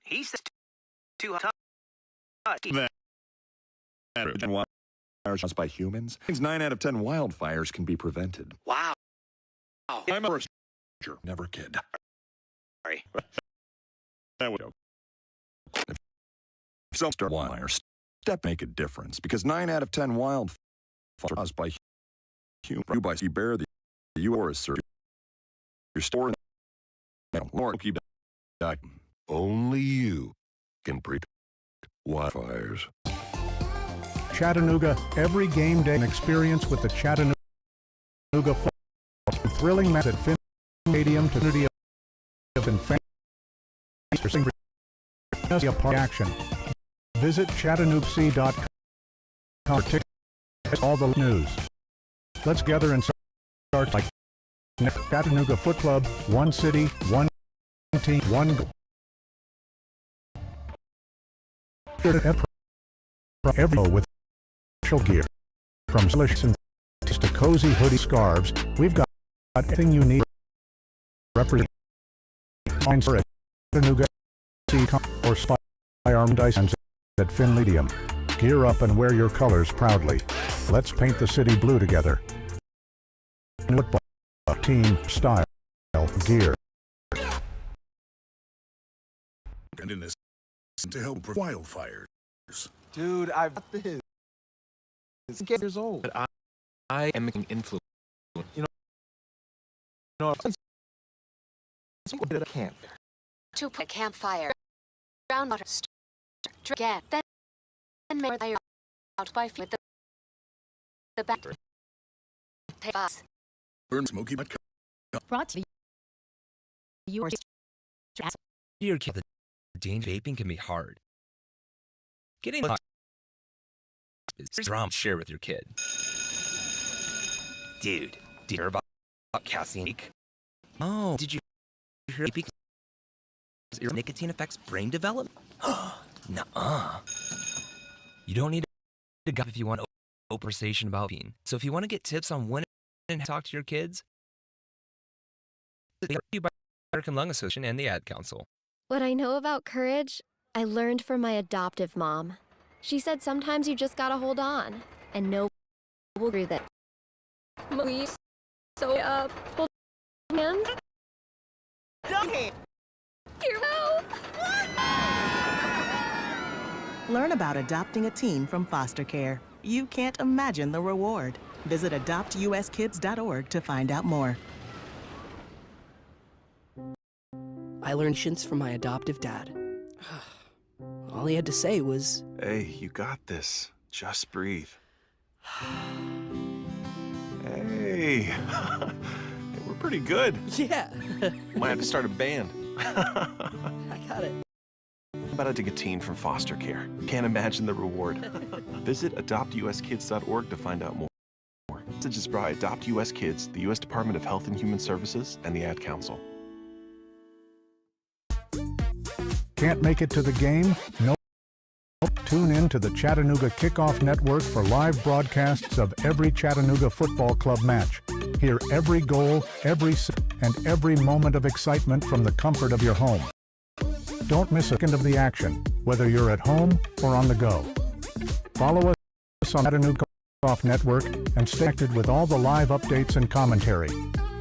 He says too hot. That wildfires caused by humans means 9 out of 10 wildfires can be prevented. Wow. I'm a researcher, never kid. Sorry. That would if some start wildfires step make a difference because 9 out of 10 wildfires caused by humans. You by bear the U.S. Your store only you can predict wildfires. Chattanooga, every game day experience with the Chattanooga football. Thrilling match at Finn Stadium to unity of park action. Visit ChattanoogaC.com for tickets, all the news. Let's gather and start like Chattanooga Foot Club, one city, one team, one goal. Every with special gear, from solutions to cozy hoodie scarves, we've got everything you need. Represent for Chattanooga or firearm dice at Finledium. Gear up and wear your colors proudly. Let's paint the city blue together. Football team style gear. And in this to help with wildfires. Dude, I've got this. It's 8 years old. But I am making influence. You know, a camp. To put a campfire, groundwater, get then more out by with the back. Burn smoky but Brought to you. Your kid, the danger vaping can be hard. Getting is drama to share with your kid. Dude, did you hear about caffeine? Oh, did you hear vaping? Your nicotine affects brain development? Nuh-uh. You don't need a guy if you want a conversation about vaping. So if you want to get tips on when and talk to your kids, thank you by the American Lung Association and the Ad Council. What I know about courage, I learned from my adoptive mom. She said sometimes you just gotta hold on, and know will agree that. Please, so hold hand. Hero. Learn about adopting a teen from foster care. You can't imagine the reward. Visit adoptuskids.org to find out more. I learned shints from my adoptive dad. All he had to say was, "Hey, you got this. Just breathe." Hey, we're pretty good. Yeah. Might have to start a band. I got it. How about adopting a teen from foster care? Can't imagine the reward. Visit adoptuskids.org to find out more. Message is brought by Adopt US Kids, the U.S. Department of Health and Human Services, and the Ad Council. Can't make it to the game? No. Tune in to the Chattanooga Kickoff Network for live broadcasts of every Chattanooga Football Club match. Hear every goal, and every moment of excitement from the comfort of your home. Don't miss a second of the action, whether you're at home or on the go. Follow us on Chattanooga Kickoff Network and stay connected with all the live updates and commentary.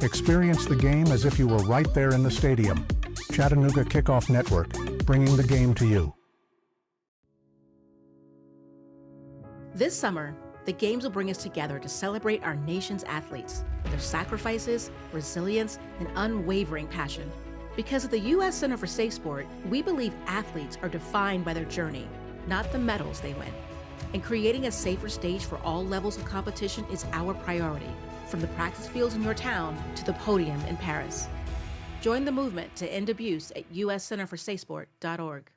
Experience the game as if you were right there in the stadium. Chattanooga Kickoff Network, bringing the game to you. This summer, the Games will bring us together to celebrate our nation's athletes, their sacrifices, resilience, and unwavering passion. Because at the U.S. Center for Safe Sport, we believe athletes are defined by their journey, not the medals they win. And creating a safer stage for all levels of competition is our priority, from the practice fields in your town to the podium in Paris. Join the movement to end abuse at uscenterforsafesport.org.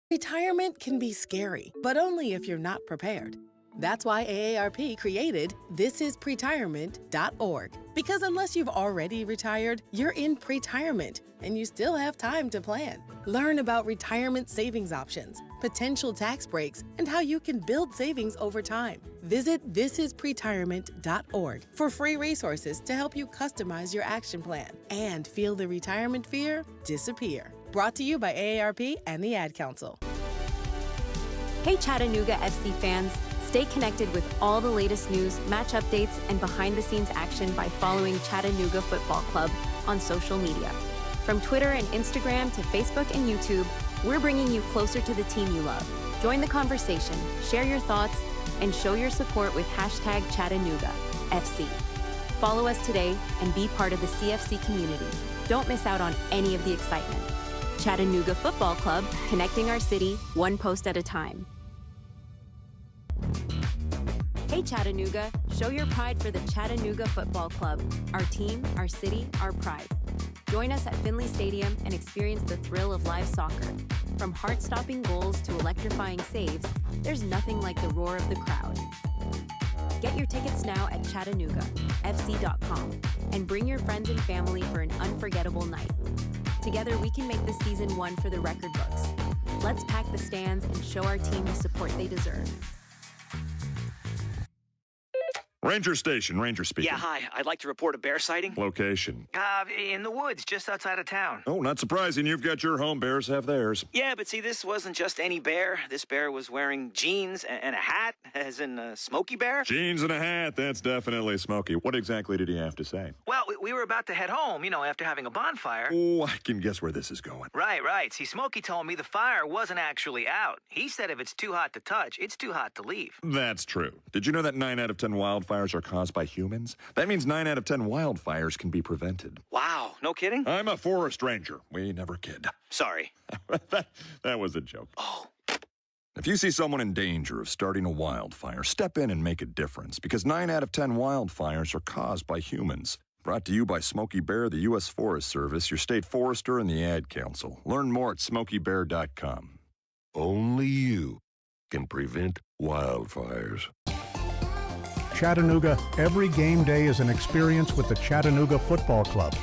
Retirement can be scary, but only if you're not prepared. That's why AARP created thisispretirement.org. Because unless you've already retired, you're in pretirement, and you still have time to plan. Learn about retirement savings options, potential tax breaks, and how you can build savings over time. Visit thisispretirement.org for free resources to help you customize your action plan and feel the retirement fear disappear. Brought to you by AARP and the Ad Council. Hey Chattanooga FC fans, stay connected with all the latest news, match updates, and behind-the-scenes action by following Chattanooga Football Club on social media. From Twitter and Instagram to Facebook and YouTube, we're bringing you closer to the team you love. Join the conversation, share your thoughts, and show your support with #ChattanoogaFC. Follow us today and be part of the CFC community. Don't miss out on any of the excitement. Chattanooga Football Club, connecting our city one post at a time. Hey Chattanooga, show your pride for the Chattanooga Football Club. Our team, our city, our pride. Join us at Finley Stadium and experience the thrill of live soccer. From heart-stopping goals to electrifying saves, there's nothing like the roar of the crowd. Get your tickets now at ChattanoogaFC.com and bring your friends and family for an unforgettable night. Together, we can make this season one for the record books. Let's pack the stands and show our team the support they deserve. Ranger Station, Ranger speaking. Yeah, hi. I'd like to report a bear sighting. Location. In the woods, just outside of town. Oh, not surprising. You've got your home. Bears have theirs. Yeah, but see, this wasn't just any bear. This bear was wearing jeans and a hat, as in a Smokey Bear. Jeans and a hat. That's definitely Smokey. What exactly did he have to say? Well, we were about to head home, after having a bonfire. Oh, I can guess where this is going. Right. See, Smokey told me the fire wasn't actually out. He said if it's too hot to touch, it's too hot to leave. That's true. Did you know that 9 out of 10 wildfires are caused by humans? That means 9 out of 10 wildfires can be prevented. Wow, no kidding? I'm a forest ranger. We never kid. Sorry. that was a joke. Oh. If you see someone in danger of starting a wildfire, step in and make a difference, because 9 out of 10 wildfires are caused by humans. Brought to you by Smokey Bear, the U.S. Forest Service, your state forester, and the Ad Council. Learn more at smokeybear.com. Only you can prevent wildfires. Chattanooga, every game day is an experience with the Chattanooga Football Club.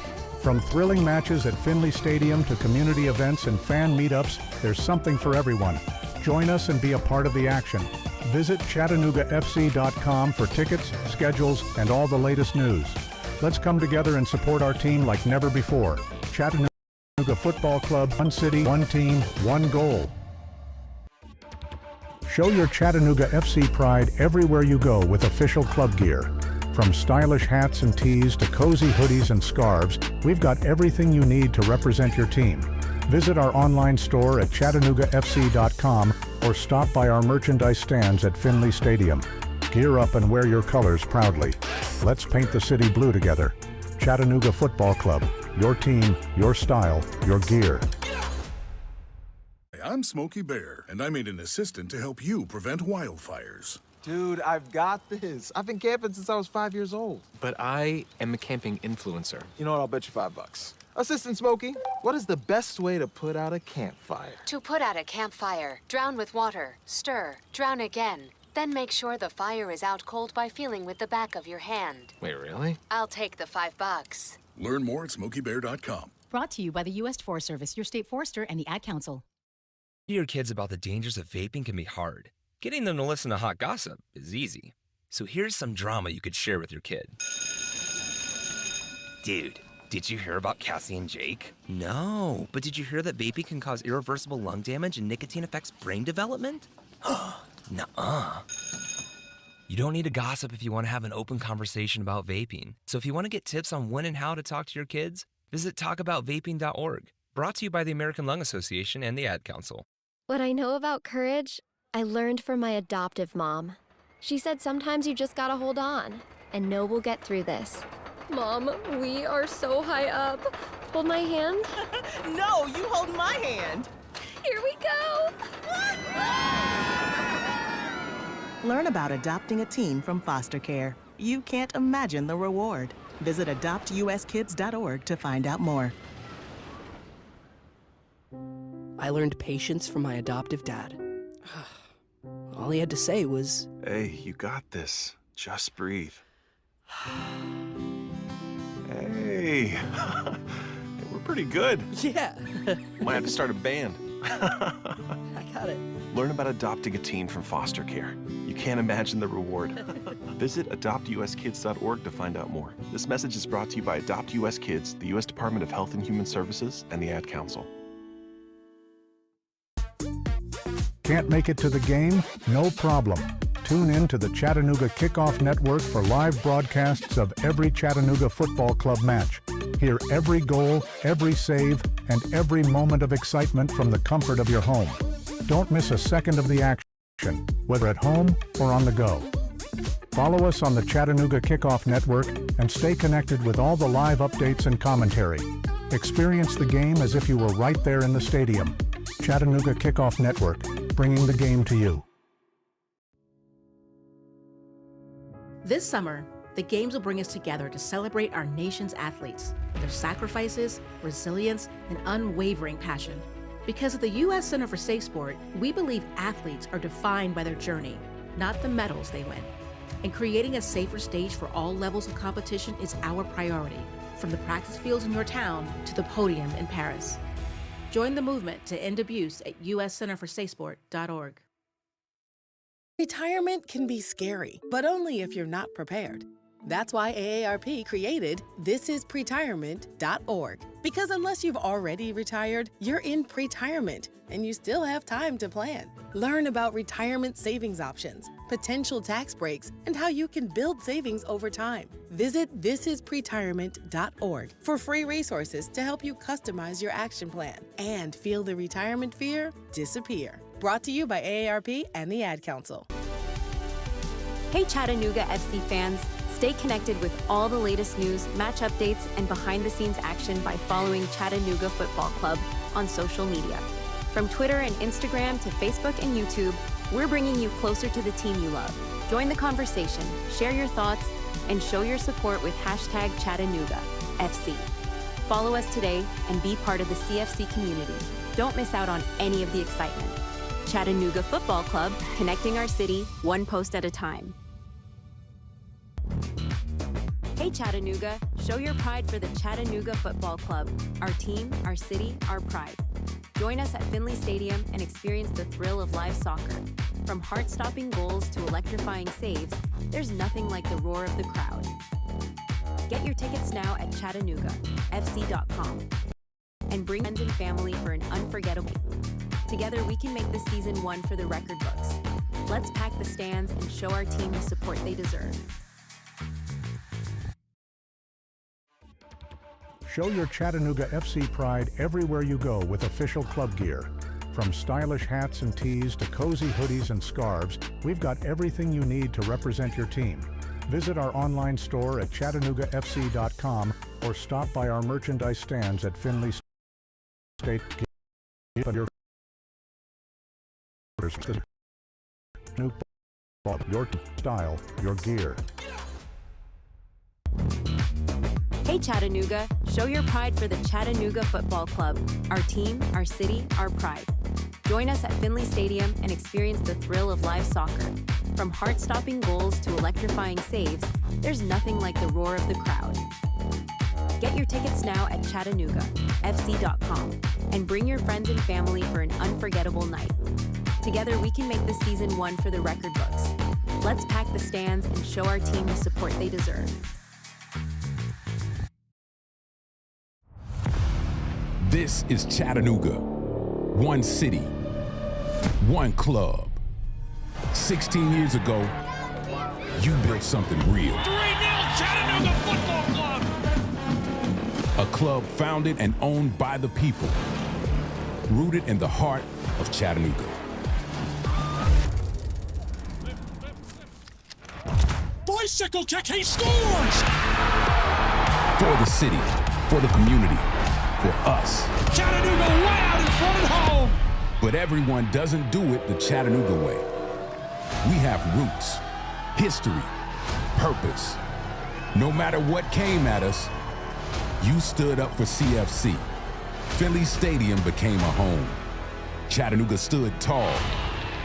From thrilling matches at Finley Stadium to community events and fan meetups, there's something for everyone. Join us and be a part of the action. Visit ChattanoogaFC.com for tickets, schedules, and all the latest news. Let's come together and support our team like never before. Chattanooga Football Club, one city, one team, one goal. Show your Chattanooga FC pride everywhere you go with official club gear. From stylish hats and tees to cozy hoodies and scarves, we've got everything you need to represent your team. Visit our online store at ChattanoogaFC.com or stop by our merchandise stands at Finley Stadium. Gear up and wear your colors proudly. Let's paint the city blue together. Chattanooga Football Club. Your team, your style, your gear. I'm Smokey Bear, and I made an assistant to help you prevent wildfires. Dude, I've got this. I've been camping since I was 5 years old. But I am a camping influencer. You know what? I'll bet you $5. Assistant Smokey, what is the best way to put out a campfire? To put out a campfire, drown with water, stir, drown again. Then make sure the fire is out cold by feeling with the back of your hand. Wait, really? I'll take the $5. Learn more at smokeybear.com. Brought to you by the U.S. Forest Service, your state forester, and the Ad Council. Your kids about the dangers of vaping can be hard. Getting them to listen to hot gossip is easy. So here's some drama you could share with your kid. Dude, did you hear about Cassie and Jake? No, but did you hear that vaping can cause irreversible lung damage and nicotine affects brain development? Nuh-uh. You don't need to gossip if you want to have an open conversation about vaping. So if you want to get tips on when and how to talk to your kids, visit talkaboutvaping.org. Brought to you by the American Lung Association and the Ad Council. What I know about courage, I learned from my adoptive mom. She said sometimes you just gotta hold on and know we'll get through this. Mom, we are so high up. Hold my hand. No, you hold my hand. Here we go. Learn about adopting a teen from foster care. You can't imagine the reward. Visit adoptuskids.org to find out more. I learned patience from my adoptive dad. All he had to say was, Hey, you got this. Just breathe. Hey, we're pretty good. Yeah. Might have to start a band. I got it. Learn about adopting a teen from foster care. You can't imagine the reward. Visit adoptuskids.org to find out more. This message is brought to you by Adopt US Kids, the U.S. Department of Health and Human Services, and the Ad Council. Can't make it to the game? No problem. Tune in to the Chattanooga Kickoff Network for live broadcasts of every Chattanooga Football Club match. Hear every goal, every save, and every moment of excitement from the comfort of your home. Don't miss a second of the action, whether at home or on the go. Follow us on the Chattanooga Kickoff Network and stay connected with all the live updates and commentary. Experience the game as if you were right there in the stadium. Chattanooga Kickoff Network, bringing the game to you. This summer, the games will bring us together to celebrate our nation's athletes, their sacrifices, resilience, and unwavering passion. Because at the U.S. Center for Safe Sport, we believe athletes are defined by their journey, not the medals they win. And creating a safer stage for all levels of competition is our priority, from the practice fields in your town to the podium in Paris. Join the movement to end abuse at uscenterforsafesport.org. Retirement can be scary, but only if you're not prepared. That's why AARP created thisispretirement.org. Because unless you've already retired, you're in pretirement, and you still have time to plan. Learn about retirement savings options, potential tax breaks, and how you can build savings over time. Visit thisispretirement.org for free resources to help you customize your action plan and feel the retirement fear disappear. Brought to you by AARP and the Ad Council. Hey Chattanooga FC fans, stay connected with all the latest news, match updates, and behind-the-scenes action by following Chattanooga Football Club on social media. From Twitter and Instagram to Facebook and YouTube, we're bringing you closer to the team you love. Join the conversation, share your thoughts, and show your support with #ChattanoogaFC. Follow us today and be part of the CFC community. Don't miss out on any of the excitement. Chattanooga Football Club, connecting our city one post at a time. Hey Chattanooga, show your pride for the Chattanooga Football Club. Our team, our city, our pride. Join us at Finley Stadium and experience the thrill of live soccer. From heart-stopping goals to electrifying saves, there's nothing like the roar of the crowd. Get your tickets now at ChattanoogaFC.com and bring friends and family for an unforgettable. Together we can make this season one for the record books. Let's pack the stands and show our team the support they deserve. Show your Chattanooga FC pride everywhere you go with official club gear. From stylish hats and tees to cozy hoodies and scarves, we've got everything you need to represent your team. Visit our online store at ChattanoogaFC.com or stop by our merchandise stands at Finley State. Your style, your gear. Hey Chattanooga, show your pride for the Chattanooga Football Club. Our team, our city, our pride. Join us at Finley Stadium and experience the thrill of live soccer. From heart-stopping goals to electrifying saves, there's nothing like the roar of the crowd. Get your tickets now at ChattanoogaFC.com and bring your friends and family for an unforgettable night. Together we can make this season one for the record books. Let's pack the stands and show our team the support they deserve. This is Chattanooga. One city, one club. 16 years ago, you built something real. 3-0 Chattanooga Football Club! A club founded and owned by the people, rooted in the heart of Chattanooga. Bicycle kick, he scores! For the city, for the community, for us. Chattanooga way out in front at home! But everyone doesn't do it the Chattanooga way. We have roots, history, purpose. No matter what came at us, you stood up for CFC. Finley Stadium became a home. Chattanooga stood tall,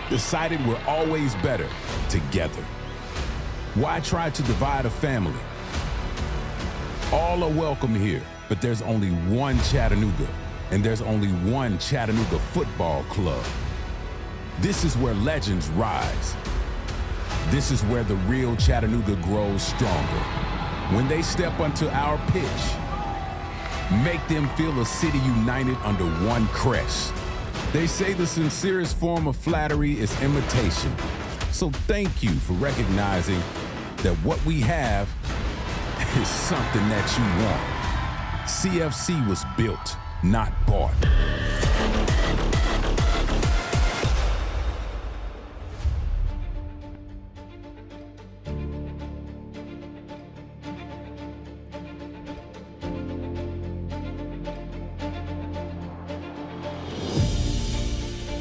decided we're always better together. Why try to divide a family? All are welcome here, but there's only one Chattanooga, and there's only one Chattanooga Football Club. This is where legends rise. This is where the real Chattanooga grows stronger. When they step onto our pitch, make them feel a city united under one crest. They say the sincerest form of flattery is imitation. So thank you for recognizing that what we have is something that you want. CFC was built, not bought.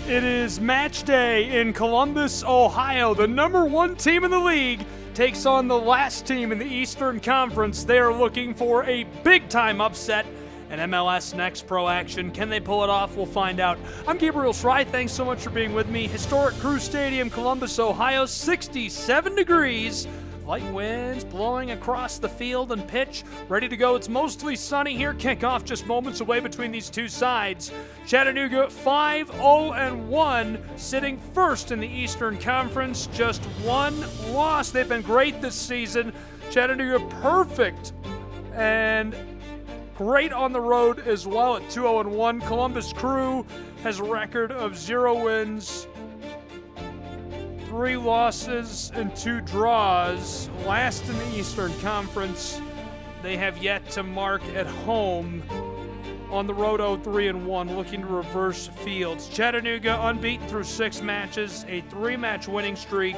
It is match day in Columbus, Ohio. The #1 team in the league takes on the last team in the Eastern Conference. They are looking for a big-time upset and MLS Next Pro action. Can they pull it off? We'll find out. I'm Gabriel Schrei. Thanks so much for being with me. Historic Crew Stadium, Columbus, Ohio, 67 degrees. Light winds blowing across the field and pitch. Ready to go. It's mostly sunny here. Kickoff just moments away between these two sides. Chattanooga 5-0-1, sitting first in the Eastern Conference. Just one loss. They've been great this season. Chattanooga perfect and great on the road as well at 2-0-1. Columbus Crew has a record of 0 wins, 3 losses and 2 draws. Last in the Eastern Conference. They have yet to mark at home. On the road 0-3-1, looking to reverse fields. Chattanooga unbeaten through 6 matches, a 3-match winning streak,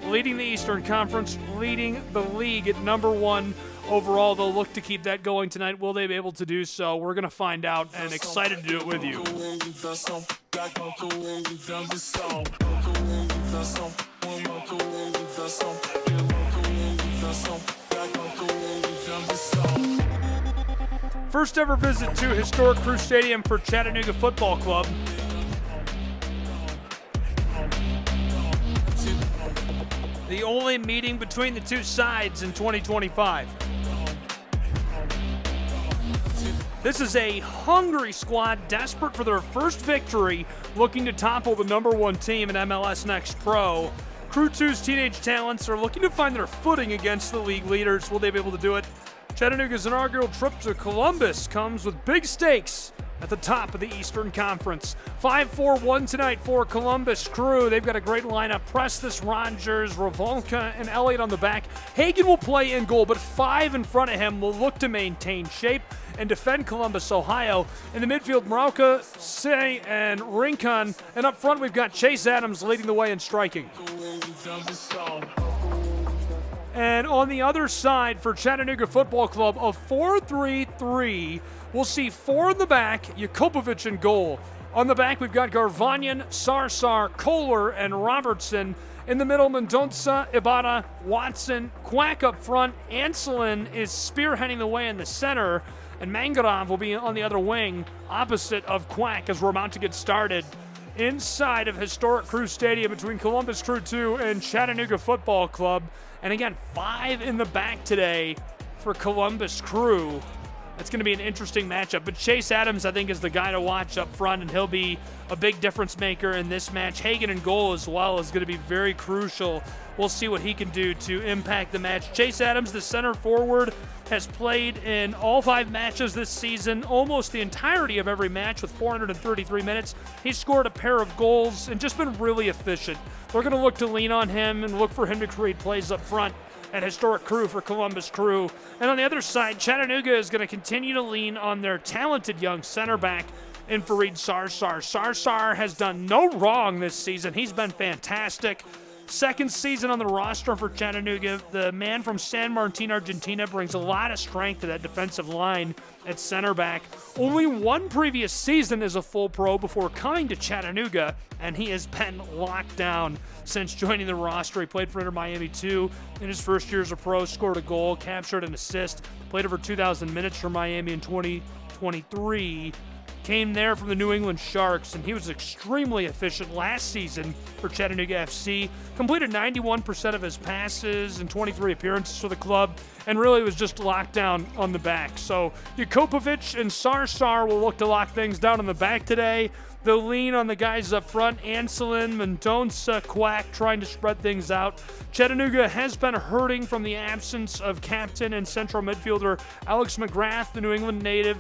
leading the Eastern Conference, leading the league at #1 overall. They'll look to keep that going tonight. Will they be able to do so? We're going to find out, and excited to do it with you. First ever visit to Historic Crew Stadium for Chattanooga Football Club. The only meeting between the two sides in 2025. This is a hungry squad, desperate for their first victory, looking to topple the #1 team in MLS Next Pro. Crew 2's teenage talents are looking to find their footing against the league leaders. Will they be able to do it? Chattanooga's inaugural trip to Columbus comes with big stakes at the top of the Eastern Conference. 5-4-1 tonight for Columbus Crew. They've got a great lineup. Prestis, Rogers, Revolka, and Elliott on the back. Hagen will play in goal, but 5 in front of him will look to maintain shape and defend Columbus, Ohio. In the midfield, Marauka, Say, and Rincon. And up front, we've got Chase Adams leading the way in striking. And on the other side for Chattanooga Football Club, a 4-3-3. We'll see 4 in the back, Jakubovic in goal. On the back, we've got Garvanyan, Sarsar, Kohler, and Robertson. In the middle, Mendonça, Ibarra, Watson, Quack up front. Anselin is spearheading the way in the center, and Mangarov will be on the other wing, opposite of Quack as we're about to get started. Inside of Historic Crew Stadium between Columbus Crew 2 and Chattanooga Football Club. And again, 5 in the back today for Columbus Crew. It's going to be an interesting matchup. But Chase Adams, I think, is the guy to watch up front, and he'll be a big difference maker in this match. Hagen in goal as well is going to be very crucial. We'll see what he can do to impact the match. Chase Adams, the center forward, has played in all 5 matches this season, almost the entirety of every match with 433 minutes. He's scored a pair of goals and just been really efficient. We're going to look to lean on him and look for him to create plays up front at Historic Crew for Columbus Crew. And on the other side, Chattanooga is going to continue to lean on their talented young center back in Farid Sarsar. Sarsar has done no wrong this season. He's been fantastic. Second season on the roster for Chattanooga. The man from San Martin, Argentina, brings a lot of strength to that defensive line at center back. Only 1 previous season as a full pro before coming to Chattanooga, and he has been locked down since joining the roster. He played for Inter Miami 2 in his first year as a pro, scored a goal, captured an assist, played over 2,000 minutes for Miami in 2023. Came there from the New England Sharks, and he was extremely efficient last season for Chattanooga FC. Completed 91% of his passes and 23 appearances for the club, and really was just locked down on the back. So Jakubovic and Sarsar will look to lock things down on the back today. They'll lean on the guys up front, Anselin, Mendonça, Quack, trying to spread things out. Chattanooga has been hurting from the absence of captain and central midfielder Alex McGrath, the New England native.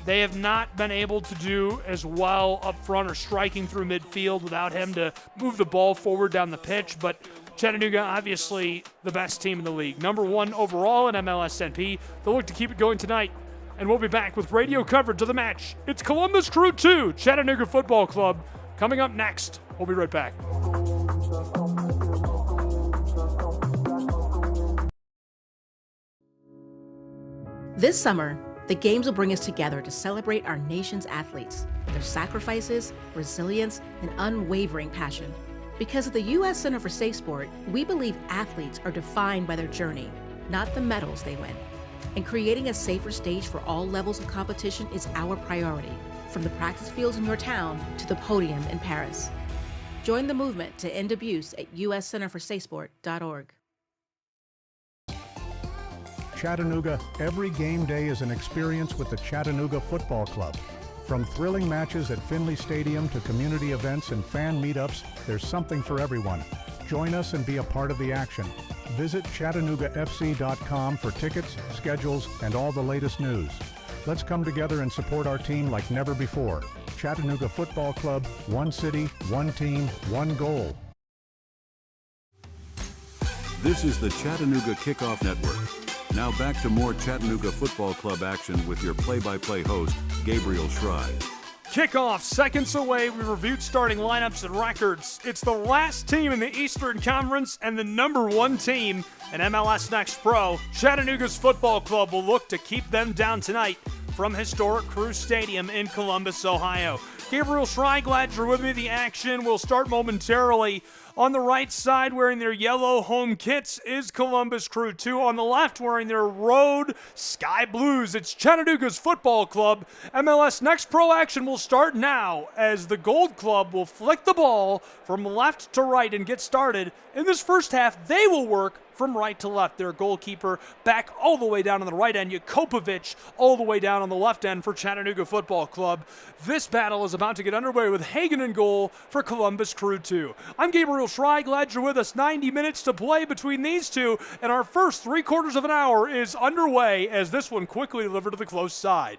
They have not been able to do as well up front or striking through midfield without him to move the ball forward down the pitch, but Chattanooga, obviously the best team in the league. Number 1 overall in MLSNP. They'll look to keep it going tonight. And we'll be back with radio coverage of the match. It's Columbus Crew 2, Chattanooga Football Club. Coming up next. We'll be right back. This summer, the games will bring us together to celebrate our nation's athletes, their sacrifices, resilience, and unwavering passion. Because at the U.S. Center for Safe Sport, we believe athletes are defined by their journey, not the medals they win. And creating a safer stage for all levels of competition is our priority, from the practice fields in your town to the podium in Paris. Join the movement to end abuse at uscenterforsafesport.org. Chattanooga, every game day is an experience with the Chattanooga Football Club. From thrilling matches at Finley Stadium to community events and fan meetups, there's something for everyone. Join us and be a part of the action. Visit ChattanoogaFC.com for tickets, schedules, and all the latest news. Let's come together and support our team like never before. Chattanooga Football Club, one city, one team, one goal. This is the Chattanooga Kickoff Network. Now back to more Chattanooga Football Club action with your play-by-play host, Gabriel Schrei. Kickoff seconds away. We reviewed starting lineups and records. It's the last team in the Eastern Conference and the number 1 team in MLS Next Pro. Chattanooga's football club will look to keep them down tonight from historic Crew Stadium in Columbus, Ohio. Gabriel Schrei, glad you're with me. The action will start momentarily. On the right side, wearing their yellow home kits, is Columbus Crew 2. On the left, wearing their road sky blues, it's Chattanooga's football club. MLS Next Pro action will start now as the Gold Club will flick the ball from left to right and get started. In this first half, they will work from right to left. Their goalkeeper back all the way down on the right end, Jakopovic all the way down on the left end for Chattanooga Football Club. This battle is about to get underway with Hagen in goal for Columbus Crew 2. I'm Gabriel Schrei, glad you're with us. 90 minutes to play between these two, and our first 3/4 of an hour is underway as this one quickly delivered to the close side.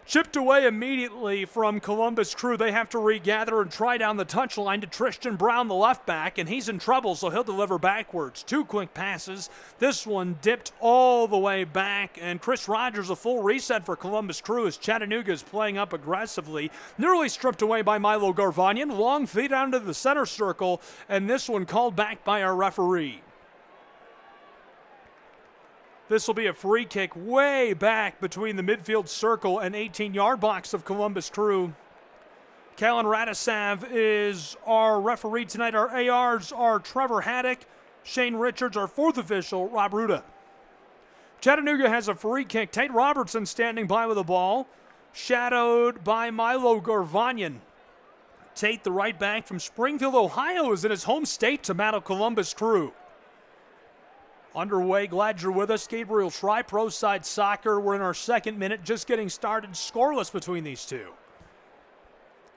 Chipped away immediately from Columbus Crew. They have to regather and try down the touchline to Tristan Brown, the left back, and he's in trouble, so he'll deliver backwards. 2 quick passes. This one dipped all the way back, and Chris Rogers, a full reset for Columbus Crew as Chattanooga is playing up aggressively. Nearly stripped away by Milo Garvanyan. Long feed down to the center circle, and this one called back by our referee. This will be a free kick way back between the midfield circle and 18-yard box of Columbus Crew. Kalen Radisav is our referee tonight. Our ARs are Trevor Haddock, Shane Richards, our 4th official, Rob Ruda. Chattanooga has a free kick. Tate Robertson standing by with the ball, shadowed by Milo Garvanyan. Tate, the right back from Springfield, Ohio, is in his home state to battle Columbus Crew. Underway, glad you're with us. Gabriel Schrei, Pro Side Soccer. We're in our 2nd minute, just getting started, scoreless between these two.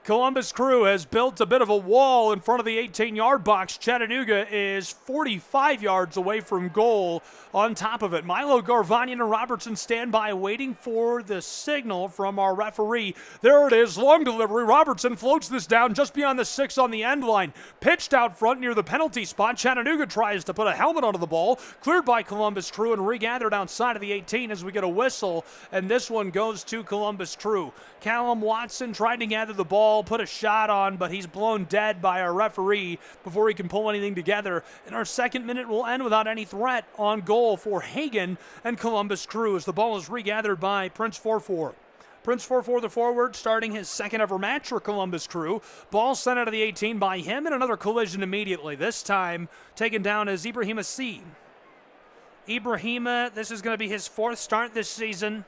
Columbus Crew has built a bit of a wall in front of the 18-yard box. Chattanooga is 45 yards away from goal on top of it. Milo Garvanyan and Robertson stand by waiting for the signal from our referee. There it is, long delivery. Robertson floats this down just beyond the 6 on the end line. Pitched out front near the penalty spot. Chattanooga tries to put a helmet onto the ball. Cleared by Columbus Crew and regathered outside of the 18 as we get a whistle. And this one goes to Columbus Crew. Callum Watson tried to gather the ball, put a shot on, but he's blown dead by our referee before he can pull anything together. And our 2nd minute will end without any threat on goal for Hagen and Columbus Crew as the ball is regathered by Prince 4-4. Prince 4-4, the forward, starting his 2nd ever match for Columbus Crew. Ball sent out of the 18 by him, and another collision immediately. This time taken down as Ibrahima C. Ibrahima, this is going to be his 4th start this season.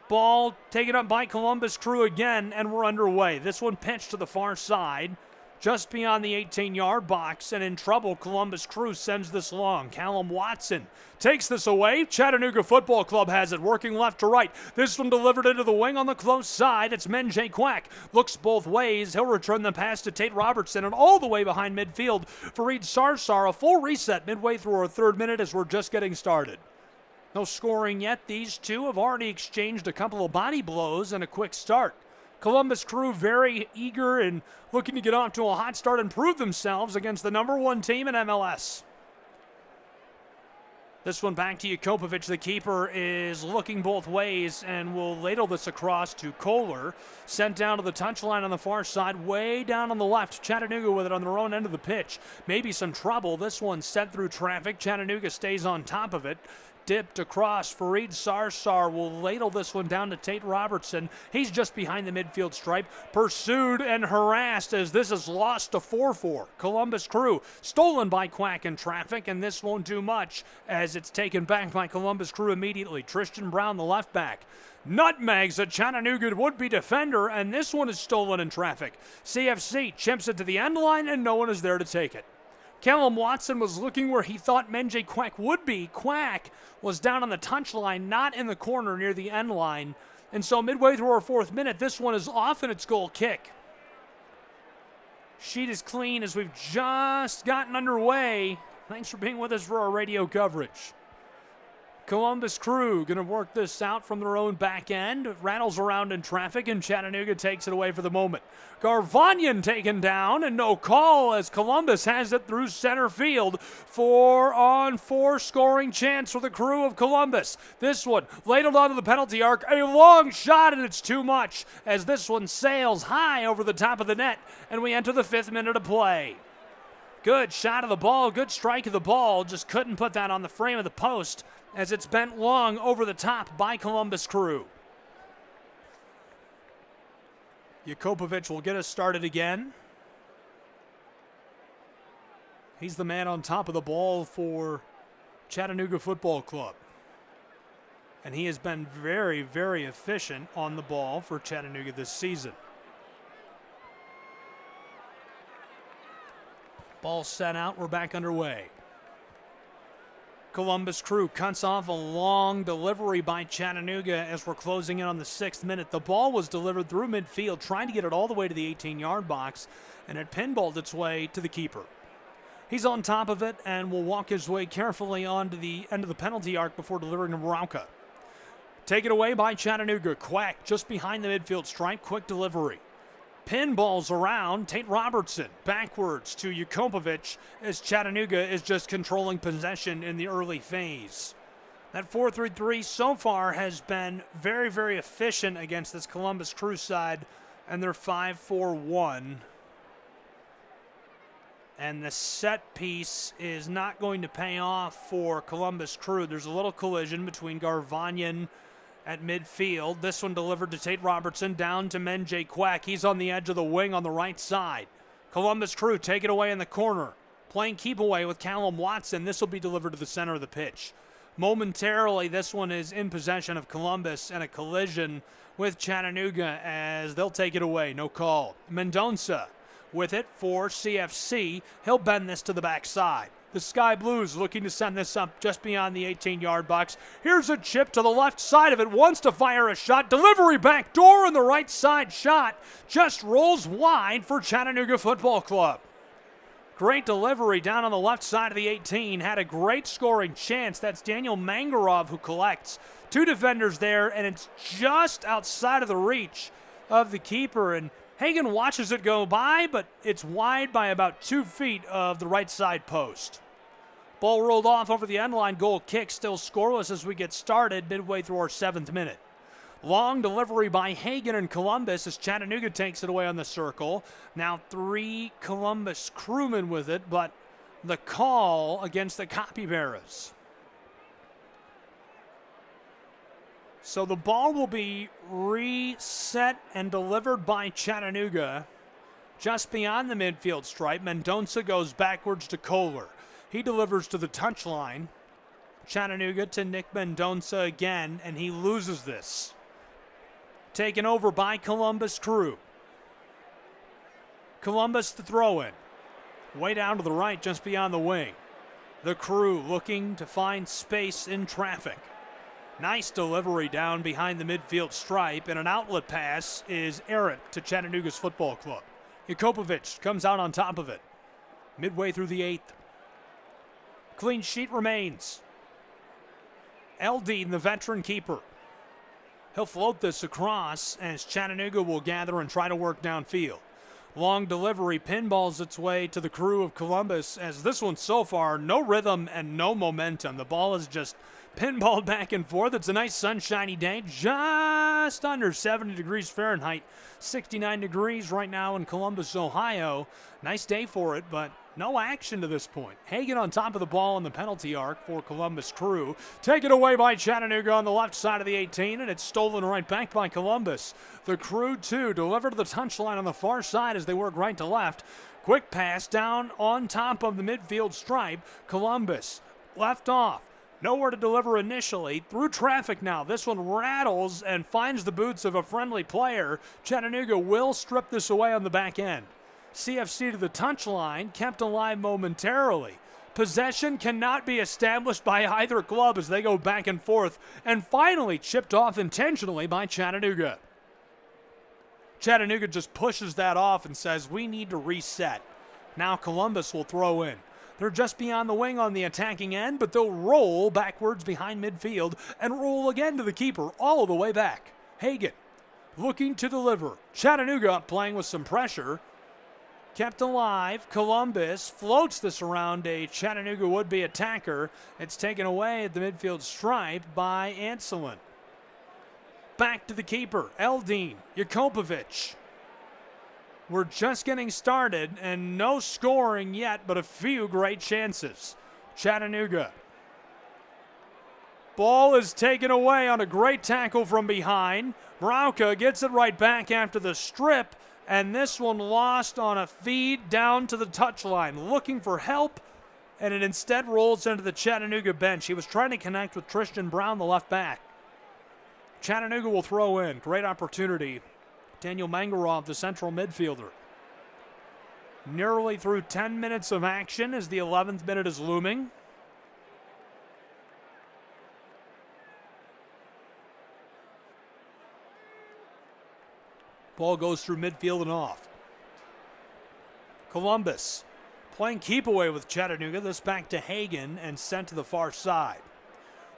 Ball taken up by Columbus Crew again, and we're underway. This one pitched to the far side, just beyond the 18-yard box, and in trouble, Columbus Crew sends this long. Callum Watson takes this away. Chattanooga Football Club has it, working left to right. This one delivered into the wing on the close side. It's Menjay Quack. Looks both ways. He'll return the pass to Tate Robertson, and all the way behind midfield, Fareed Sarsar. A full reset midway through our 3rd minute as we're just getting started. No scoring yet. These two have already exchanged a couple of body blows and a quick start. Columbus Crew very eager and looking to get off to a hot start and prove themselves against the #1 team in MLS. This one back to Jakopovic. The keeper is looking both ways and will ladle this across to Kohler. Sent down to the touchline on the far side, way down on the left. Chattanooga with it on their own end of the pitch. Maybe some trouble. This one sent through traffic. Chattanooga stays on top of it. Dipped across. Fareed Sarsar will ladle this one down to Tate Robertson. He's just behind the midfield stripe. Pursued and harassed as this is lost to 4-4. Columbus Crew stolen by Quack in traffic, and this won't do much as it's taken back by Columbus Crew immediately. Tristan Brown, the left back, nutmegs a Chattanooga would-be defender, and this one is stolen in traffic. CFC chips it to the end line, and no one is there to take it. Callum Watson was looking where he thought Menjay Quack would be. Quack was down on the touchline, not in the corner near the end line. And so midway through our 4th minute, this one is off in its goal kick. Sheet is clean as we've just gotten underway. Thanks for being with us for our radio coverage. Columbus Crew going to work this out from their own back end. It rattles around in traffic, and Chattanooga takes it away for the moment. Garvanyan taken down, and no call as Columbus has it through center field. 4-on-4 scoring chance for the Crew of Columbus. This one ladled onto the penalty arc. A long shot, and it's too much as this one sails high over the top of the net, and we enter the 5th minute of play. Good shot of the ball, good strike of the ball. Just couldn't put that on the frame of the post as it's bent long over the top by Columbus Crew. Jakopovic will get us started again. He's the man on top of the ball for Chattanooga Football Club. And he has been very, very efficient on the ball for Chattanooga this season. Ball set out, we're back underway. Columbus Crew cuts off a long delivery by Chattanooga as we're closing in on the 6th minute. The ball was delivered through midfield, trying to get it all the way to the 18-yard box, and it pinballed its way to the keeper. He's on top of it and will walk his way carefully onto the end of the penalty arc before delivering to Marauka. Taken away by Chattanooga. Quack just behind the midfield stripe. Quick delivery. Pinballs around. Tate Robertson backwards to Jakopovic as Chattanooga is just controlling possession in the early phase. That 4-3-3 so far has been very, very efficient against this Columbus Crew side, and they're 5-4-1. And the set piece is not going to pay off for Columbus Crew. There's a little collision between Garvanyan at midfield. This one delivered to Tate Robertson, down to Menjay Quack. He's on the edge of the wing on the right side. Columbus Crew take it away in the corner. Playing keep away with Callum Watson. This will be delivered to the center of the pitch. Momentarily, this one is in possession of Columbus and a collision with Chattanooga as they'll take it away. No call. Mendonça with it for CFC. He'll bend this to the backside. The Sky Blues looking to send this up just beyond the 18-yard box. Here's a chip to the left side of it. Wants to fire a shot. Delivery back door, and the right side shot just rolls wide for Chattanooga Football Club. Great delivery down on the left side of the 18. Had a great scoring chance. That's Daniel Mangarov who collects. 2 defenders there, and it's just outside of the reach of the keeper. And Hagan watches it go by, but it's wide by about 2 feet of the right side post. Ball rolled off over the end line. Goal kick still scoreless as we get started midway through our 7th minute. Long delivery by Hagan and Columbus as Chattanooga takes it away on the circle. Now 3 Columbus crewmen with it, but the call against the Capybaras. So the ball will be reset and delivered by Chattanooga just beyond the midfield stripe. Mendonça goes backwards to Kohler. He delivers to the touchline. Chattanooga to Nick Mendonça again, and he loses this. Taken over by Columbus Crew. Columbus the throw-in. Way down to the right, just beyond the wing. The Crew looking to find space in traffic. Nice delivery down behind the midfield stripe, and an outlet pass is errant to Chattanooga's Football Club. Jakopovic comes out on top of it. Midway through the 8th. Clean sheet remains. Eldine, the veteran keeper. He'll float this across as Chattanooga will gather and try to work downfield. Long delivery pinballs its way to the crew of Columbus, as this one so far, no rhythm and no momentum. The ball is just pinballed back and forth. It's a nice sunshiny day, just under 70 degrees Fahrenheit, 69 degrees right now in Columbus, Ohio. Nice day for it, but no action to this point. Hagan on top of the ball in the penalty arc for Columbus Crew. Taken away by Chattanooga on the left side of the 18, and it's stolen right back by Columbus. The Crew, too, delivered to the touchline on the far side as they work right to left. Quick pass down on top of the midfield stripe. Columbus left off. Nowhere to deliver initially. Through traffic now. This one rattles and finds the boots of a friendly player. Chattanooga will strip this away on the back end. CFC to the touchline, kept alive momentarily. Possession cannot be established by either club as they go back and forth, and finally chipped off intentionally by Chattanooga. Chattanooga just pushes that off and says, we need to reset. Now Columbus will throw in. They're just beyond the wing on the attacking end, but they'll roll backwards behind midfield and roll again to the keeper all the way back. Hagan looking to deliver. Chattanooga playing with some pressure. Kept alive. Columbus floats this around a Chattanooga would-be attacker. It's taken away at the midfield stripe by Anselin. Back to the keeper, Eldine Jakobovic. We're just getting started and no scoring yet, but a few great chances. Chattanooga. Ball is taken away on a great tackle from behind. Brauka gets it right back after the strip, and this one lost on a feed down to the touchline. Looking for help, and it instead rolls into the Chattanooga bench. He was trying to connect with Tristan Brown, the left back. Chattanooga will throw in. Great opportunity. Daniel Mangarov, the central midfielder. Nearly through 10 minutes of action as the 11th minute is looming. Ball goes through midfield and off. Columbus playing keep away with Chattanooga. This back to Hagan and sent to the far side.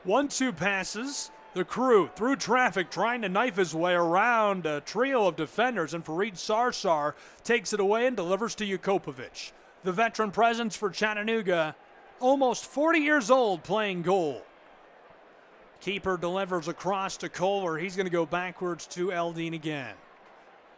1-2 passes. The Crew through traffic trying to knife his way around a trio of defenders, and Fareed Sarsar takes it away and delivers to Jakobovic. The veteran presence for Chattanooga, almost 40 years old, playing goal. Keeper delivers across to Kohler. He's going to go backwards to Eldine again.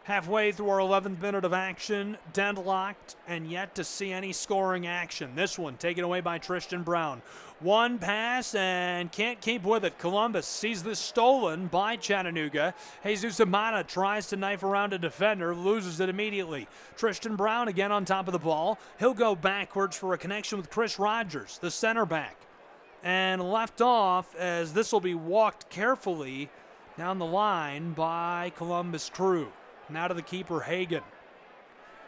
Halfway through our 11th minute of action, deadlocked and yet to see any scoring action. This one taken away by Tristan Brown. One pass and can't keep with it. Columbus sees this stolen by Chattanooga. Jesus Amata tries to knife around a defender, loses it immediately. Tristan Brown again on top of the ball. He'll go backwards for a connection with Chris Rogers, the center back. And left off as this will be walked carefully down the line by Columbus Crew. Now to the keeper, Hagan.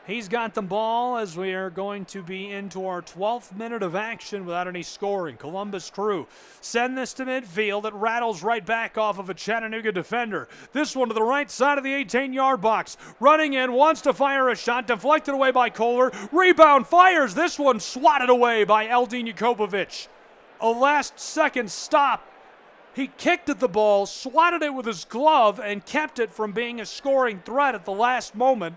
He's got the ball as we are going to be into our 12th minute of action without any scoring. Columbus Crew send this to midfield. It rattles right back off of a Chattanooga defender. This one to the right side of the 18-yard box. Running in, wants to fire a shot, deflected away by Kohler. Rebound, fires. This one swatted away by Eldine Jakobovic. A last-second stop. He kicked at the ball, swatted it with his glove, and kept it from being a scoring threat at the last moment.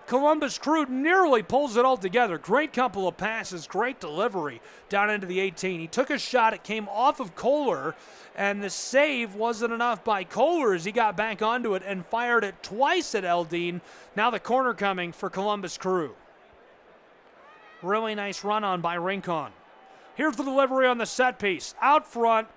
Columbus Crew nearly pulls it all together. Great couple of passes, great delivery down into the 18. He took a shot, it came off of Kohler, and the save wasn't enough by Kohler as he got back onto it and fired it twice at Eldine. Now the corner coming for Columbus Crew. Really nice run on by Rincon. Here's the delivery on the set piece. Out front.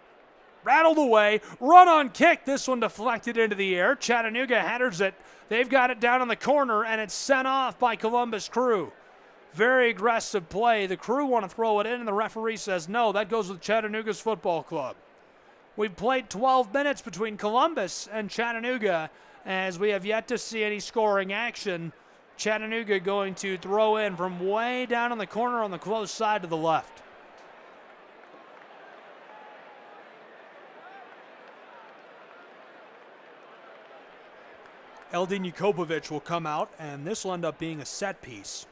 Rattled away, run on kick. This one deflected into the air. Chattanooga headers it. They've got it down in the corner, and it's sent off by Columbus Crew. Very aggressive play. The Crew want to throw it in, and the referee says no. That goes with Chattanooga's football club. We've played 12 minutes between Columbus and Chattanooga, as we have yet to see any scoring action. Chattanooga going to throw in from way down in the corner on the close side to the left. Eldine Jakobovic will come out, and this will end up being a set piece.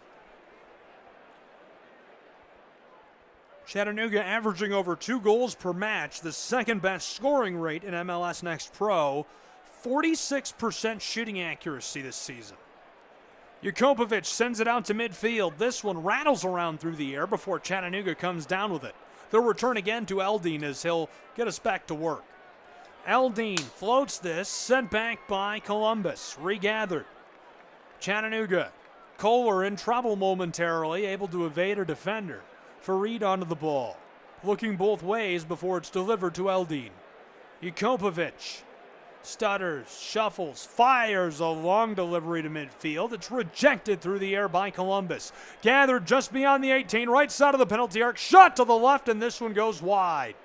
Chattanooga averaging over 2 goals per match, the second best scoring rate in MLS Next Pro. 46% shooting accuracy this season. Jakobovic sends it out to midfield. This one rattles around through the air before Chattanooga comes down with it. They'll return again to Eldine as he'll get us back to work. Eldine floats this, sent back by Columbus. Regathered. Chattanooga. Kohler in trouble momentarily, able to evade a defender. Farid onto the ball. Looking both ways before it's delivered to Eldine. Jakobovic. Stutters, shuffles, fires a long delivery to midfield. It's rejected through the air by Columbus. Gathered just beyond the 18, right side of the penalty arc. Shot to the left, and this one goes wide.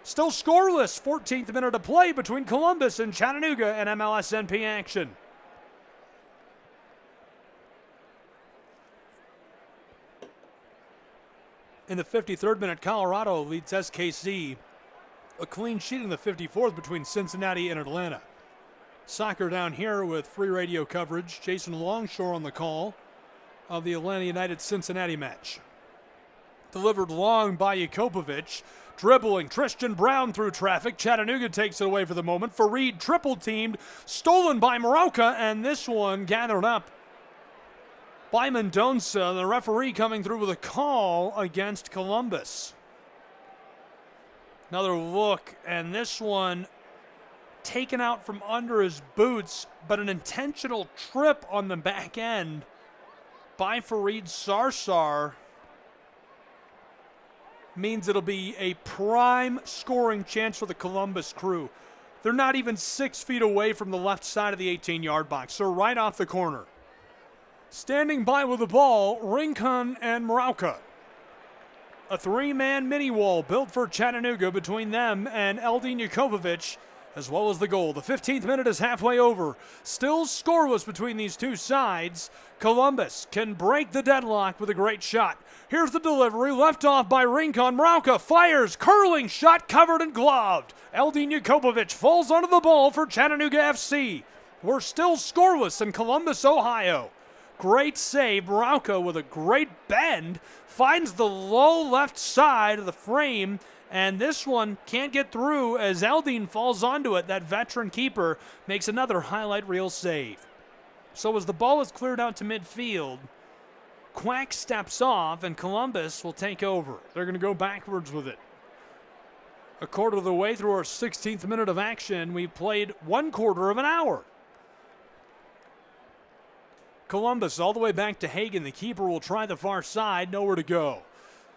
Still scoreless, 14th minute of play between Columbus and Chattanooga and MLSNP action. In the 53rd minute, Colorado leads SKC. A clean sheet in the 54th between Cincinnati and Atlanta. Soccer down here with free radio coverage. Jason Longshore on the call of the Atlanta United-Cincinnati match. Delivered long by Jakobovic. Dribbling Tristan Brown through traffic. Chattanooga takes it away for the moment. Farid triple teamed. Stolen by Marauka, and this one gathered up by Mendonça. The referee coming through with a call against Columbus. Another look, and this one taken out from under his boots, but an intentional trip on the back end by Farid Sarsar means it'll be a prime scoring chance for the Columbus crew. They're not even 6 feet away from the left side of the 18-yard box. They're right off the corner. Standing by with the ball, Rincon and Marauka. A 3-man mini wall built for Chattanooga between them and Eldine Jakobovic, as well as the goal. The 15th minute is halfway over. Still scoreless between these two sides. Columbus can break the deadlock with a great shot. Here's the delivery, left off by Rincon. Marauka fires, curling shot covered and gloved. Eldine Jakobovic falls onto the ball for Chattanooga FC. We're still scoreless in Columbus, Ohio. Great save. Marauka with a great bend finds the low left side of the frame, and this one can't get through as Eldine falls onto it. That veteran keeper makes another highlight reel save. So as the ball is cleared out to midfield, Quack steps off and Columbus will take over. They're going to go backwards with it. A quarter of the way through our 16th minute of action, we've played 1/4 of an hour. Columbus all the way back to Hagen. The keeper will try the far side, nowhere to go.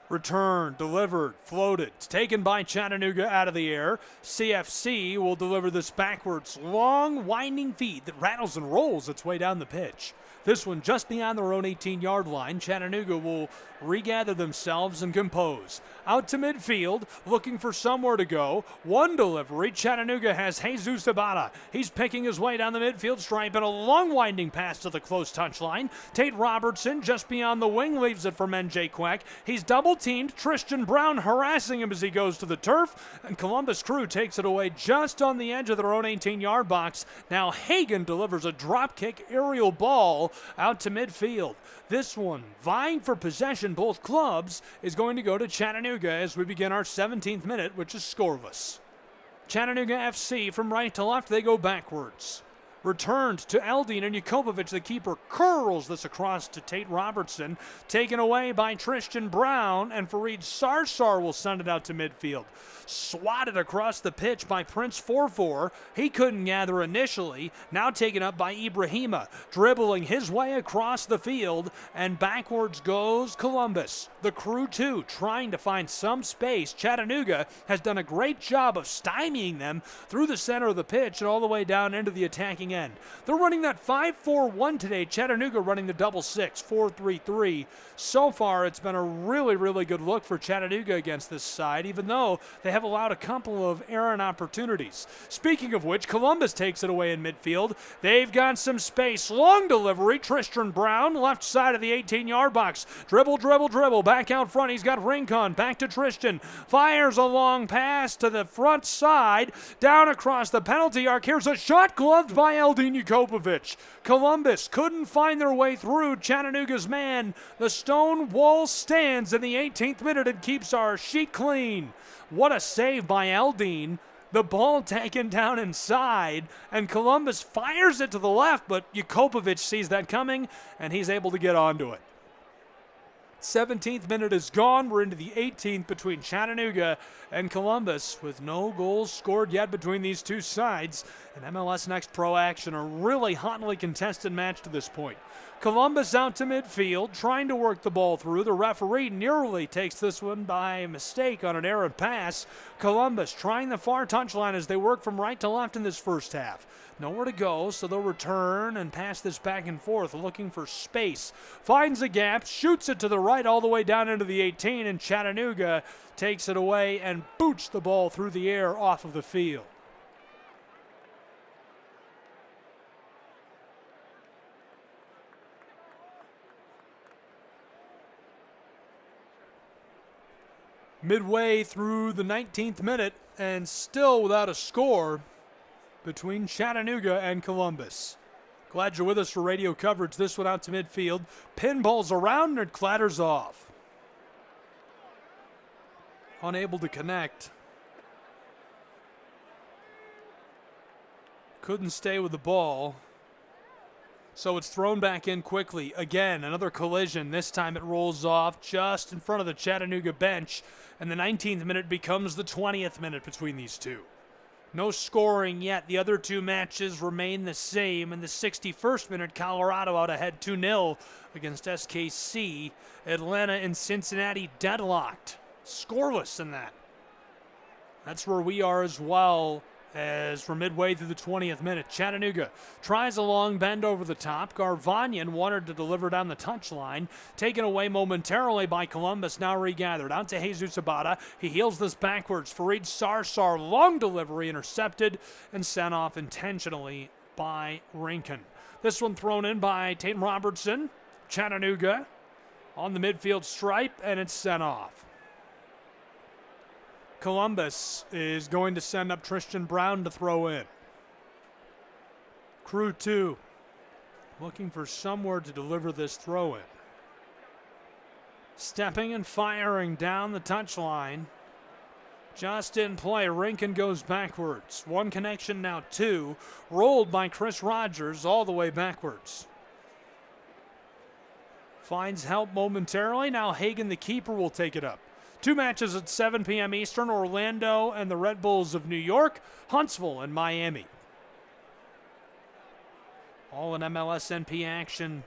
Return, delivered, floated. It's taken by Chattanooga out of the air. CFC will deliver this backwards. Long, winding feed that rattles and rolls its way down the pitch. This one just beyond their own 18-yard line. Chattanooga will regather themselves and compose. Out to midfield, looking for somewhere to go. One delivery. Chattanooga has Jesus Ibarra. He's picking his way down the midfield stripe and a long winding pass to the close touchline. Tate Robertson just beyond the wing leaves it for NJ Quack. He's double-teamed. Tristan Brown harassing him as he goes to the turf. And Columbus crew takes it away just on the edge of their own 18-yard box. Now Hagen delivers a drop-kick aerial ball out to midfield. This one, vying for possession, both clubs, is going to go to Chattanooga as we begin our 17th minute, which is scoreless. Chattanooga FC from right to left, they go backwards. Returned to Eldine and Jakobovic. The keeper curls this across to Tate Robertson. Taken away by Tristan Brown, and Farid Sarsar will send it out to midfield. Swatted across the pitch by Prince 4-4. He couldn't gather initially. Now taken up by Ibrahima. Dribbling his way across the field, and backwards goes Columbus. The crew, too, trying to find some space. Chattanooga has done a great job of stymieing them through the center of the pitch and all the way down into the attacking end. They're running that 5-4-1 today. Chattanooga running the double 6, 4-3-3. So far, it's been a really, really good look for Chattanooga against this side, even though they have allowed a couple of errant opportunities. Speaking of which, Columbus takes it away in midfield. They've got some space. Long delivery. Tristan Brown, left side of the 18-yard box. Dribble, dribble, dribble. Back out front. He's got Rincon. Back to Tristan. Fires a long pass to the front side. Down across the penalty arc. Here's a shot gloved by Eldin Yukopovic. Columbus couldn't find their way through Chattanooga's man. The stone wall stands in the 18th minute and keeps our sheet clean. What a save by Eldin. The ball taken down inside, and Columbus fires it to the left, but Yukopovic sees that coming, and he's able to get onto it. 17th minute is gone. We're into the 18th between Chattanooga and Columbus with no goals scored yet between these two sides. An MLS Next Pro action, a really hotly contested match to this point. Columbus out to midfield, trying to work the ball through. The referee nearly takes this one by mistake on an errant pass. Columbus trying the far touchline as they work from right to left in this first half. Nowhere to go, so they'll return and pass this back and forth, looking for space. Finds a gap, shoots it to the right all the way down into the 18, and Chattanooga takes it away and boots the ball through the air off of the field. Midway through the 19th minute, and still without a score between Chattanooga and Columbus. Glad you're with us for radio coverage. This one out to midfield. Pinballs around and it clatters off. Unable to connect. Couldn't stay with the ball. So it's thrown back in quickly. Again, another collision. This time it rolls off just in front of the Chattanooga bench. And the 19th minute becomes the 20th minute between these two. No scoring yet. The other two matches remain the same. In the 61st minute, Colorado out ahead 2-0 against SKC. Atlanta and Cincinnati deadlocked. Scoreless in that. That's where we are as well, as we're midway through the 20th minute. Chattanooga tries a long bend over the top. Garvanyan wanted to deliver down the touchline. Taken away momentarily by Columbus, now regathered. Out to Jesus Abada. He heels this backwards. Farid Sarsar, long delivery, intercepted and sent off intentionally by Rinken. This one thrown in by Tatum Robertson. Chattanooga on the midfield stripe, and it's sent off. Columbus is going to send up Tristan Brown to throw in. Crew 2 looking for somewhere to deliver this throw in. Stepping and firing down the touchline. Just in play. Rinken goes backwards. One connection, now two. Rolled by Chris Rogers all the way backwards. Finds help momentarily. Now Hagan, the keeper, will take it up. Two matches at 7 p.m. Eastern, Orlando and the Red Bulls of New York, Huntsville and Miami. All in MLS NP action.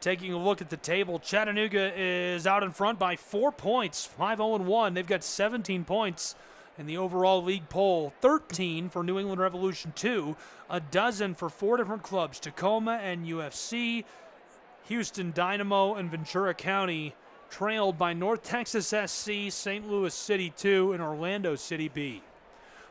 Taking a look at the table, Chattanooga is out in front by 4 points, 5-0-1. They've got 17 points in the overall league poll, 13 for New England Revolution 2, a dozen for four different clubs, Tacoma and UFC, Houston Dynamo, and Ventura County, trailed by North Texas SC, St. Louis City 2, and Orlando City B.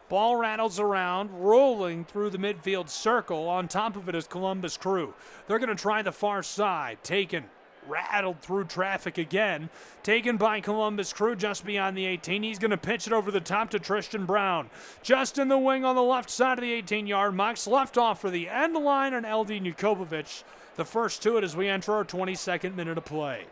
Ball rattles around, rolling through the midfield circle. On top of it is Columbus Crew. They're going to try the far side. Taken, rattled through traffic again. Taken by Columbus Crew just beyond the 18. He's going to pitch it over the top to Tristan Brown. Just in the wing on the left side of the 18-yard box. Left off for the end line, and Eldin Yukopovic. The first to it as we enter our 22nd minute of play.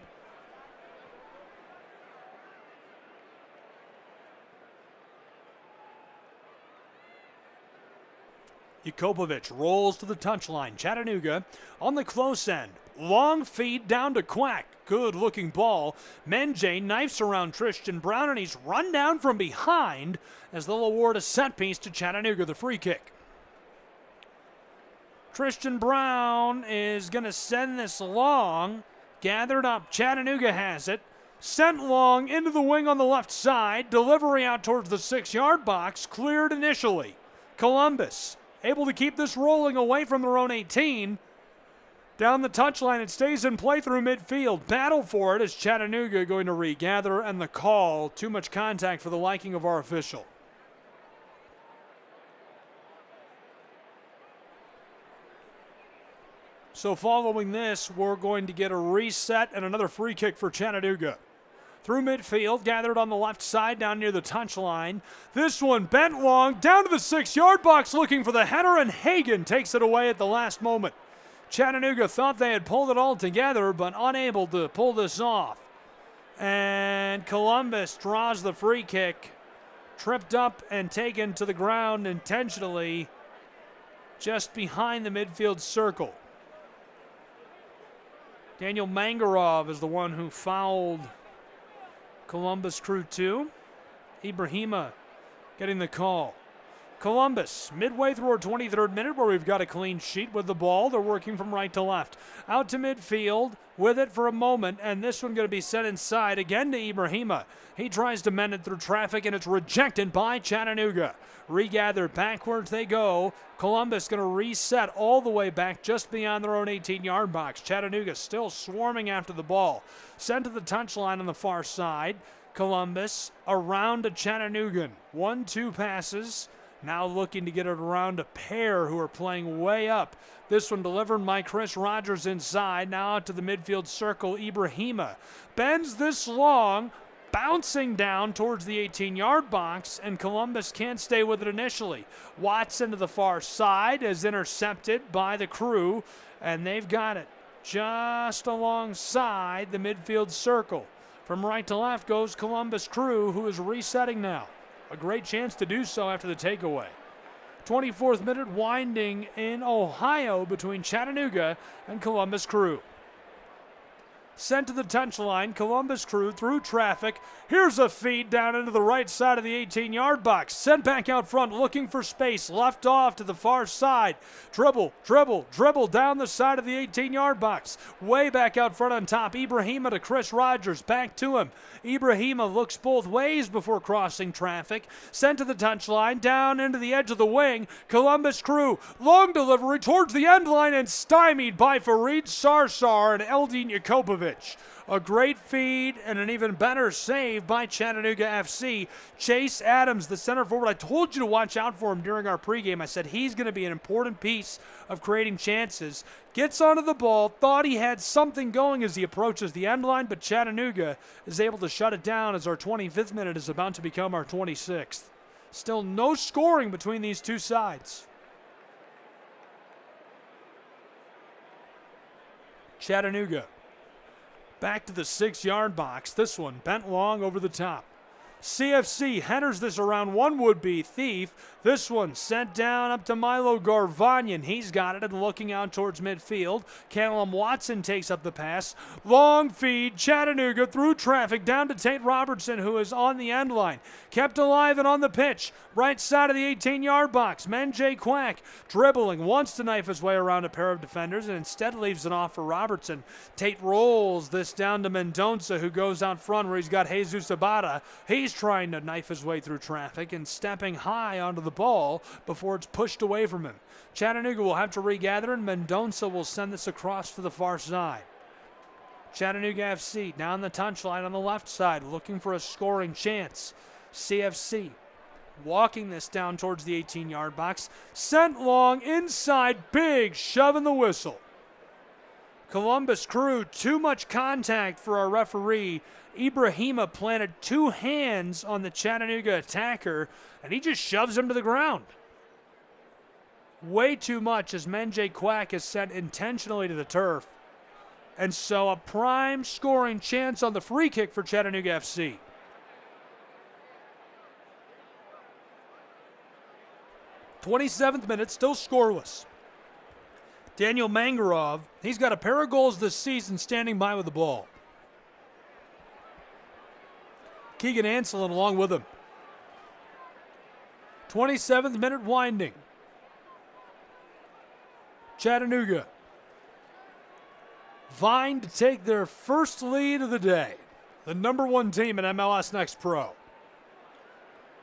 Yukopovic rolls to the touchline. Chattanooga on the close end. Long feed down to Quack. Good looking ball. Menjay knifes around Tristan Brown, and he's run down from behind as they'll award a set piece to Chattanooga, the free kick. Tristan Brown is going to send this long. Gathered up. Chattanooga has it. Sent long into the wing on the left side. Delivery out towards the 6-yard box. Cleared initially. Columbus able to keep this rolling away from their own 18. Down the touchline, it stays in play through midfield. Battle for it as Chattanooga going to regather, and the call. Too much contact for the liking of our official. So following this, we're going to get a reset and another free kick for Chattanooga. through midfield, gathered on the left side down near the touchline. This one bent long, down to the 6-yard box looking for the header, and Hagan takes it away at the last moment. Chattanooga thought they had pulled it all together, but unable to pull this off. And Columbus draws the free kick, tripped up and taken to the ground intentionally just behind the midfield circle. Daniel Mangarov is the one who fouled Columbus Crew 2. Ibrahima getting the call. Columbus, midway through our 23rd minute where we've got a clean sheet with the ball. They're working from right to left. Out to midfield with it for a moment, and this one going to be sent inside again to Ibrahima. He tries to mend it through traffic, and it's rejected by Chattanooga. Regathered backwards they go. Columbus going to reset all the way back just beyond their own 18-yard box. Chattanooga still swarming after the ball. Sent to the touchline on the far side. Columbus around to Chattanooga. 1-2 passes. Now looking to get it around a pair who are playing way up. This one delivered by Chris Rogers inside. Now out to the midfield circle. Ibrahima bends this long, bouncing down towards the 18-yard box, and Columbus can't stay with it initially. Watson to the far side is intercepted by the Crew, and they've got it just alongside the midfield circle. From right to left goes Columbus Crew, who is resetting now. A great chance to do so after the takeaway. 24th minute winding in Ohio between Chattanooga and Columbus Crew. Sent to the touchline, Columbus Crew through traffic. Here's a feed down into the right side of the 18-yard box. Sent back out front looking for space. Left off to the far side. Dribble down the side of the 18-yard box. Way back out front on top. Ibrahima to Chris Rogers. Back to him. Ibrahima looks both ways before crossing traffic. Sent to the touchline, down into the edge of the wing. Columbus Crew, long delivery towards the end line and stymied by Fareed Sarsar and Eldin Yakopovic. A great feed and an even better save by Chattanooga FC. Chase Adams, the center forward, I told you to watch out for him during our pregame. I said he's going to be an important piece of creating chances. Gets onto the ball, thought he had something going as he approaches the end line, but Chattanooga is able to shut it down as our 25th minute is about to become our 26th. Still no scoring between these two sides. Chattanooga back to the 6-yard box. This one bent long over the top. CFC headers this around one would-be thief. This one sent down up to Milo Garvanyan. He's got it and looking out towards midfield. Callum Watson takes up the pass. Long feed, Chattanooga through traffic down to Tate Robertson, who is on the end line. Kept alive and on the pitch. Right side of the 18-yard box. Menjay Quack dribbling, wants to knife his way around a pair of defenders and instead leaves it off for Robertson. Tate rolls this down to Mendonça, who goes out front where he's got Jesus Abada. He's trying to knife his way through traffic and stepping high onto the ball before it's pushed away from him. Chattanooga will have to regather, and Mendonça will send this across to the far side. Chattanooga FC down the touchline on the left side, looking for a scoring chance. CFC walking this down towards the 18-yard box. Sent long inside, big shove in the whistle. Columbus Crew, too much contact for our referee. Ibrahima planted two hands on the Chattanooga attacker, and he just shoves him to the ground. Way too much as Menjay Quack is sent intentionally to the turf. And so a prime scoring chance on the free kick for Chattanooga FC. '27th minute, still scoreless. Daniel Mangarov, he's got a pair of goals this season standing by with the ball. Keegan Anselin along with him. 27th minute winding. Chattanooga vying to take their first lead of the day. The number one team in MLS Next Pro.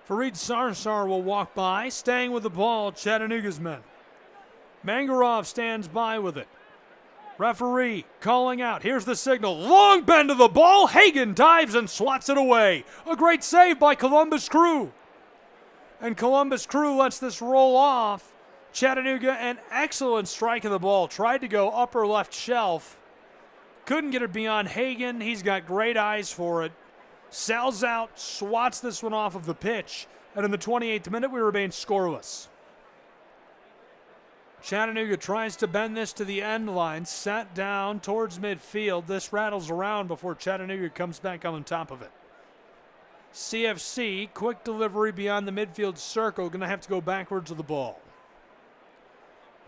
Fareed Sarsar will walk by, staying with the ball, Chattanooga's men. Mangarov stands by with it. Referee calling out. Here's the signal. Long bend of the ball. Hagan dives and swats it away. A great save by Columbus Crew. And Columbus Crew lets this roll off. Chattanooga, an excellent strike of the ball. Tried to go upper left shelf. Couldn't get it beyond Hagan. He's got great eyes for it. Sal's out, swats this one off of the pitch, and in the 28th minute, we remain scoreless. Chattanooga tries to bend this to the end line, set down towards midfield. This rattles around before Chattanooga comes back on top of it. CFC, quick delivery beyond the midfield circle, going to have to go backwards with the ball.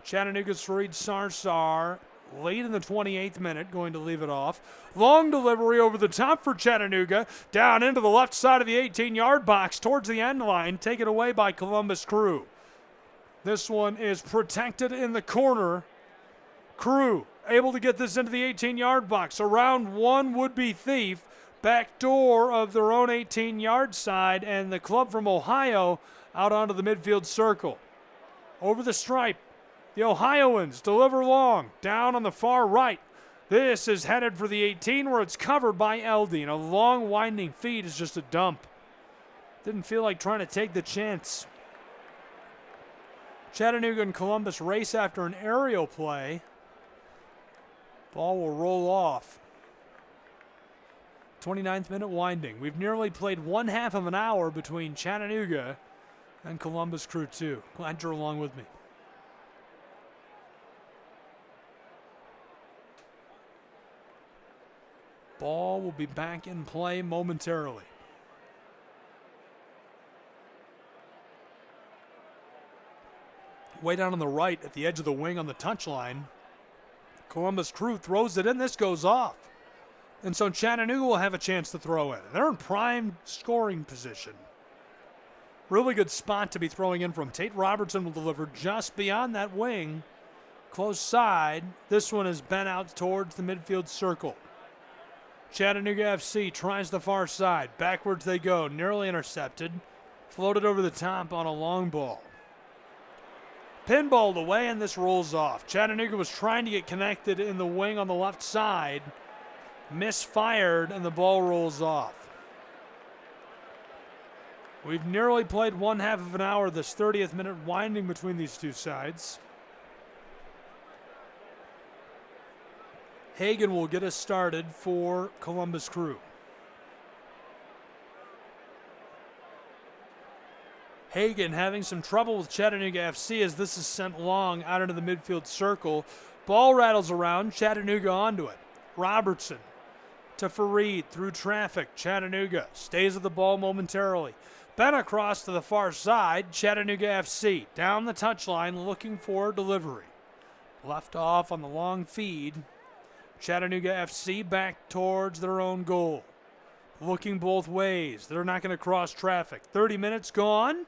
Chattanooga's Fareed Sarsar, late in the 28th minute, going to leave it off. Long delivery over the top for Chattanooga, down into the left side of the 18-yard box towards the end line, taken away by Columbus Crew. This one is protected in the corner. Crew able to get this into the 18-yard box. Around one would-be thief. Back door of their own 18-yard side, and the club from Ohio out onto the midfield circle. Over the stripe, the Ohioans deliver long, down on the far right. This is headed for the 18 where it's covered by Eldey, and a long winding feed is just a dump. Didn't feel like trying to take the chance. Chattanooga and Columbus race after an aerial play. Ball will roll off. 29th minute winding. We've nearly played 1/2 of an hour between Chattanooga and Columbus Crew 2. Glad you're along with me. Ball will be back in play momentarily. Way down on the right at the edge of the wing on the touchline. Columbus Crew throws it in. This goes off. And so Chattanooga will have a chance to throw in. They're in prime scoring position. Really good spot to be throwing in from. Tate Robertson will deliver just beyond that wing. Close side. This one is bent out towards the midfield circle. Chattanooga FC tries the far side. Backwards they go. Nearly intercepted. Floated over the top on a long ball. Pinballed away, and this rolls off. Chattanooga was trying to get connected in the wing on the left side. Misfired, and the ball rolls off. We've nearly played 1/2 of an hour, this 30th minute winding between these two sides. Hagan will get us started for Columbus Crew. Hagan having some trouble with Chattanooga FC as this is sent long out into the midfield circle. Ball rattles around, Chattanooga onto it. Robertson to Fareed through traffic. Chattanooga stays with the ball momentarily. Bent across to the far side. Chattanooga FC down the touchline looking for delivery. Left off on the long feed. Chattanooga FC back towards their own goal. Looking both ways. They're not going to cross traffic. 30 minutes gone.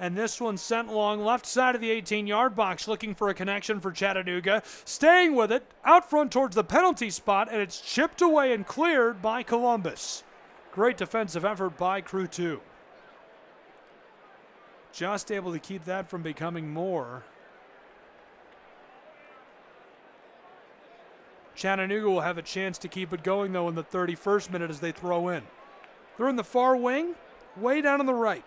And this one sent long left side of the 18-yard box looking for a connection for Chattanooga. Staying with it out front towards the penalty spot, and it's chipped away and cleared by Columbus. Great defensive effort by Crew 2. Just able to keep that from becoming more. Chattanooga will have a chance to keep it going, though, in the 31st minute as they throw in. They're in the far wing, way down on the right.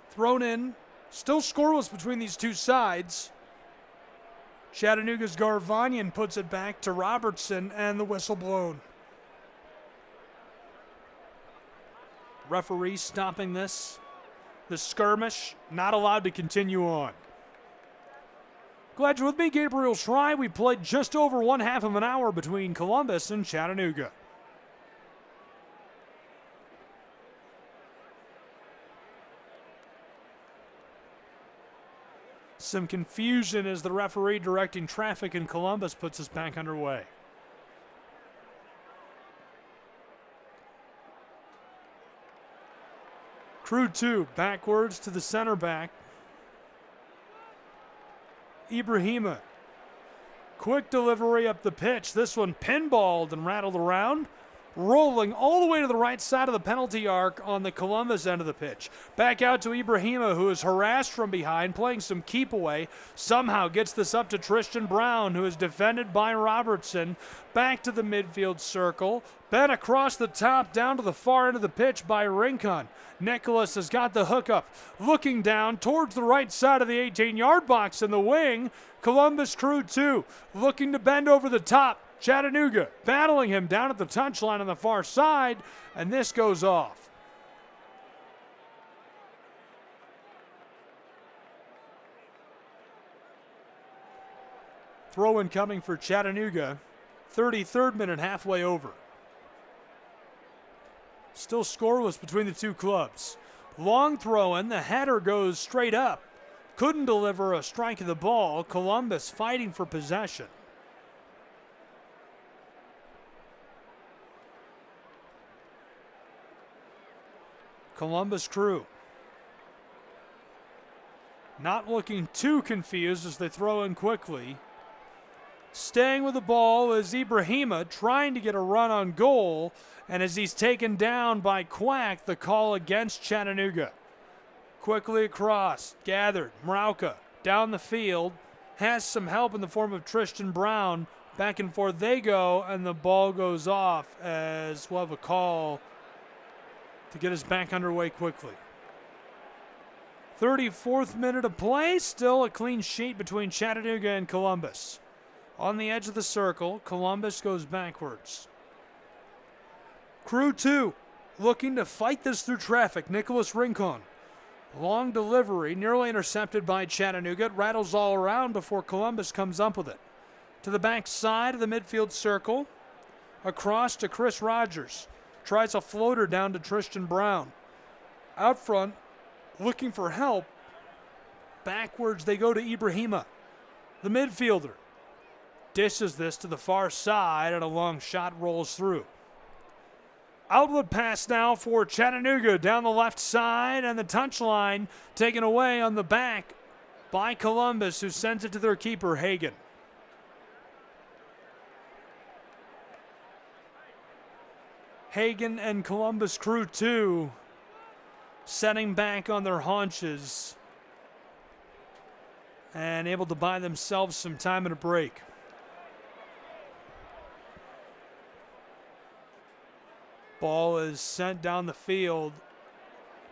Thrown in, still scoreless between these two sides. Chattanooga's Garvanyan puts it back to Robertson, and the whistle blown. Referee stopping this. The skirmish not allowed to continue on. Glad you're with me, Gabriel Schrei. We played just over 1/2 of an hour between Columbus and Chattanooga. Some confusion as the referee directing traffic in Columbus puts us back underway. Crew 2 backwards to the center back. Ibrahima. Quick delivery up the pitch. This one pinballed and rattled around. Rolling all the way to the right side of the penalty arc on the Columbus end of the pitch. Back out to Ibrahima, who is harassed from behind, playing some keep away. Somehow gets this up to Tristan Brown, who is defended by Robertson. Back to the midfield circle. Bent across the top, down to the far end of the pitch by Rincon. Nicholas has got the hookup. Looking down towards the right side of the 18-yard box in the wing. Columbus Crew 2 looking to bend over the top. Chattanooga battling him down at the touchline on the far side, and this goes off. Throw-in coming for Chattanooga. 33rd minute, halfway over. Still scoreless between the two clubs. Long throw-in, the header goes straight up. Couldn't deliver a strike of the ball. Columbus fighting for possession. Columbus Crew not looking too confused as they throw in quickly. Staying with the ball is Ibrahima trying to get a run on goal, and as he's taken down by Quack, the call against Chattanooga. Quickly across, gathered, Mrauka down the field, has some help in the form of Tristan Brown. Back and forth they go, and the ball goes off as we'll have a call to get us back underway quickly. 34th minute of play, still a clean sheet between Chattanooga and Columbus. On the edge of the circle, Columbus goes backwards. Crew 2, looking to fight this through traffic. Nicholas Rincon. Long delivery, nearly intercepted by Chattanooga. It rattles all around before Columbus comes up with it. To the back side of the midfield circle. Across to Chris Rogers. Tries a floater down to Tristan Brown. Out front, looking for help. Backwards they go to Ibrahima, the midfielder. Dishes this to the far side, and a long shot rolls through. Outlet pass now for Chattanooga down the left side, and the touchline taken away on the back by Columbus, who sends it to their keeper, Hagan. Hagan and Columbus Crew 2 setting back on their haunches and able to buy themselves some time and a break. Ball is sent down the field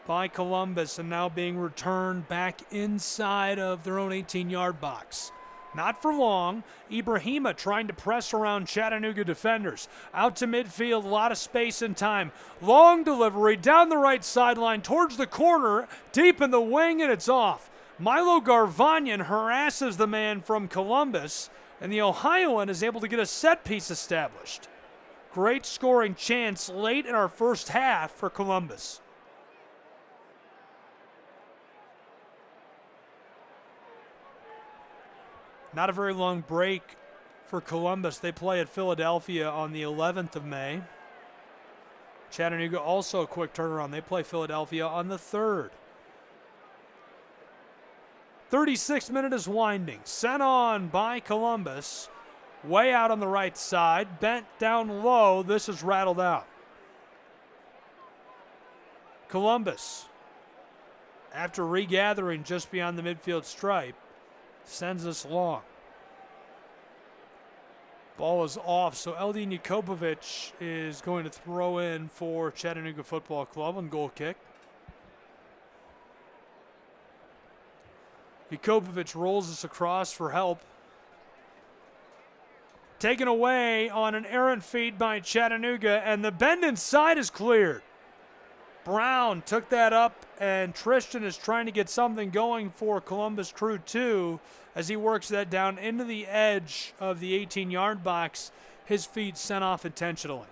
by Columbus and now being returned back inside of their own 18-yard box. Not for long. Ibrahima trying to press around Chattanooga defenders. Out to midfield, a lot of space and time. Long delivery down the right sideline towards the corner, deep in the wing, and it's off. Milo Garvanyan harasses the man from Columbus, and the Ohioan is able to get a set piece established. Great scoring chance late in our first half for Columbus. Not a very long break for Columbus. They play at Philadelphia on the 11th of May. Chattanooga also a quick turnaround. They play Philadelphia on the 3rd. 36th minute is winding. Sent on by Columbus. Way out on the right side. Bent down low. This is rattled out. Columbus, after regathering just beyond the midfield stripe, sends this long. Ball is off, so Eldin Jakobovic is going to throw in for Chattanooga Football Club on goal kick. Jakobovic rolls this across for help. Taken away on an errant feed by Chattanooga, and the bend inside is cleared. Brown took that up, and Tristan is trying to get something going for Columbus Crew 2 as he works that down into the edge of the 18-yard box. His feet sent off intentionally.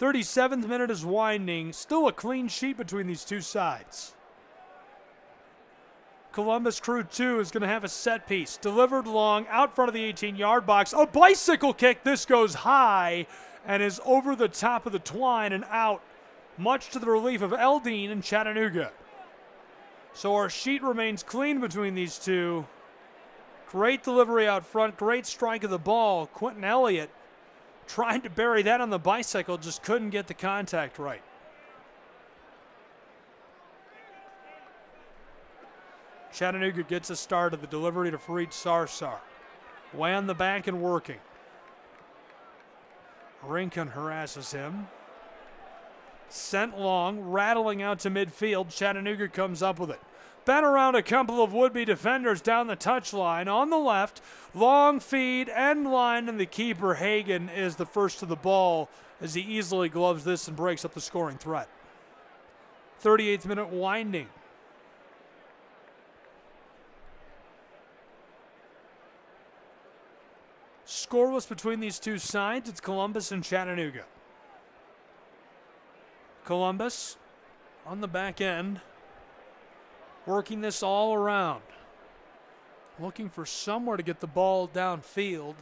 37th minute is winding. Still a clean sheet between these two sides. Columbus Crew 2 is going to have a set piece. Delivered long out front of the 18-yard box. A bicycle kick. This goes high and is over the top of the twine and out, much to the relief of Eldin and Chattanooga. So our sheet remains clean between these two. Great delivery out front, great strike of the ball. Quentin Elliott tried to bury that on the bicycle, just couldn't get the contact right. Chattanooga gets a start of the delivery to Fareed Sarsar. Way on the back and working. Rincon harasses him. Sent long, rattling out to midfield. Chattanooga comes up with it. spent around a couple of would-be defenders down the touchline. On the left, long feed, end line, and the keeper, Hagan, is the first to the ball as he easily gloves this and breaks up the scoring threat. 38th minute winding. Scoreless between these two sides. It's Columbus and Chattanooga. Columbus on the back end, working this all around. Looking for somewhere to get the ball downfield.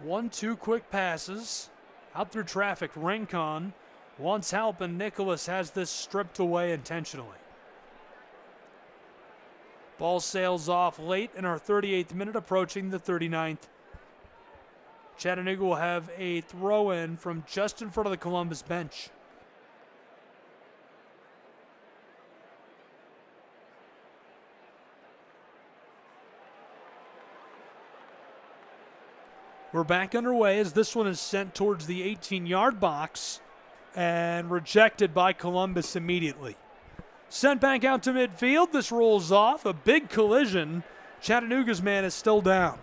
1-2 quick passes. Out through traffic, Rincon wants help, and Nicholas has this stripped away intentionally. Ball sails off late in our 38th minute, approaching the 39th. Chattanooga will have a throw-in from just in front of the Columbus bench. We're back underway as this one is sent towards the 18-yard box and rejected by Columbus immediately. Sent back out to midfield. This rolls off. A big collision. Chattanooga's man is still down.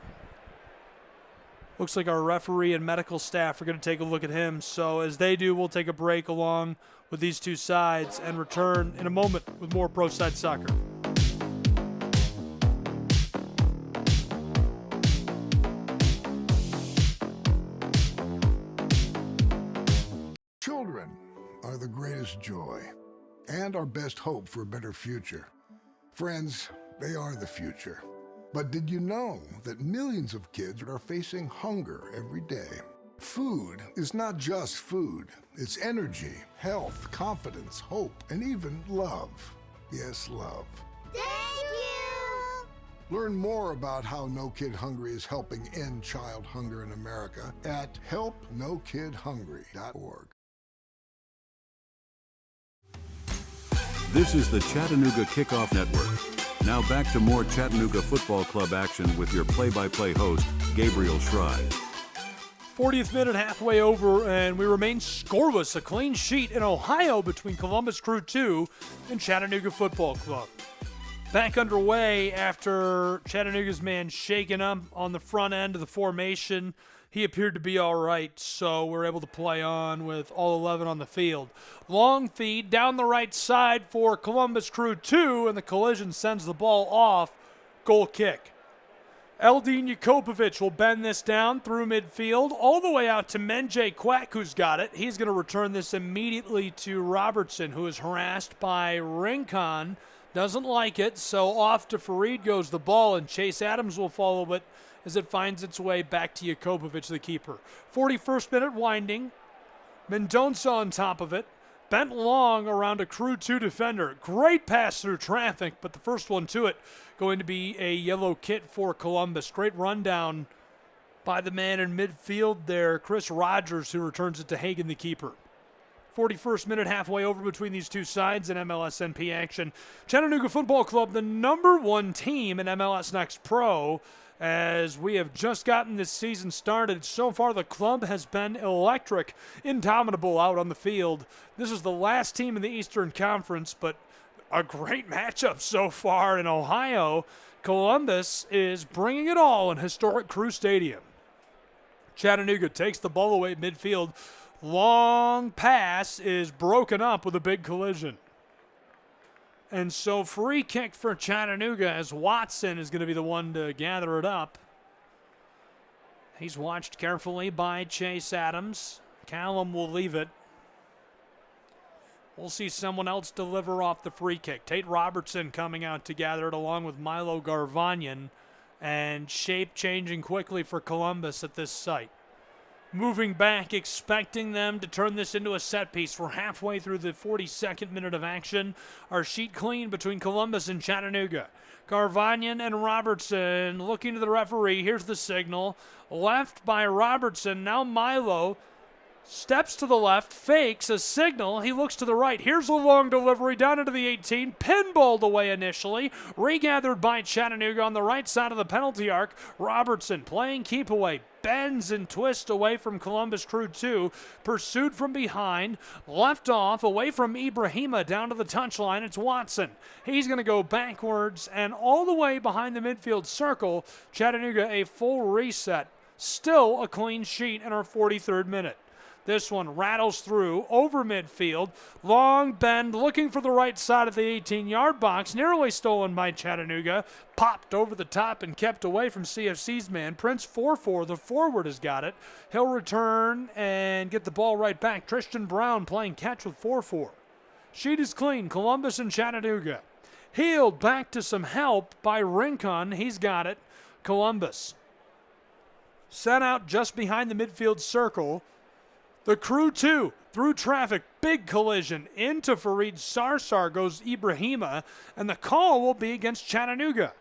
Looks like our referee and medical staff are going to take a look at him. So as they do, we'll take a break along with these two sides and return in a moment with more Pro Side Soccer. Children are the greatest joy and our best hope for a better future. Friends, they are the future. But did you know that millions of kids are facing hunger every day? Food is not just food. It's energy, health, confidence, hope, and even love. Yes, love. Thank you! Learn more about how No Kid Hungry is helping end child hunger in America at helpnokidhungry.org. This is the Chattanooga Kickoff Network. Now back to more Chattanooga Football Club action with your play-by-play host, Gabriel Schride. 40th minute, halfway over, and we remain scoreless. A clean sheet in Ohio between Columbus Crew 2 and Chattanooga Football Club. Back underway after Chattanooga's man shaken up on the front end of the formation. He appeared to be all right, so we're able to play on with all 11 on the field. Long feed down the right side for Columbus Crew 2, and the collision sends the ball off. Goal kick. Eldin Jakopovic will bend this down through midfield, all the way out to Menjay Quack, who's got it. He's going to return this immediately to Robertson, who is harassed by Rincon. Doesn't like it, so off to Farid goes the ball, and Chase Adams will follow it as it finds its way back to Jakopovic, the keeper. 41st minute winding. Mendonça on top of it. Bent long around a Crew 2 defender. Great pass through traffic, but the first one to it going to be a yellow kit for Columbus. Great rundown by the man in midfield there, Chris Rogers, who returns it to Hagan, the keeper. 41st minute, halfway over between these two sides in MLSNP action. Chattanooga Football Club, the #1 team in MLS Next Pro. As we have just gotten this season started, so far the club has been electric, indomitable out on the field. This is the last team in the Eastern Conference, but a great matchup so far in Ohio. Columbus is bringing it all in historic Crew Stadium. Chattanooga takes the ball away at midfield. Long pass is broken up with a big collision. And so free kick for Chattanooga as Watson is going to be the one to gather it up. He's watched carefully by Chase Adams. Callum will leave it. We'll see someone else deliver off the free kick. Tate Robertson coming out to gather it along with Milo Garvanyan. And shape changing quickly for Columbus at this site. Moving back, expecting them to turn this into a set piece. We're halfway through the 42nd minute of action. Our sheet clean between Columbus and Chattanooga. Garvanyan and Robertson looking to the referee. Here's the signal. Left by Robertson. Now Milo Steps to the left, fakes a signal. He looks to the right. Here's a long delivery down into the 18. Pinballed away initially. Regathered by Chattanooga on the right side of the penalty arc. Robertson playing keep away. Bends and twists away from Columbus Crew 2. Pursued from behind. Left off away from Ibrahima down to the touchline. It's Watson. He's going to go backwards and all the way behind the midfield circle. Chattanooga a full reset. Still a clean sheet in our 43rd minute. This one rattles through over midfield. Long bend looking for the right side of the 18-yard box. Nearly stolen by Chattanooga. Popped over the top and kept away from CFC's man. Prince 4-4, the forward has got it. He'll return and get the ball right back. Tristan Brown playing catch with 4-4. Sheet is clean. Columbus and Chattanooga. Healed back to some help by Rincon. He's got it. Columbus. Sent out just behind the midfield circle. The Crew 2 through traffic, big collision into Fareed Sarsar goes Ibrahima, and the call will be against Chattanooga.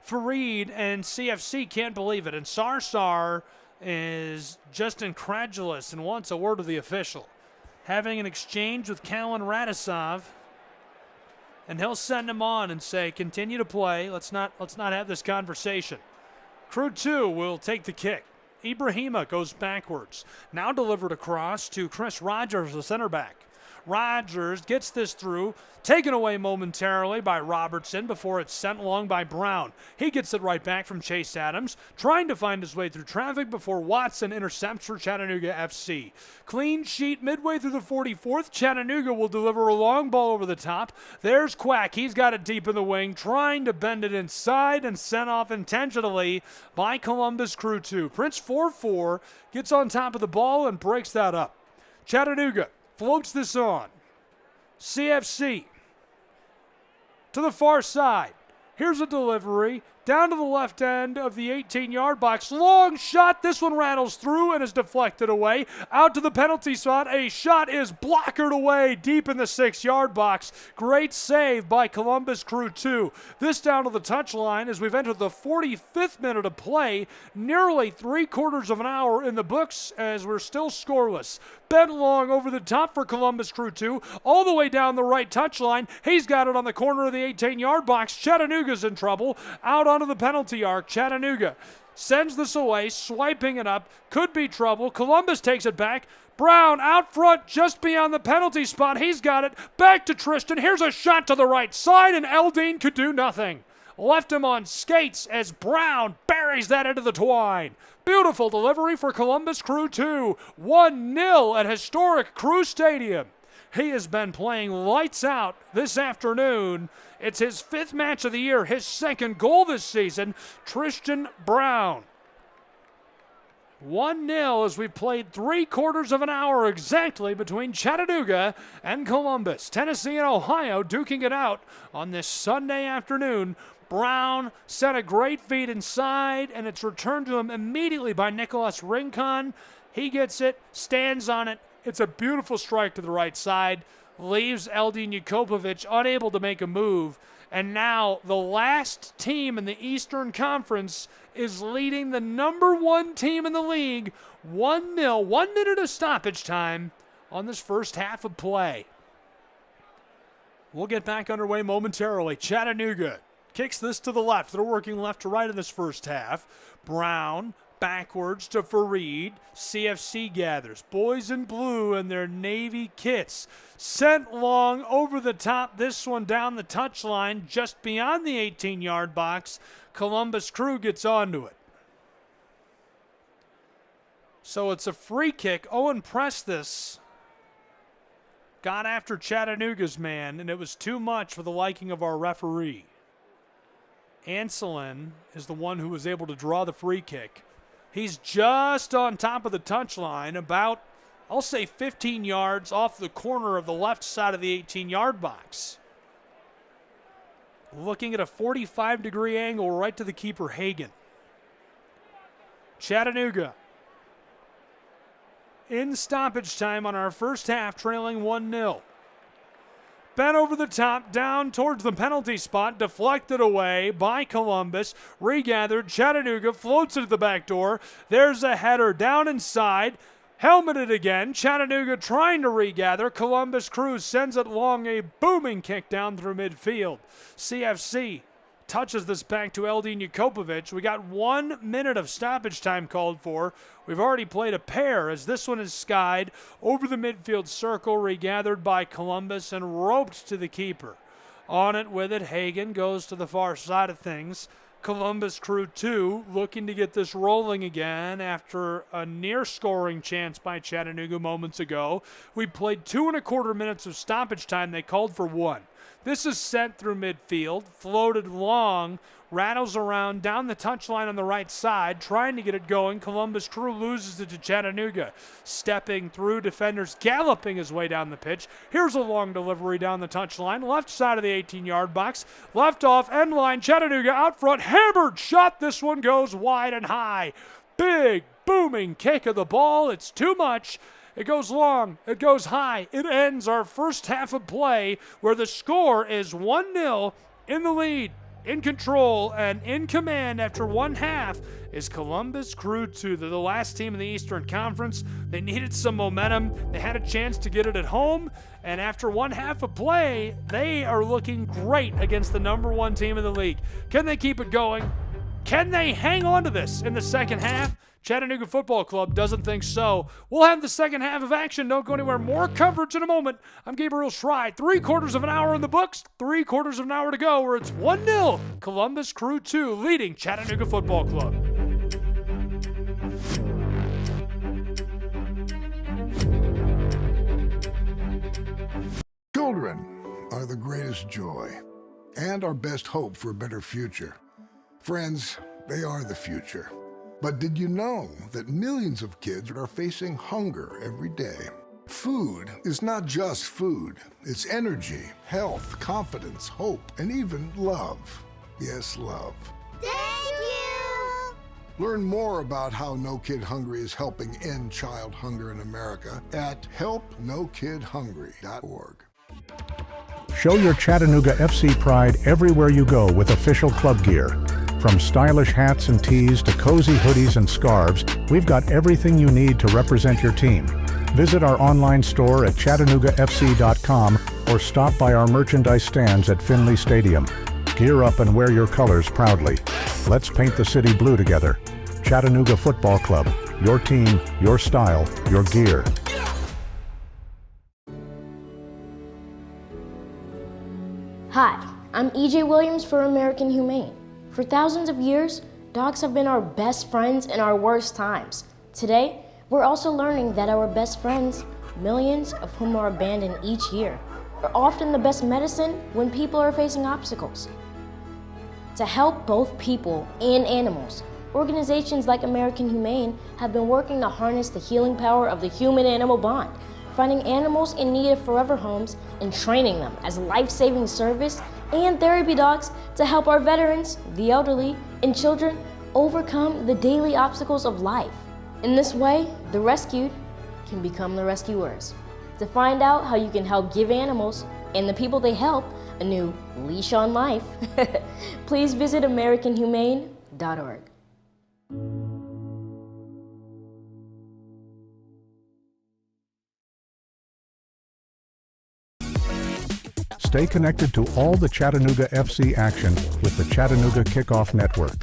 Fareed and CFC can't believe it, and Sarsar is just incredulous and wants a word with the official. Having an exchange with Callan Radisov, and he'll send him on and say, continue to play, let's not have this conversation. Crew 2 will take the kick. Ibrahima goes backwards. Now delivered across to Chris Rogers, the center back. Rogers gets this through, taken away momentarily by Robertson before it's sent along by Brown. He gets it right back from Chase Adams, trying to find his way through traffic before Watson intercepts for Chattanooga FC. Clean sheet midway through the 44th. Chattanooga will deliver a long ball over the top. There's Quack. He's got it deep in the wing, trying to bend it inside and sent off intentionally by Columbus Crew 2. Prince 4-4 gets on top of the ball and breaks that up. Chattanooga floats this on. CFC to the far side. Here's a delivery down to the left end of the 18-yard box. Long shot. This one rattles through and is deflected away. Out to the penalty spot. A shot is blockered away deep in the 6-yard box. Great save by Columbus Crew 2. This down to the touchline as we've entered the 45th minute of play. Nearly 3/4 of an hour in the books as we're still scoreless. Bent long over the top for Columbus Crew 2. All the way down the right touchline. He's got it on the corner of the 18-yard box. Chattanooga's in trouble. Out onto the penalty arc. Chattanooga sends this away, swiping it up. Could be trouble. Columbus takes it back. Brown out front just beyond the penalty spot. He's got it. Back to Tristan. Here's a shot to the right side, and Eldine could do nothing. Left him on skates as Brown buries that into the twine. Beautiful delivery for Columbus Crew 2. 1-0 at historic Crew Stadium. He has been playing lights out this afternoon. It's his 5th match of the year, his 2nd goal this season. Tristan Brown. 1-0 as we played 3/4 of an hour exactly between Chattanooga and Columbus. Tennessee and Ohio duking it out on this Sunday afternoon. Brown set a great feed inside, and it's returned to him immediately by Nicholas Rincon. He gets it, stands on it. It's a beautiful strike to the right side. Leaves Eldin Jakobovic unable to make a move. And now the last team in the Eastern Conference is leading the number 1 team in the league 1-0, 1 minute of stoppage time on this first half of play. We'll get back underway momentarily. Chattanooga kicks this to the left. They're working left to right in this first half. Brown backwards to Fareed. CFC gathers. Boys in blue in their navy kits. Sent long over the top. This one down the touchline just beyond the 18-yard box. Columbus Crew gets onto it. So it's a free kick. Owen Prestis got after Chattanooga's man, and it was too much for the liking of our referee. Anselin is the one who was able to draw the free kick. He's just on top of the touchline, about, I'll say, 15 yards off the corner of the left side of the 18-yard box. Looking at a 45-degree angle right to the keeper, Hagan. Chattanooga in stoppage time on our first half, trailing 1-0. Bent over the top, down towards the penalty spot, deflected away by Columbus. Regathered, Chattanooga floats it to the back door. There's a header down inside. Helmeted again, Chattanooga trying to regather. Columbus Crew sends it long, a booming kick down through midfield. CFC touches this back to Eldin Jakopovic. We got 1 minute of stoppage time called for. We've already played a pair as this one is skied over the midfield circle, regathered by Columbus and roped to the keeper. On it with it, Hagan goes to the far side of things. Columbus Crew 2 looking to get this rolling again after a near scoring chance by Chattanooga moments ago. We played 2.25 minutes of stoppage time. They called for 1. This is sent through midfield, floated long, rattles around down the touchline on the right side, trying to get it going. Columbus Crew loses it to Chattanooga. Stepping through defenders, galloping his way down the pitch. Here's a long delivery down the touchline, left side of the 18-yard box. Left off, end line, Chattanooga out front, hammered shot. This one goes wide and high. Big, booming kick of the ball. It's too much. It goes long, it goes high. It ends our first half of play where the score is 1-0 in the lead, in control, and in command after 1 half is Columbus Crew 2. They're the last team in the Eastern Conference. They needed some momentum. They had a chance to get it at home, and after 1 half of play, they are looking great against the #1 team in the league. Can they keep it going? Can they hang on to this in the second half? Chattanooga Football Club doesn't think so. We'll have the second half of action. Don't go anywhere. More coverage in a moment. I'm Gabriel Schrei. 3/4 of an hour in the books. 3/4 of an hour to go where it's 1-0. Columbus Crew 2 leading Chattanooga Football Club. Children are the greatest joy and our best hope for a better future. Friends, they are the future. But did you know that millions of kids are facing hunger every day? Food is not just food. It's energy, health, confidence, hope, and even love. Yes, love. Thank you! Learn more about how No Kid Hungry is helping end child hunger in America at helpnokidhungry.org. Show your Chattanooga FC pride everywhere you go with official club gear. From stylish hats and tees to cozy hoodies and scarves, we've got everything you need to represent your team. Visit our online store at ChattanoogaFC.com or stop by our merchandise stands at Finley Stadium. Gear up and wear your colors proudly. Let's paint the city blue together. Chattanooga Football Club. Your team, your style, your gear. Hi, I'm E.J. Williams for American Humane. For thousands of years, dogs have been our best friends in our worst times. Today, we're also learning that our best friends, millions of whom are abandoned each year, are often the best medicine when people are facing obstacles. To help both people and animals, organizations like American Humane have been working to harness the healing power of the human-animal bond, finding animals in need of forever homes and training them as life-saving service and therapy dogs to help our veterans, the elderly, and children overcome the daily obstacles of life. In this way, the rescued can become the rescuers. To find out how you can help give animals and the people they help a new leash on life, please visit AmericanHumane.org. Stay connected to all the Chattanooga FC action with the Chattanooga Kickoff Network.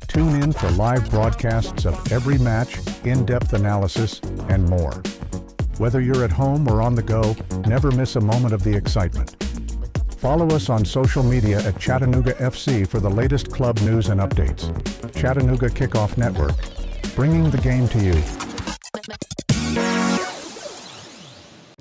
Tune in for live broadcasts of every match, in-depth analysis, and more. Whether you're at home or on the go, never miss a moment of the excitement. Follow us on social media at Chattanooga FC for the latest club news and updates. Chattanooga Kickoff Network, bringing the game to you.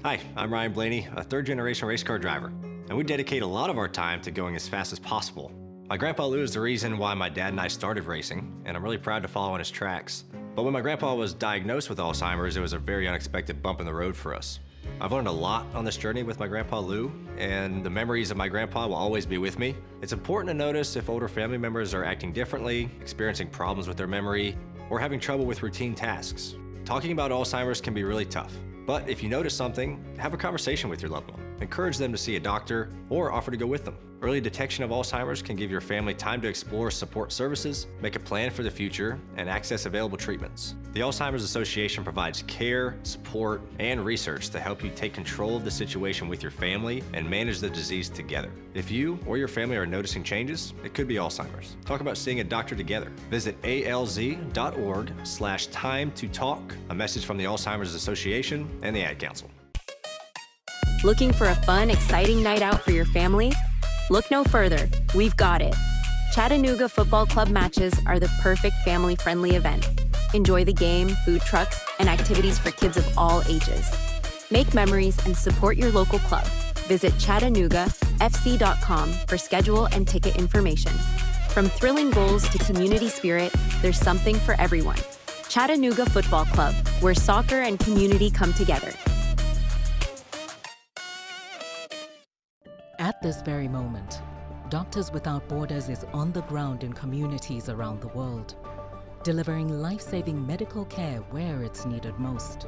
Hi, I'm Ryan Blaney, a third-generation race car driver, and we dedicate a lot of our time to going as fast as possible. My grandpa Lou is the reason why my dad and I started racing, and I'm really proud to follow in his tracks. But when my grandpa was diagnosed with Alzheimer's, it was a very unexpected bump in the road for us. I've learned a lot on this journey with my grandpa Lou, and the memories of my grandpa will always be with me. It's important to notice if older family members are acting differently, experiencing problems with their memory, or having trouble with routine tasks. Talking about Alzheimer's can be really tough. But if you notice something, have a conversation with your loved one. encourage them to see a doctor or offer to go with them. Early detection of Alzheimer's can give your family time to explore support services, make a plan for the future, and access available treatments. The Alzheimer's Association provides care, support, and research to help you take control of the situation with your family and manage the disease together. If you or your family are noticing changes, it could be Alzheimer's. Talk about seeing a doctor together. Visit alz.org/time-to-talk. A message from the Alzheimer's Association and the Ad Council. Looking for a fun, exciting night out for your family? Look no further. We've got it. Chattanooga Football Club matches are the perfect family-friendly event. Enjoy the game, food trucks, and activities for kids of all ages. Make memories and support your local club. Visit ChattanoogaFC.com for schedule and ticket information. From thrilling goals to community spirit, there's something for everyone. Chattanooga Football Club, where soccer and community come together. At this very moment, Doctors Without Borders is on the ground in communities around the world, delivering life-saving medical care where it's needed most.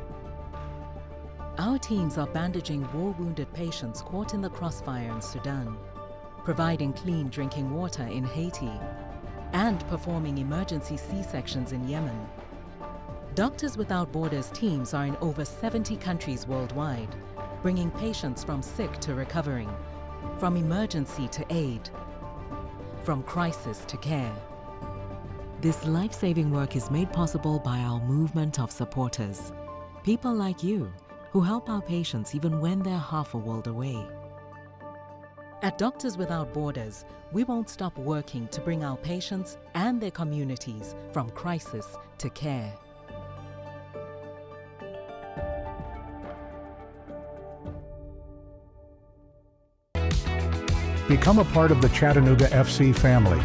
Our teams are bandaging war-wounded patients caught in the crossfire in Sudan, providing clean drinking water in Haiti, and performing emergency C-sections in Yemen. Doctors Without Borders teams are in over 70 countries worldwide, bringing patients from sick to recovering, from emergency to aid, from crisis to care. This life-saving work is made possible by our movement of supporters, people like you who help our patients even when they're half a world away. At Doctors Without Borders, we won't stop working to bring our patients and their communities from crisis to care. Become a part of the Chattanooga FC family.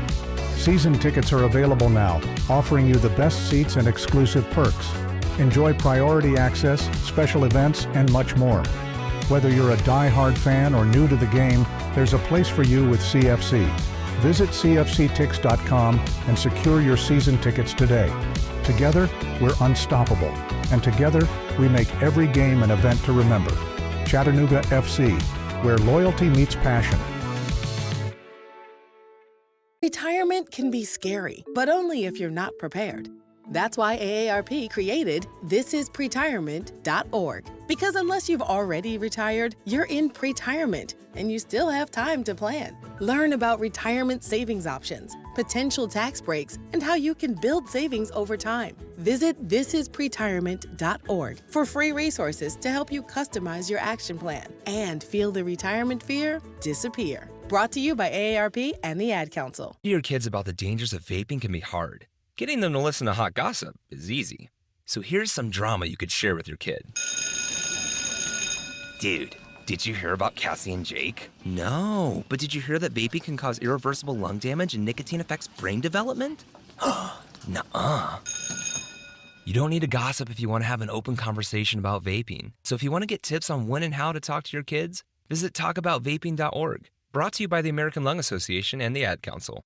Season tickets are available now, offering you the best seats and exclusive perks. Enjoy priority access, special events, and much more. Whether you're a die-hard fan or new to the game, there's a place for you with CFC. Visit cfctix.com and secure your season tickets today. Together, we're unstoppable. And together, we make every game an event to remember. Chattanooga FC, where loyalty meets passion. Retirement can be scary, but only if you're not prepared. That's why AARP created thisispretirement.org. Because unless you've already retired, you're in pretirement and you still have time to plan. Learn about retirement savings options, potential tax breaks, and how you can build savings over time. Visit thisispretirement.org for free resources to help you customize your action plan and feel the retirement fear disappear. Brought to you by AARP and the Ad Council. Your kids about the dangers of vaping can be hard. Getting them to listen to hot gossip is easy. So here's some drama you could share with your kid. Dude, did you hear about Cassie and Jake? No, but did you hear that vaping can cause irreversible lung damage and nicotine affects brain development? Nuh-uh. You don't need to gossip if you want to have an open conversation about vaping. So if you want to get tips on when and how to talk to your kids, visit talkaboutvaping.org. Brought to you by the American Lung Association and the Ad Council.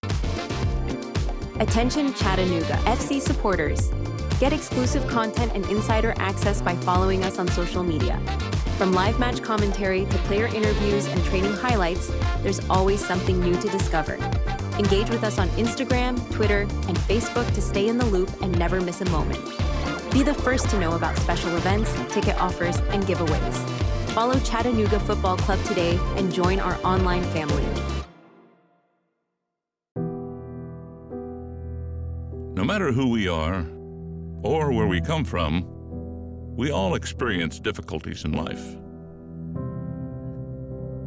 Attention Chattanooga FC supporters. Get exclusive content and insider access by following us on social media. From live match commentary to player interviews and training highlights, there's always something new to discover. Engage with us on Instagram, Twitter, and Facebook to stay in the loop and never miss a moment. Be the first to know about special events, ticket offers, and giveaways. Follow Chattanooga Football Club today and join our online family. No matter who we are or where we come from, we all experience difficulties in life.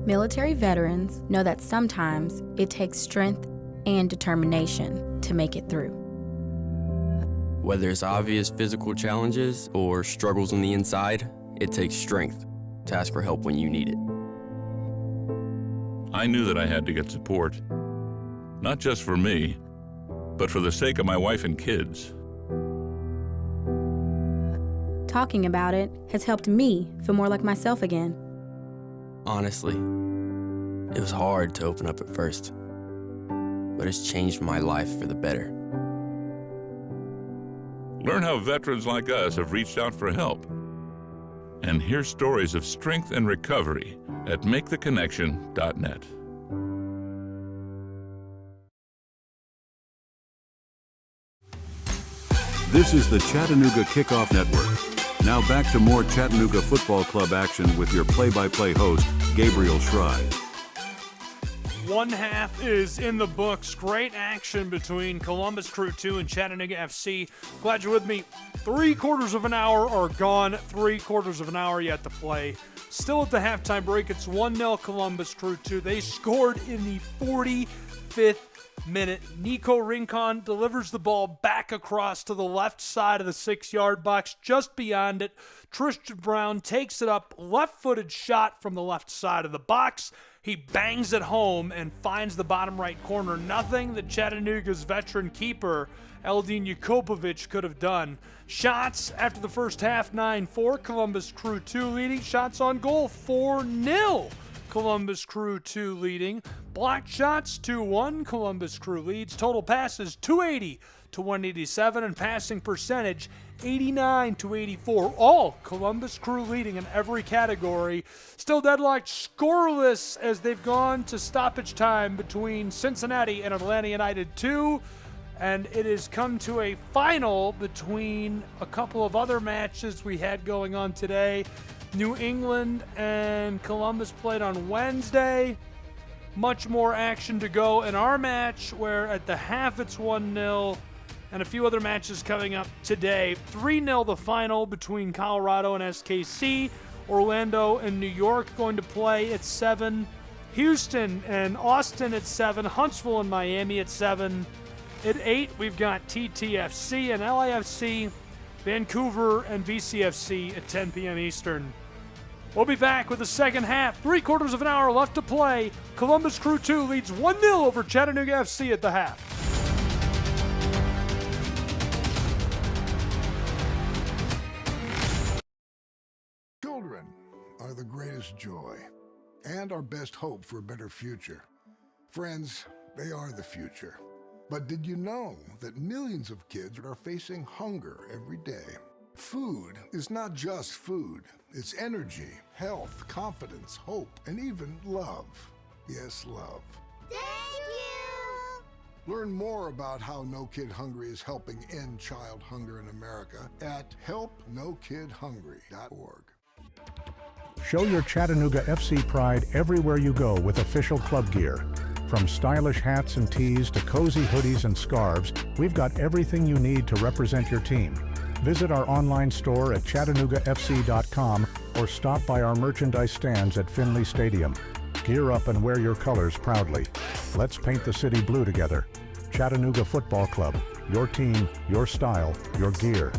Military veterans know that sometimes it takes strength and determination to make it through. Whether it's obvious physical challenges or struggles on the inside, it takes strength to ask for help when you need it. I knew that I had to get support, not just for me, but for the sake of my wife and kids. Talking about it has helped me feel more like myself again. Honestly, it was hard to open up at first, but it's changed my life for the better. Learn how veterans like us have reached out for help, and hear stories of strength and recovery at maketheconnection.net. This is the Chattanooga Kickoff Network. Now back to more Chattanooga Football Club action with your play-by-play host, Gabriel Schrei. One half is in the books. Great action between Columbus Crew 2 and Chattanooga FC. Glad you're with me. 3/4 of an hour are gone. 3/4 of an hour yet to play. Still at the halftime break, it's 1-0 Columbus Crew 2. They scored in the 45th minute. Nico Rincon delivers the ball back across to the left side of the 6-yard box, just beyond it. Tristan Brown takes it up, left-footed shot from the left side of the box. He bangs it home and finds the bottom right corner. Nothing that Chattanooga's veteran keeper, Eldin Jakobovic, could have done. Shots after the first half, 9-4. Columbus Crew 2 leading. Shots on goal, 4-0. Columbus Crew 2 leading. Blocked shots, 2-1. Columbus Crew leads. Total passes, 280 to 187. And passing percentage, 89 to 84. All Columbus Crew leading in every category. Still deadlocked, scoreless as they've gone to stoppage time between Cincinnati and Atlanta United 2. And it has come to a final between a couple of other matches we had going on today. New England and Columbus played on Wednesday. Much more action to go in our match, where at the half it's 1-0, and a few other matches coming up today. 3-0 the final between Colorado and SKC. Orlando and New York going to play at 7. Houston and Austin at 7. Huntsville and Miami at 7. At 8, we've got TTFC and LAFC, Vancouver and VCFC at 10 p.m. Eastern. We'll be back with the second half. 3/4 of an hour left to play. Columbus Crew 2 leads 1-0 over Chattanooga FC at the half. Children are the greatest joy and our best hope for a better future. Friends, they are the future. But did you know that millions of kids are facing hunger every day? Food is not just food. It's energy, health, confidence, hope, and even love. Yes, love. Thank you! Learn more about how No Kid Hungry is helping end child hunger in America at helpnokidhungry.org. Show your Chattanooga FC pride everywhere you go with official club gear. From stylish hats and tees to cozy hoodies and scarves, we've got everything you need to represent your team. Visit our online store at ChattanoogaFC.com or stop by our merchandise stands at Finley Stadium. Gear up and wear your colors proudly. Let's paint the city blue together. Chattanooga Football Club. Your team, your style, your gear.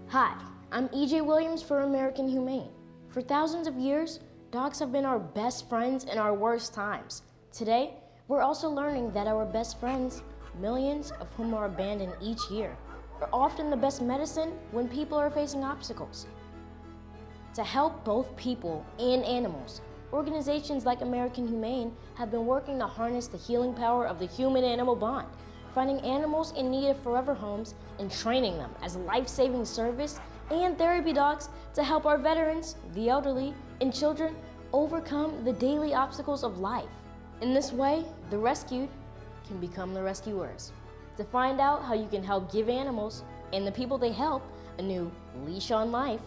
Hi, I'm EJ Williams for American Humane. For thousands of years, dogs have been our best friends in our worst times. Today, we're also learning that our best friends, millions of whom are abandoned each year, are often the best medicine when people are facing obstacles. To help both people and animals, organizations like American Humane have been working to harness the healing power of the human-animal bond, finding animals in need of forever homes and training them as life-saving service and therapy dogs to help our veterans, the elderly, and children overcome the daily obstacles of life. In this way, the rescued can become the rescuers. To find out how you can help give animals and the people they help a new leash on life,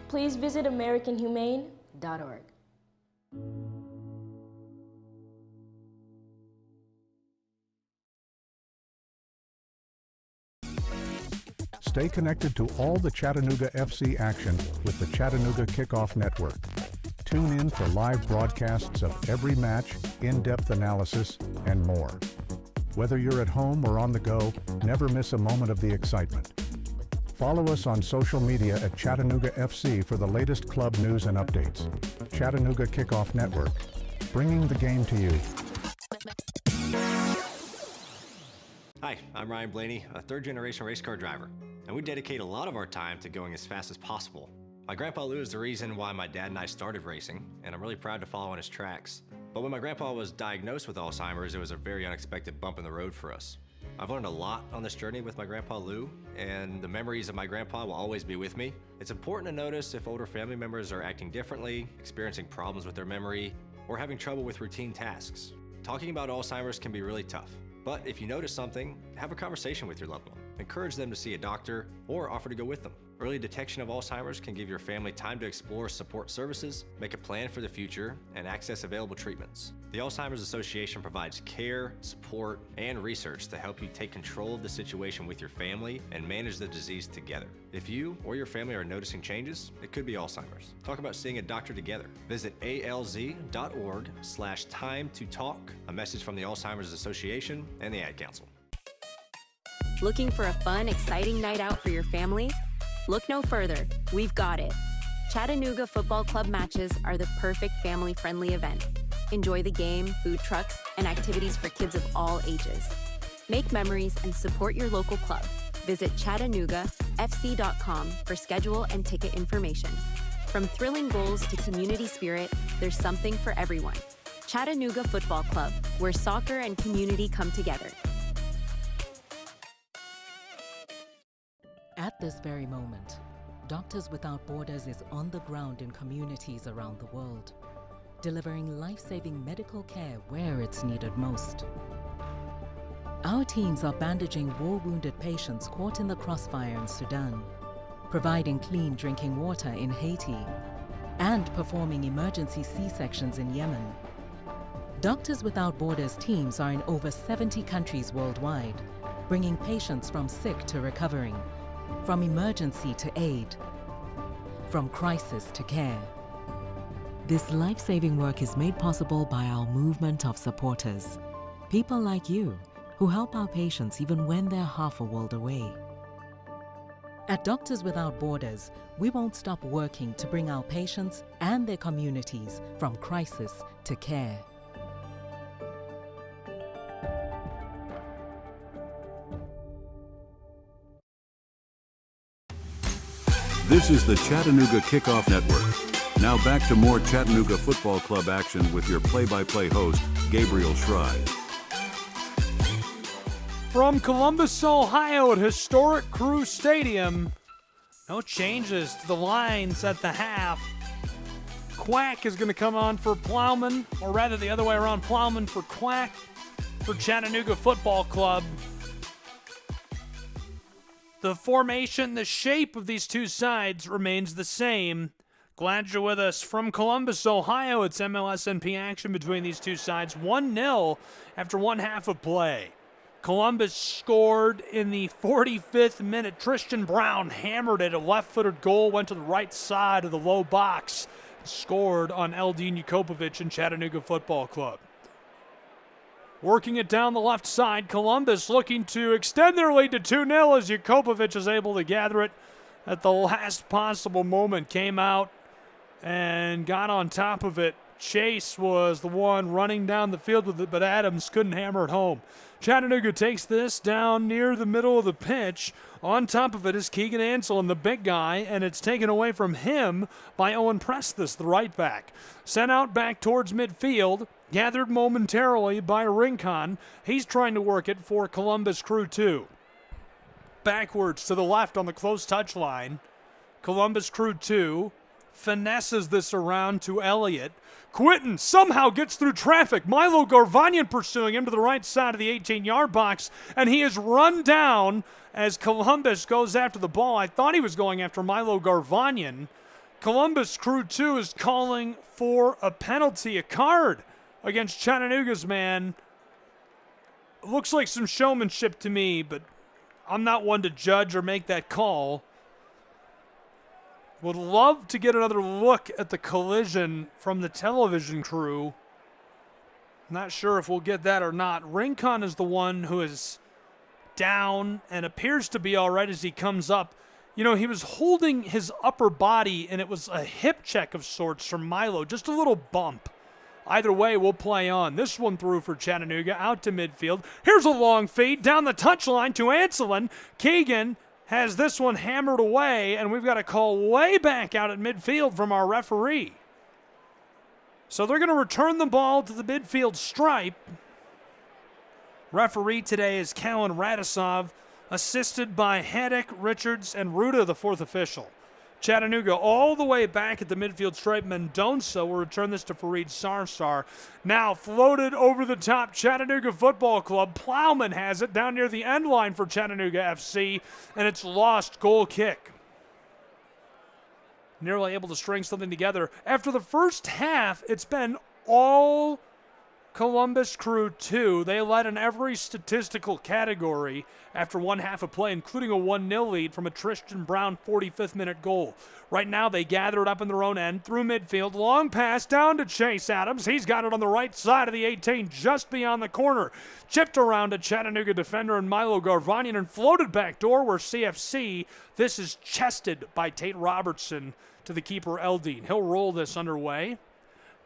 please visit AmericanHumane.org. Stay connected to all the Chattanooga FC action with the Chattanooga Kickoff Network. Tune in for live broadcasts of every match, in-depth analysis, and more. Whether you're at home or on the go, never miss a moment of the excitement. Follow us on social media at Chattanooga FC for the latest club news and updates. Chattanooga Kickoff Network, bringing the game to you. Hi, I'm Ryan Blaney, a third-generation race car driver, and we dedicate a lot of our time to going as fast as possible. My grandpa Lou is the reason why my dad and I started racing, and I'm really proud to follow in his tracks. But when my grandpa was diagnosed with Alzheimer's, it was a very unexpected bump in the road for us. I've learned a lot on this journey with my grandpa Lou, and the memories of my grandpa will always be with me. It's important to notice if older family members are acting differently, experiencing problems with their memory, or having trouble with routine tasks. Talking about Alzheimer's can be really tough, but if you notice something, have a conversation with your loved one. Encourage them to see a doctor or offer to go with them. Early detection of Alzheimer's can give your family time to explore support services, make a plan for the future, and access available treatments. The Alzheimer's Association provides care, support, and research to help you take control of the situation with your family and manage the disease together. If you or your family are noticing changes, it could be Alzheimer's. Talk about seeing a doctor together. Visit alz.org/time-to-talk, a message from the Alzheimer's Association and the Ad Council. Looking for a fun, exciting night out for your family? Look no further. We've got it. Chattanooga Football Club matches are the perfect family-friendly event. Enjoy the game, food trucks, and activities for kids of all ages. Make memories and support your local club. Visit ChattanoogaFC.com for schedule and ticket information. From thrilling goals to community spirit, there's something for everyone. Chattanooga Football Club, where soccer and community come together. At this very moment, Doctors Without Borders is on the ground in communities around the world, delivering life-saving medical care where it's needed most. Our teams are bandaging war-wounded patients caught in the crossfire in Sudan, providing clean drinking water in Haiti, and performing emergency C-sections in Yemen. Doctors Without Borders teams are in over 70 countries worldwide, bringing patients from sick to recovering, from emergency to aid, from crisis to care. This life-saving work is made possible by our movement of supporters, people like you who help our patients even when they're half a world away. At Doctors Without Borders, we won't stop working to bring our patients and their communities from crisis to care. This is the Chattanooga Kickoff Network. Now back to more Chattanooga Football Club action with your play-by-play host, Gabriel Schrei. From Columbus, Ohio at historic Crew Stadium, no changes to the lines at the half. Quack is going to come on for Plowman, or rather the other way around, Plowman for Quack for Chattanooga Football Club. The formation, the shape of these two sides remains the same. Glad you're with us. From Columbus, Ohio, it's MLSNP action between these two sides. 1-0 after one half of play. Columbus scored in the 45th minute. Tristan Brown hammered it. A left-footed goal went to the right side of the low box. Scored on Eldin Yukopovic in Chattanooga Football Club. Working it down the left side, Columbus looking to extend their lead to 2-0 as Yukopovic is able to gather it at the last possible moment. Came out and got on top of it. Chase was the one running down the field with it, but Adams couldn't hammer it home. Chattanooga takes this down near the middle of the pitch. On top of it is Keegan Ansel, the big guy, and it's taken away from him by Owen Prestis, the right back. Sent out back towards midfield, gathered momentarily by Rincon. He's trying to work it for Columbus Crew 2. Backwards to the left on the close touch line. Columbus Crew 2 finesses this around to Elliott. Quinton somehow gets through traffic. Milo Garvanyan pursuing him to the right side of the 18-yard box, and he is run down as Columbus goes after the ball. I thought he was going after Milo Garvanyan. Columbus Crew 2 is calling for a penalty, a card against Chattanooga's man. Looks like some showmanship to me, but I'm not one to judge or make that call. Would love to get another look at the collision from the television crew. Not sure if we'll get that or not. Rincon is the one who is down and appears to be all right as he comes up. You know, he was holding his upper body, and it was a hip check of sorts from Milo, just a little bump. Either way, we'll play on. This one through for Chattanooga, out to midfield. Here's a long feed down the touchline to Anselin. Keegan has this one hammered away, and we've got a call way back out at midfield from our referee. So they're going to return the ball to the midfield stripe. Referee today is Callan Radisov, assisted by Haddock, Richards, and Ruda, the fourth official. Chattanooga all the way back at the midfield stripe. Mendonça will return this to Fareed Sarsar. Now floated over the top, Chattanooga Football Club. Plowman has it down near the end line for Chattanooga FC, and it's lost. Goal kick. Nearly able to string something together. After the first half, it's been all Columbus Crew 2. They led in every statistical category after one half of play, including a 1-0 lead from a Tristan Brown 45th minute goal. Right now, they gather it up in their own end through midfield. Long pass down to Chase Adams. He's got it on the right side of the 18, just beyond the corner. Chipped around a Chattanooga defender and Milo Garvanian and floated back door where CFC. This is chested by Tate Robertson to the keeper Eldine. He'll roll this underway.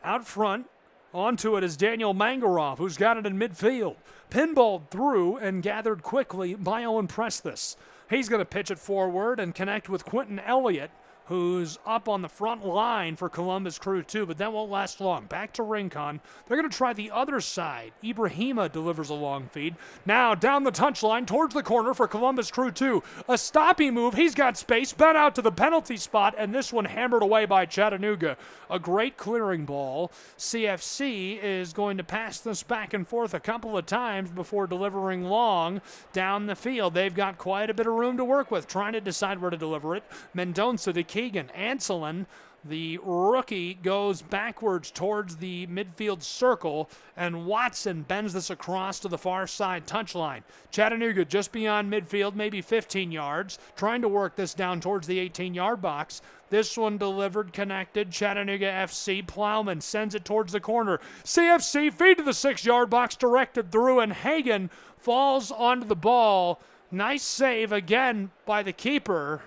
Out front, onto it is Daniel Mangarov, who's got it in midfield. Pinballed through and gathered quickly by Owen Presthis. He's going to pitch it forward and connect with Quentin Elliott, who's up on the front line for Columbus Crew 2, but that won't last long. Back to Rincon. They're going to try the other side. Ibrahima delivers a long feed. Now down the touchline towards the corner for Columbus Crew 2. A stoppy move. He's got space. Bent out to the penalty spot, and this one hammered away by Chattanooga. A great clearing ball. CFC is going to pass this back and forth a couple of times before delivering long down the field. They've got quite a bit of room to work with, trying to decide where to deliver it. Mendonça to Keegan. Anselin, the rookie, goes backwards towards the midfield circle, and Watson bends this across to the far side touchline. Chattanooga just beyond midfield, maybe 15 yards, trying to work this down towards the 18-yard box. This one delivered, connected. Chattanooga FC. Plowman sends it towards the corner. CFC feed to the 6-yard box, directed through, and Hagan falls onto the ball. Nice save again by the keeper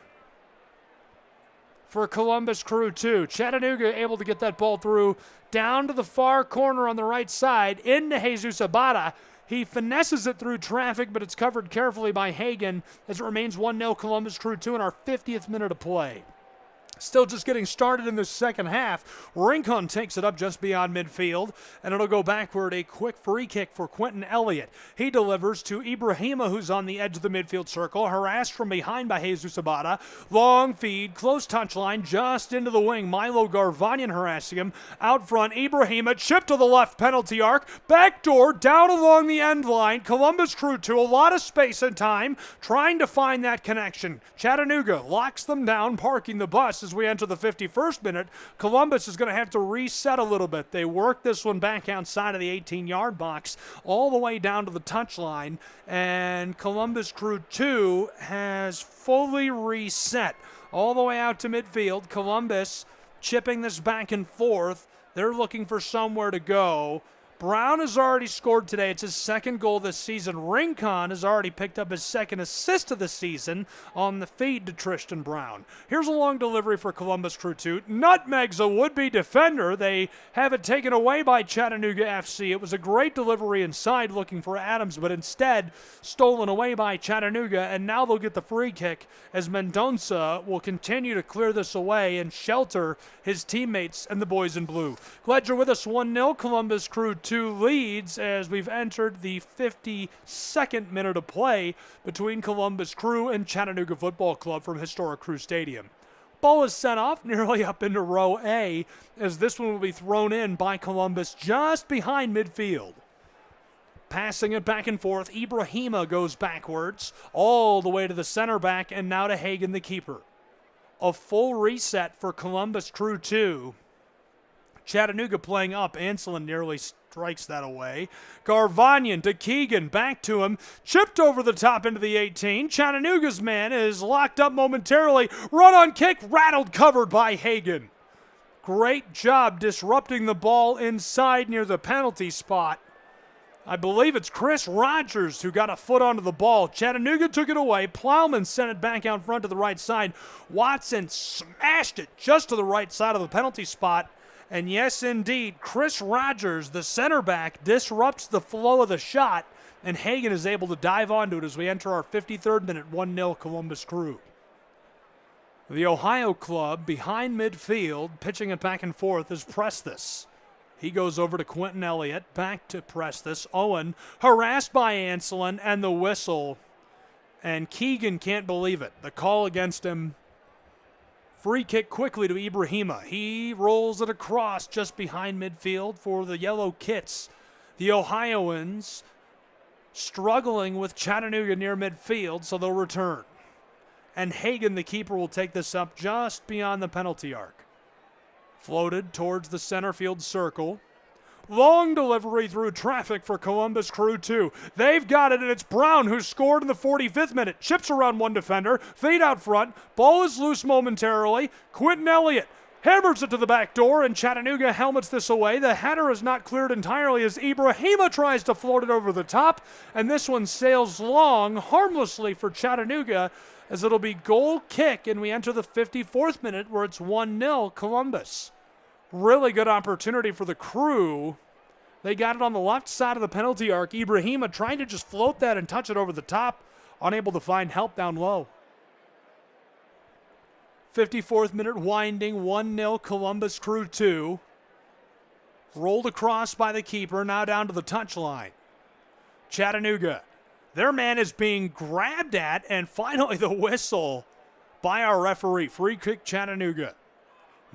for Columbus Crew 2. Chattanooga able to get that ball through down to the far corner on the right side into Jesus Abada. He finesses it through traffic, but it's covered carefully by Hagan as it remains 1-0 Columbus Crew 2 in our 50th minute of play. Still just getting started in the second half. Rincon takes it up just beyond midfield, and it'll go backward. A quick free kick for Quentin Elliott. He delivers to Ibrahima, who's on the edge of the midfield circle, harassed from behind by Jesus Abada. Long feed, close touchline, just into the wing. Milo Garvanian harassing him. Out front, Ibrahima, chip to the left penalty arc. Backdoor, down along the end line. Columbus Crew 2, a lot of space and time, trying to find that connection. Chattanooga locks them down, parking the bus as we enter the 51st minute. Columbus is going to have to reset a little bit. They work this one back outside of the 18-yard box all the way down to the touchline, and Columbus Crew 2 has fully reset all the way out to midfield. Columbus chipping this back and forth. They're looking for somewhere to go. Brown has already scored today. It's his second goal this season. Rincon has already picked up his second assist of the season on the feed to Tristan Brown. Here's a long delivery for Columbus Crew 2. Nutmegs a would-be defender. They have it taken away by Chattanooga FC. It was a great delivery inside looking for Adams, but instead stolen away by Chattanooga, and now they'll get the free kick as Mendonça will continue to clear this away and shelter his teammates and the boys in blue. Glad you're with us. 1-0 Columbus Crew 2 leads as we've entered the 52nd minute of play between Columbus Crew and Chattanooga Football Club from historic Crew Stadium. Ball is sent off nearly up into row A as this one will be thrown in by Columbus just behind midfield. Passing it back and forth, Ibrahima goes backwards all the way to the center back and now to Hagan, the keeper. A full reset for Columbus Crew 2. Chattanooga playing up. Anselin nearly strikes that away. Garvanian to Keegan, back to him, chipped over the top into the 18. Chattanooga's man is locked up momentarily. Run on kick, rattled, covered by Hagan. Great job disrupting the ball inside near the penalty spot. I believe it's Chris Rogers who got a foot onto the ball. Chattanooga took it away. Plowman sent it back out front to the right side. Watson smashed it just to the right side of the penalty spot. And yes, indeed, Chris Rogers, the center back, disrupts the flow of the shot, and Hagan is able to dive onto it as we enter our 53rd minute, 1-0 Columbus Crew. The Ohio club behind midfield, pitching it back and forth, is Presthis. He goes over to Quentin Elliott, back to press this. Owen harassed by Anselin, and the whistle. And Keegan can't believe it. The call against him. Free kick quickly to Ibrahima. He rolls it across just behind midfield for the Yellow Kits. The Ohioans struggling with Chattanooga near midfield, so they'll return. And Hagan, the keeper, will take this up just beyond the penalty arc. Floated towards the center field circle. Long delivery through traffic for Columbus Crew 2. They've got it, and it's Brown who scored in the 45th minute. Chips around one defender. Fade out front. Ball is loose momentarily. Quentin Elliott hammers it to the back door, and Chattanooga helmets this away. The header is not cleared entirely as Ibrahima tries to float it over the top, and this one sails long, harmlessly for Chattanooga, as it'll be goal kick, and we enter the 54th minute where it's 1-0 Columbus. Really good opportunity for the Crew. They got it on the left side of the penalty arc. Ibrahima trying to just float that and touch it over the top, unable to find help down low. 54th minute winding, 1-0 Columbus Crew 2. Rolled across by the keeper, now down to the touchline. Chattanooga, their man is being grabbed at, and finally the whistle by our referee. Free kick Chattanooga.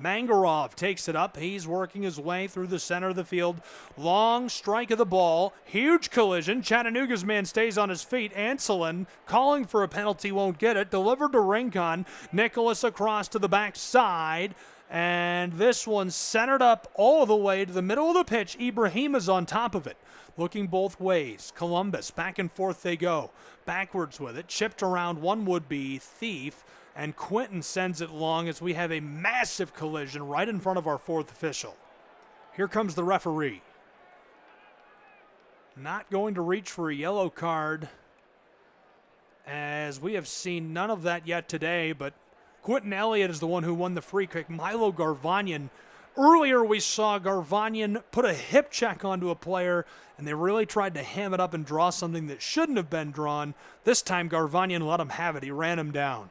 Mangarov takes it up. He's working his way through the center of the field. Long strike of the ball. Huge collision. Chattanooga's man stays on his feet. Anselin calling for a penalty, won't get it. Delivered to Rincon. Nicholas across to the backside. And this one centered up all the way to the middle of the pitch. Ibrahima's on top of it. Looking both ways. Columbus, back and forth they go. Backwards with it. Chipped around one would-be Thief. And Quentin sends it long as we have a massive collision right in front of our fourth official. Here comes the referee. Not going to reach for a yellow card, as we have seen none of that yet today, but Quentin Elliott is the one who won the free kick. Milo Garvanyan. Earlier we saw Garvanyan put a hip check onto a player, and they really tried to ham it up and draw something that shouldn't have been drawn. This time Garvanyan let him have it. He ran him down.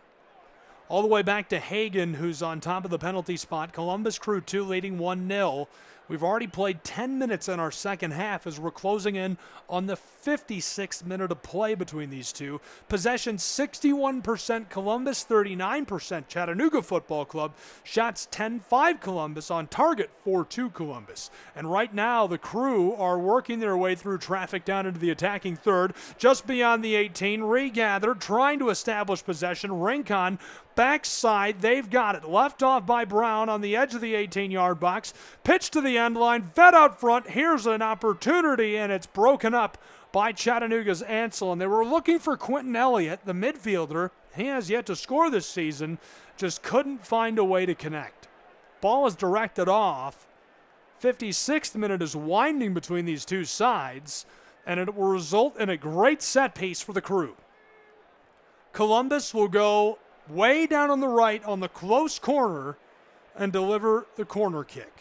All the way back to Hagan, who's on top of the penalty spot. Columbus Crew 2 leading 1-0. We've already played 10 minutes in our second half as we're closing in on the 56th minute of play between these two. Possession 61% Columbus, 39% Chattanooga Football Club. Shots 10-5 Columbus, on target 4-2 Columbus. And right now the Crew are working their way through traffic down into the attacking third. Just beyond the 18, regathered, trying to establish possession. Rincon backside, they've got it. Left off by Brown on the edge of the 18-yard box. Pitch to the end line, fed out front. Here's an opportunity, and it's broken up by Chattanooga's Anselin. They were looking for Quentin Elliott, the midfielder. He has yet to score this season, just couldn't find a way to connect. Ball is directed off. 56th minute is winding between these two sides, and it will result in a great set piece for the Crew. Columbus will go way down on the right on the close corner and deliver the corner kick.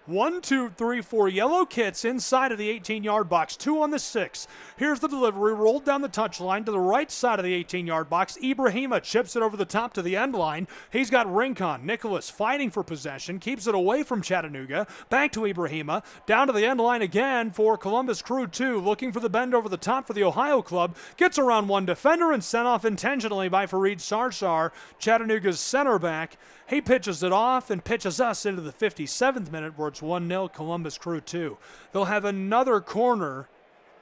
1, 2, 3, 4 Yellow Kits inside of the 18-yard box. 2 on the 6. Here's the delivery, rolled down the touchline to the right side of the 18-yard box. Ibrahima chips it over the top to the end line. He's got Rincon. Nicholas fighting for possession, keeps it away from Chattanooga. Back to Ibrahima, down to the end line again for Columbus Crew 2, looking for the bend over the top for the Ohio club. Gets around one defender and sent off intentionally by Fareed Sarsar, Chattanooga's center back. He pitches it off and pitches us into the 57th minute where it's 1-0 Columbus Crew 2. They'll have another corner.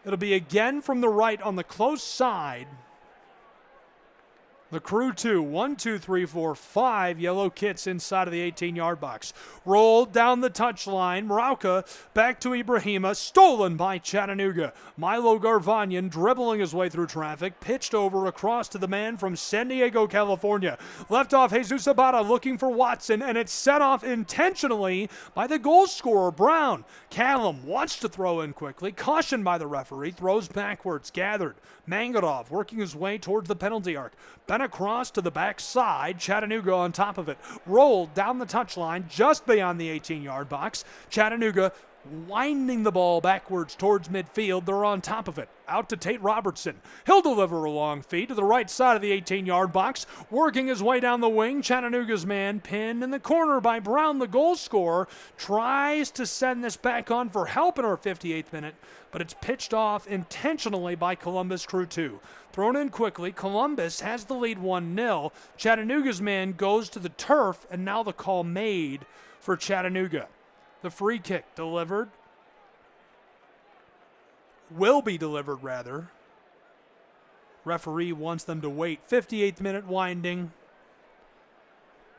It'll be again from the right on the close side. The Crew 2, 1, 2, 3, 4, 5 Yellow Kits inside of the 18-yard box. Rolled down the touchline. Marauka back to Ibrahima. Stolen by Chattanooga. Milo Garvanyan dribbling his way through traffic. Pitched over across to the man from San Diego, California. Left off Jesus Abada looking for Watson, and it's set off intentionally by the goal scorer, Brown. Callum wants to throw in quickly. Cautioned by the referee. Throws backwards. Gathered. Mangarov working his way towards the penalty arc. Bent across to the backside. Chattanooga on top of it. Rolled down the touchline just beyond the 18-yard box. Chattanooga winding the ball backwards towards midfield. They're on top of it. Out to Tate Robertson. He'll deliver a long feed to the right side of the 18-yard box. Working his way down the wing, Chattanooga's man pinned in the corner by Brown, the goal scorer. Tries to send this back on for help in our 58th minute, but it's pitched off intentionally by Columbus Crew 2. Thrown in quickly, Columbus has the lead 1-0. Chattanooga's man goes to the turf, and now the call made for Chattanooga. The free kick delivered. Will be delivered, rather. Referee wants them to wait. 58th minute winding.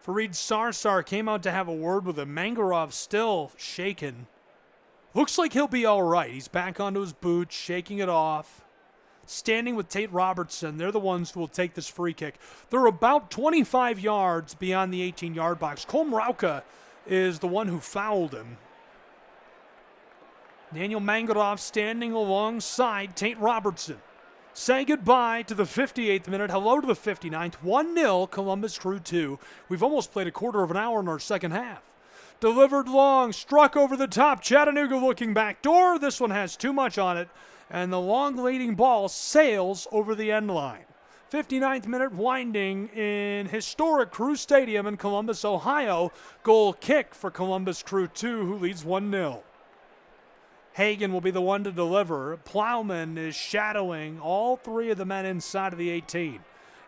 Fareed Sarsar came out to have a word with him. Mangarov still shaken. Looks like he'll be all right. He's back onto his boots, shaking it off. Standing with Tate Robertson. They're the ones who will take this free kick. They're about 25 yards beyond the 18-yard box. Cole Mrauka is the one who fouled him. Daniel Mangarov standing alongside Tate Robertson. Say goodbye to the 58th minute. Hello to the 59th. 1-0 Columbus Crew 2. We've almost played a quarter of an hour in our second half. Delivered long, struck over the top. Chattanooga looking back door. This one has too much on it. And the long leading ball sails over the end line. 59th minute winding in historic Crew Stadium in Columbus, Ohio. Goal kick for Columbus Crew 2, who leads 1-0. Hagan will be the one to deliver. Plowman is shadowing all three of the men inside of the 18.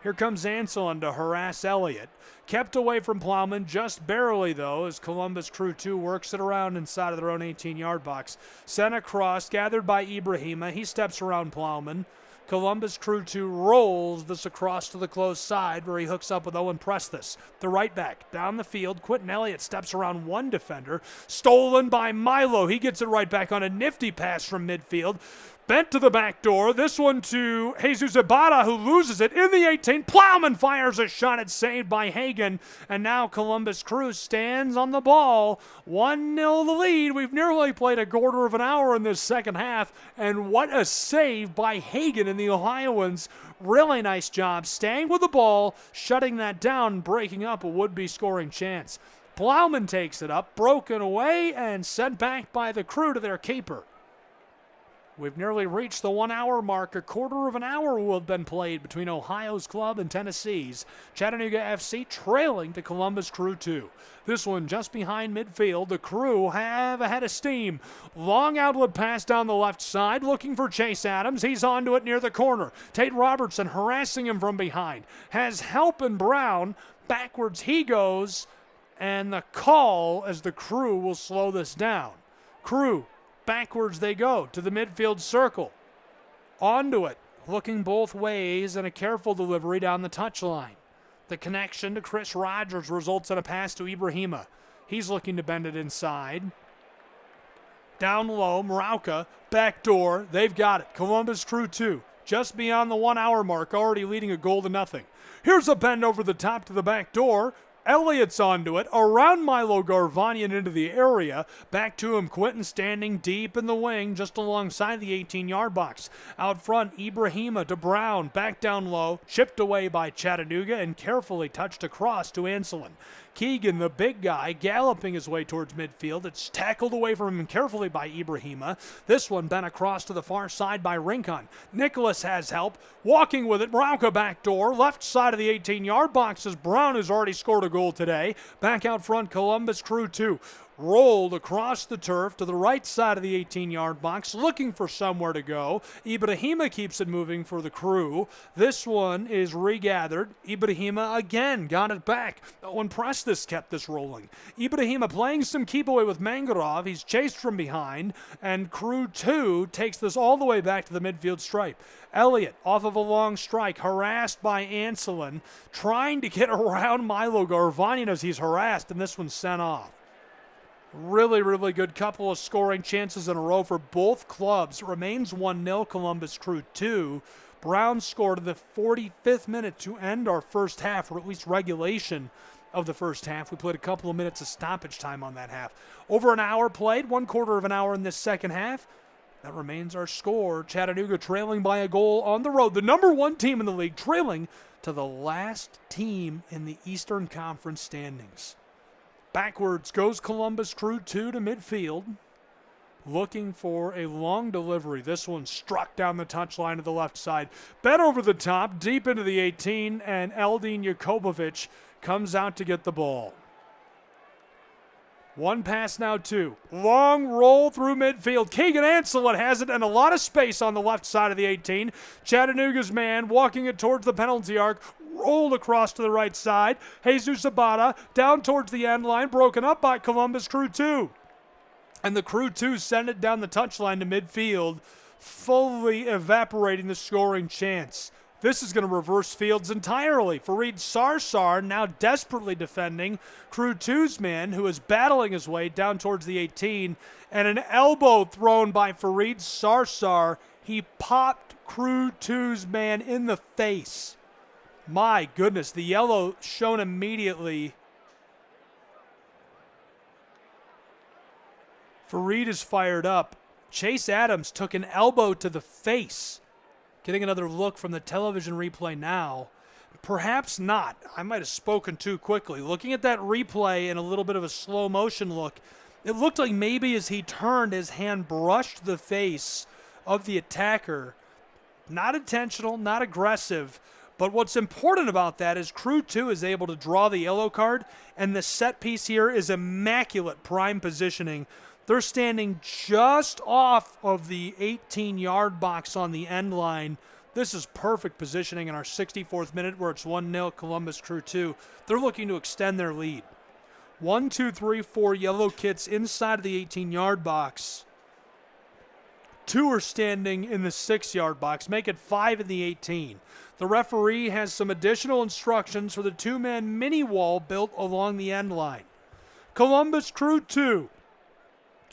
Here comes Anselin to harass Elliott. Kept away from Plowman just barely, though, as Columbus Crew 2 works it around inside of their own 18-yard box. Sent across, gathered by Ibrahima. He steps around Plowman. Columbus Crew 2 rolls this across to the close side where he hooks up with Owen Prestis. The right back down the field. Quentin Elliott steps around one defender. Stolen by Milo. He gets it right back on a nifty pass from midfield. Bent to the back door. This one to Jesus Ibarra, who loses it in the 18. Plowman fires a shot. It's saved by Hagan. And now Columbus Crew stands on the ball. 1-0 the lead. We've nearly played a quarter of an hour in this second half. And what a save by Hagan and the Ohioans. Really nice job staying with the ball, shutting that down, breaking up a would-be scoring chance. Plowman takes it up, broken away, and sent back by the Crew to their keeper. We've nearly reached the 1 hour mark. A quarter of an hour will have been played between Ohio's club and Tennessee's. Chattanooga FC trailing to Columbus Crew 2. This one just behind midfield. The Crew have a head of steam. Long outlet pass down the left side, looking for Chase Adams. He's onto it near the corner. Tate Robertson harassing him from behind. Has help in Brown. Backwards he goes. And the call as the Crew will slow this down. Crew. Backwards they go to the midfield circle. Onto it, looking both ways, and a careful delivery down the touchline. The connection to Chris Rogers results in a pass to Ibrahima. He's looking to bend it inside. Down low, Mrauka, back door. They've got it. Columbus Crew 2, just beyond the 1 hour mark, already leading a goal to nothing. Here's a bend over the top to the back door. Elliott's onto it, around Milo Garvanian into the area. Back to him, Quentin standing deep in the wing, just alongside the 18-yard box. Out front, Ibrahima to Brown, back down low, chipped away by Chattanooga and carefully touched across to Anselin. Keegan, the big guy, galloping his way towards midfield. It's tackled away from him carefully by Ibrahima. This one bent across to the far side by Rincon. Nicholas has help. Walking with it, Mrauka back door. Left side of the 18-yard box as Brown has already scored a goal today. Back out front, Columbus Crew 2. Rolled across the turf to the right side of the 18-yard box, looking for somewhere to go. Ibrahima keeps it moving for the Crew. This one is regathered. Ibrahima again got it back. When Prestis kept this rolling. Ibrahima playing some keep away with Mangarov. He's chased from behind, and Crew 2 takes this all the way back to the midfield stripe. Elliott off of a long strike, harassed by Anselin, trying to get around Milo Garvanian as he's harassed, and this one's sent off. Really, really good couple of scoring chances in a row for both clubs. It remains 1-0 Columbus Crew 2. Brown scored in the 45th minute to end our first half, or at least regulation of the first half. We played a couple of minutes of stoppage time on that half. Over an hour played, 1/4 of an hour in this second half. That remains our score. Chattanooga trailing by a goal on the road. The number one team in the league trailing to the last team in the Eastern Conference standings. Backwards goes Columbus Crew 2 to midfield. looking for a long delivery. This one struck down the touchline to the left side. Bent over the top, deep into the 18, and Eldin Jakobovic comes out to get the ball. One pass now, two. Long roll through midfield. Keegan Anselot has it, and a lot of space on the left side of the 18. Chattanooga's man walking it towards the penalty arc. Rolled across to the right side. Jesus Abada down towards the end line. Broken up by Columbus Crew 2. And the Crew 2 send it down the touchline to midfield, fully evaporating the scoring chance. This is going to reverse fields entirely. Fareed Sarsar now desperately defending Crew 2's man, who is battling his way down towards the 18, and an elbow thrown by Fareed Sarsar. He popped Crew 2's man in the face. My goodness, the yellow shown immediately. Fareed is fired up. Chase Adams took an elbow to the face. Getting another look from the television replay now. Perhaps not. I might have spoken too quickly. Looking at that replay in a little bit of a slow motion look, it looked like maybe as he turned, his hand brushed the face of the attacker. Not intentional, not aggressive. But what's important about that is Crew 2 is able to draw the yellow card, and the set piece here is immaculate prime positioning. They're standing just off of the 18-yard box on the end line. This is perfect positioning in our 64th minute where it's 1-0 Columbus Crew 2. They're looking to extend their lead. 1, 2, 3, 4 yellow kits inside of the 18-yard box. 2 are standing in the 6-yard box. Make it 5 in the 18. The referee has some additional instructions for the 2-man mini wall built along the end line. Columbus Crew 2.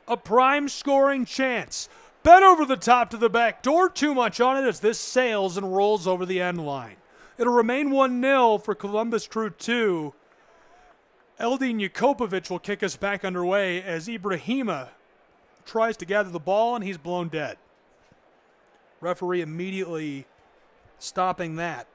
A prime scoring chance. Bent over the top to the back door. Too much on it as this sails and rolls over the end line. It'll remain 1-0 for Columbus Crew 2. Eldin Jakobovic will kick us back underway as Ibrahima tries to gather the ball and he's blown dead. Referee immediately stopping that.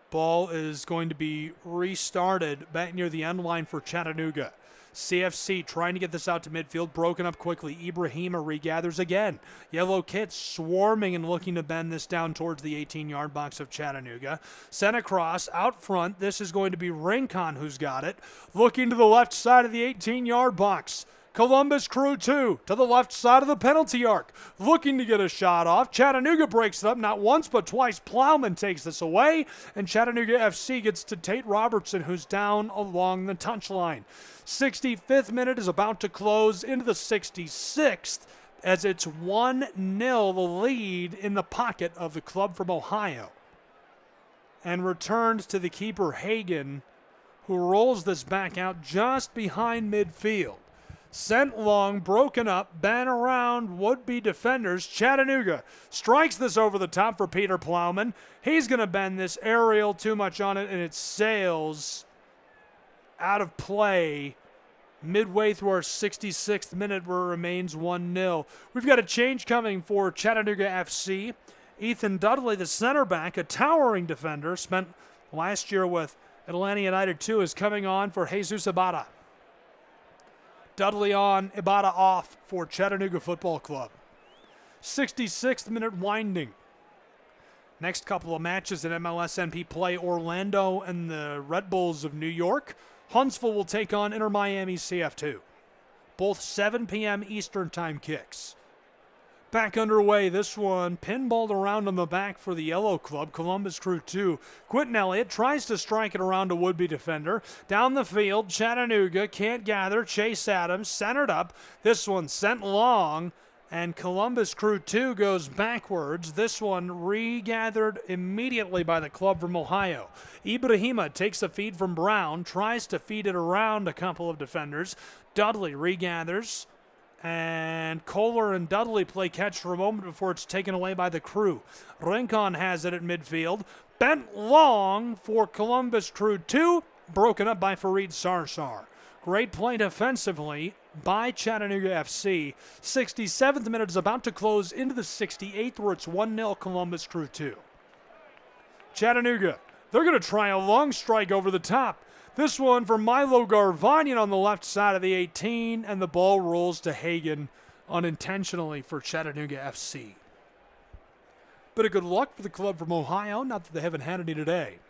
Ball is going to be restarted back near the end line for Chattanooga. CFC trying to get this out to midfield, broken up quickly. Ibrahima regathers again. Yellow kits swarming and looking to bend this down towards the 18-yard box of Chattanooga. Sent across, out front. This is going to be Rincon who's got it. Looking to the left side of the 18-yard box. Columbus Crew 2 to the left side of the penalty arc. Looking to get a shot off. Chattanooga breaks it up not once but twice. Plowman takes this away. And Chattanooga FC gets to Tate Robertson, who's down along the touchline. 65th minute is about to close into the 66th as it's 1-0 the lead in the pocket of the club from Ohio. And returns to the keeper Hagan, who rolls this back out just behind midfield. Sent long, broken up, bent around would-be defenders. Chattanooga strikes this over the top for Peter Plowman. He's going to bend this aerial, too much on it, and it sails out of play midway through our 66th minute where it remains 1-0. We've got a change coming for Chattanooga FC. Ethan Dudley, the center back, a towering defender, spent last year with Atlanta United 2, is coming on for Jesus Abada. Dudley on, Ibada off for Chattanooga Football Club. 66th minute winding. Next couple of matches in MLS NP play, Orlando and the Red Bulls of New York. Huntsville will take on Inter Miami CF2. Both 7 p.m. Eastern time kicks. Back underway, this one pinballed around on the back for the Yellow Club, Columbus Crew 2. Quentin Elliott tries to strike it around a would-be defender. Down the field, Chattanooga can't gather. Chase Adams centered up. This one sent long, and Columbus Crew 2 goes backwards. This one regathered immediately by the club from Ohio. Ibrahima takes a feed from Brown, tries to feed it around a couple of defenders. Dudley regathers. And Kohler and Dudley play catch for a moment before it's taken away by the Crew. Rincon has it at midfield. Bent long for Columbus Crew 2. Broken up by Fareed Sarsar. Great play defensively by Chattanooga FC. 67th minute is about to close into the 68th where it's 1-0 Columbus Crew 2. Chattanooga, they're going to try a long strike over the top. This one for Milo Garvanyan on the left side of the 18, and the ball rolls to Hagan unintentionally for Chattanooga FC. Bit of good luck for the club from Ohio, not that they haven't had any today.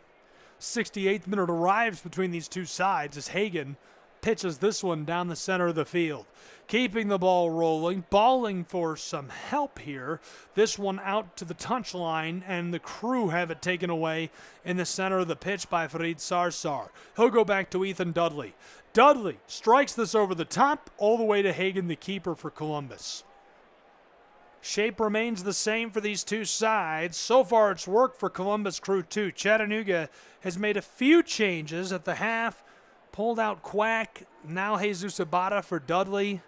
68th minute arrives between these two sides as Hagan pitches this one down the center of the field. Keeping the ball rolling, balling for some help here. This one out to the touchline, and the Crew have it taken away in the center of the pitch by Farid Sarsar. He'll go back to Ethan Dudley. Dudley strikes this over the top, all the way to Hagan, the keeper for Columbus. Shape remains the same for these two sides. So far, it's worked for Columbus Crew 2. Chattanooga has made a few changes at the half. Pulled out Quack, now Jesus Abada for Dudley.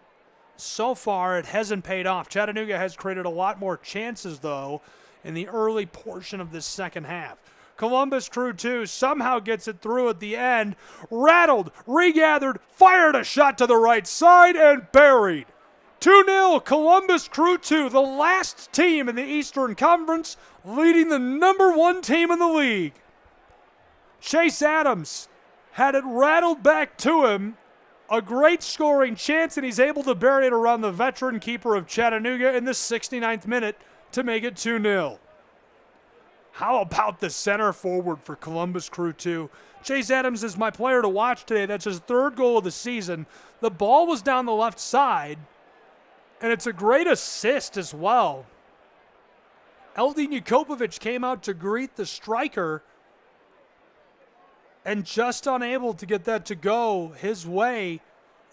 So far, it hasn't paid off. Chattanooga has created a lot more chances, though, in the early portion of this second half. Columbus Crew 2 somehow gets it through at the end. Rattled, regathered, fired a shot to the right side, and buried. 2-0, Columbus Crew 2, the last team in the Eastern Conference, leading the number 1 team in the league. Chase Adams had it rattled back to him. A great scoring chance, and he's able to bury it around the veteran keeper of Chattanooga in the 69th minute to make it 2-0. How about the center forward for Columbus Crew 2? Chase Adams is my player to watch today. That's his 3rd goal of the season. The ball was down the left side, and it's a great assist as well. Eldin Jakopovic came out to greet the striker, and just unable to get that to go his way.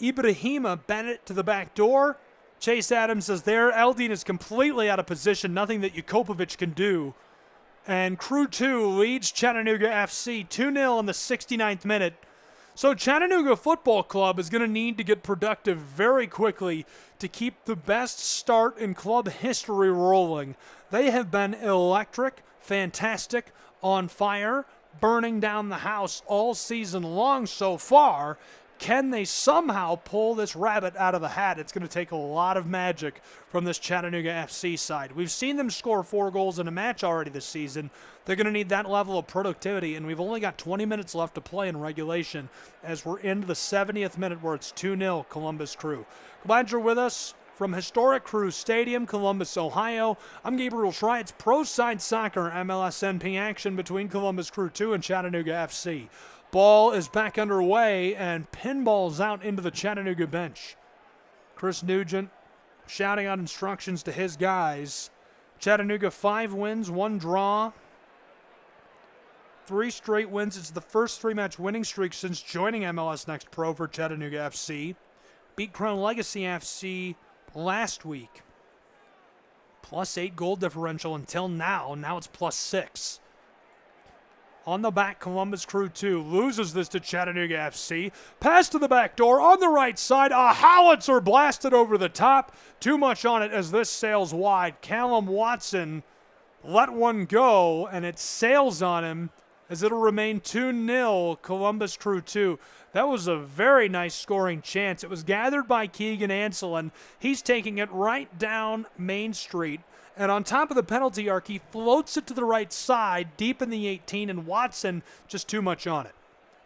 Ibrahima Bennett to the back door. Chase Adams is there. Eldin is completely out of position. Nothing that Jakopovic can do. And Crew 2 leads Chattanooga FC 2-0 in the 69th minute. So Chattanooga Football Club is going to need to get productive very quickly to keep the best start in club history rolling. They have been electric, fantastic, on fire, burning down the house all season long so far. Can they somehow pull this rabbit out of the hat? It's going to take a lot of magic from this Chattanooga FC side. We've seen them score 4 goals in a match already this season. They're going to need that level of productivity, and we've only got 20 minutes left to play in regulation as we're into the 70th minute where it's 2-0 Columbus Crew. Glad you're with us. From historic Crew Stadium, Columbus, Ohio, I'm Gabriel Schrei. It's Pro Side Soccer MLSNP action between Columbus Crew 2 and Chattanooga FC. Ball is back underway, and pinballs out into the Chattanooga bench. Chris Nugent shouting out instructions to his guys. Chattanooga 5 wins, 1 draw, 3 straight wins. It's the first 3-match winning streak since joining MLS Next Pro for Chattanooga FC. Beat Crown Legacy FC last week. +8 goal differential until now. Now it's +6. On the back, Columbus Crew 2 loses this to Chattanooga FC. Pass to the back door on the right side. A howitzer blasted over the top. Too much on it as this sails wide. Callum Watson let one go, and it sails on him as it'll remain 2-0 Columbus Crew 2. That was a very nice scoring chance. It was gathered by Keegan Ansel, and he's taking it right down Main Street. And on top of the penalty arc, he floats it to the right side, deep in the 18, and Watson just too much on it.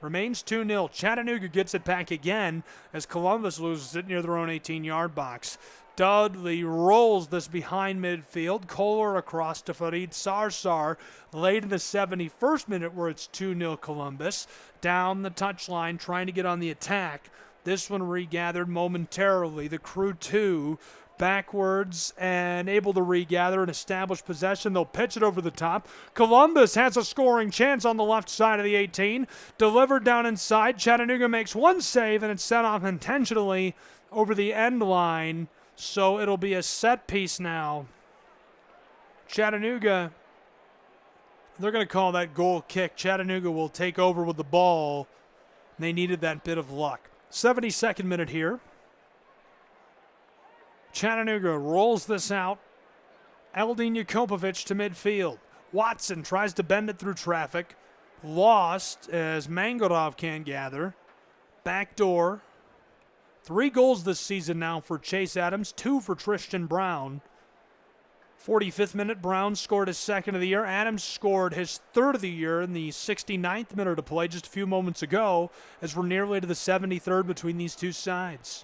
Remains 2-0. Chattanooga gets it back again as Columbus loses it near their own 18-yard box. Dudley rolls this behind midfield. Kohler across to Farid Sarsar late in the 71st minute where it's 2-0 Columbus. Down the touchline trying to get on the attack. This one regathered momentarily. The Crew 2 backwards and able to regather and establish possession. They'll pitch it over the top. Columbus has a scoring chance on the left side of the 18. Delivered down inside. Chattanooga makes one save, and it's set off intentionally over the end line. So it'll be a set piece now. Chattanooga, they're going to call that goal kick. Chattanooga will take over with the ball. They needed that bit of luck. 72nd minute here. Chattanooga rolls this out. Eldin Jakopovic to midfield. Watson tries to bend it through traffic. Lost as Mangorov can't gather. Back door. 3 goals this season now for Chase Adams, 2 for Tristan Brown. 45th minute, Brown scored his second of the year. Adams scored his third of the year in the 69th minute of play just a few moments ago, as we're nearly to the 73rd between these two sides.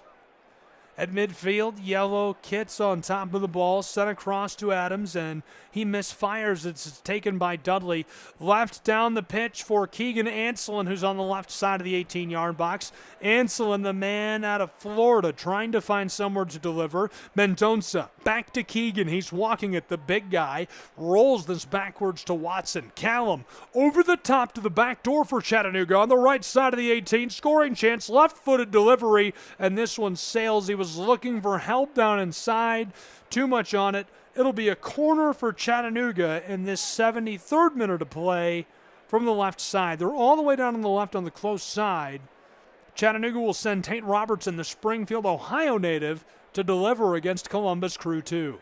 At midfield, yellow kits on top of the ball, sent across to Adams, and he misfires. It's taken by Dudley. Left down the pitch for Keegan Anselin, who's on the left side of the 18-yard box. Anselin, the man out of Florida, trying to find somewhere to deliver. Mendonça back to Keegan. He's walking at the big guy. Rolls this backwards to Watson. Callum over the top to the back door for Chattanooga on the right side of the 18. Scoring chance, left-footed delivery, and this one sails. He was looking for help down inside. Too much on it. It'll be a corner for Chattanooga in this 73rd minute of play from the left side. They're all the way down on the left on the close side. Chattanooga will send Tate Robertson, the Springfield, Ohio native, to deliver against Columbus Crew 2.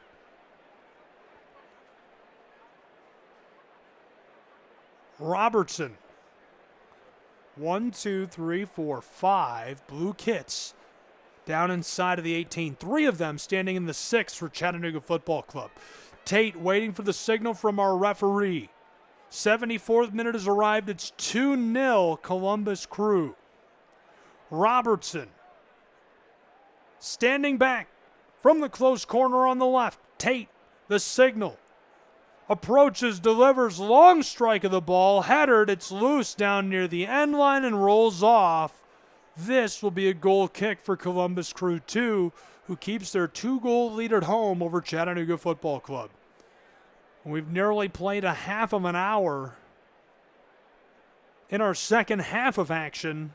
Robertson. 1, 2, 3, 4, 5 blue kits down inside of the 18. 3 of them standing in the 6th for Chattanooga Football Club. Tate waiting for the signal from our referee. 74th minute has arrived. It's 2-0 Columbus Crew. Robertson standing back from the close corner on the left. Tate, the signal. Approaches, delivers, long strike of the ball. Headered, it's loose down near the end line and rolls off. This will be a goal kick for Columbus Crew 2, who keeps their 2-goal lead at home over Chattanooga Football Club. We've nearly played a half of an hour in our second half of action.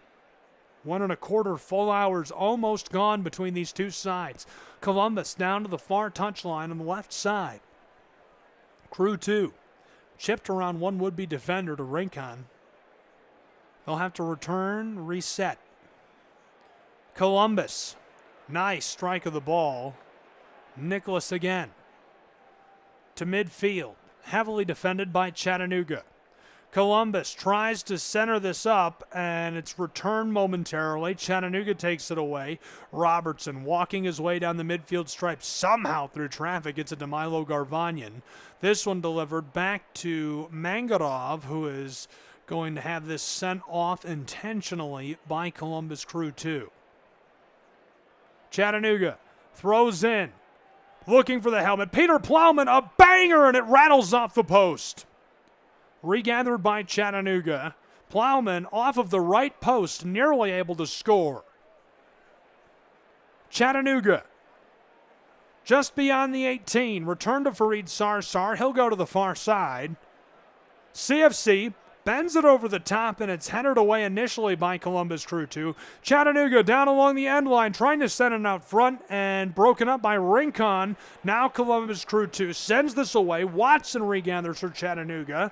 1 1/4 full hours almost gone between these two sides. Columbus down to the far touchline on the left side. Crew 2 chipped around one would-be defender to Rincon. They'll have to return, reset. Columbus, nice strike of the ball. Nicholas again to midfield, heavily defended by Chattanooga. Columbus tries to center this up, and it's returned momentarily. Chattanooga takes it away. Robertson walking his way down the midfield stripe, somehow through traffic. It's a Milo Garvanyan. This one delivered back to Mangarov, who is going to have this sent off intentionally by Columbus Crew 2. Chattanooga throws in, looking for the helmet. Peter Plowman, a banger, and it rattles off the post. Regathered by Chattanooga. Plowman off of the right post, nearly able to score. Chattanooga just beyond the 18. Return to Fareed Sarsar. He'll go to the far side. CFC bends it over the top, and it's headed away initially by Columbus Crew 2. Chattanooga down along the end line, trying to send it out front, and broken up by Rincon. Now Columbus Crew 2 sends this away. Watson regathers for Chattanooga.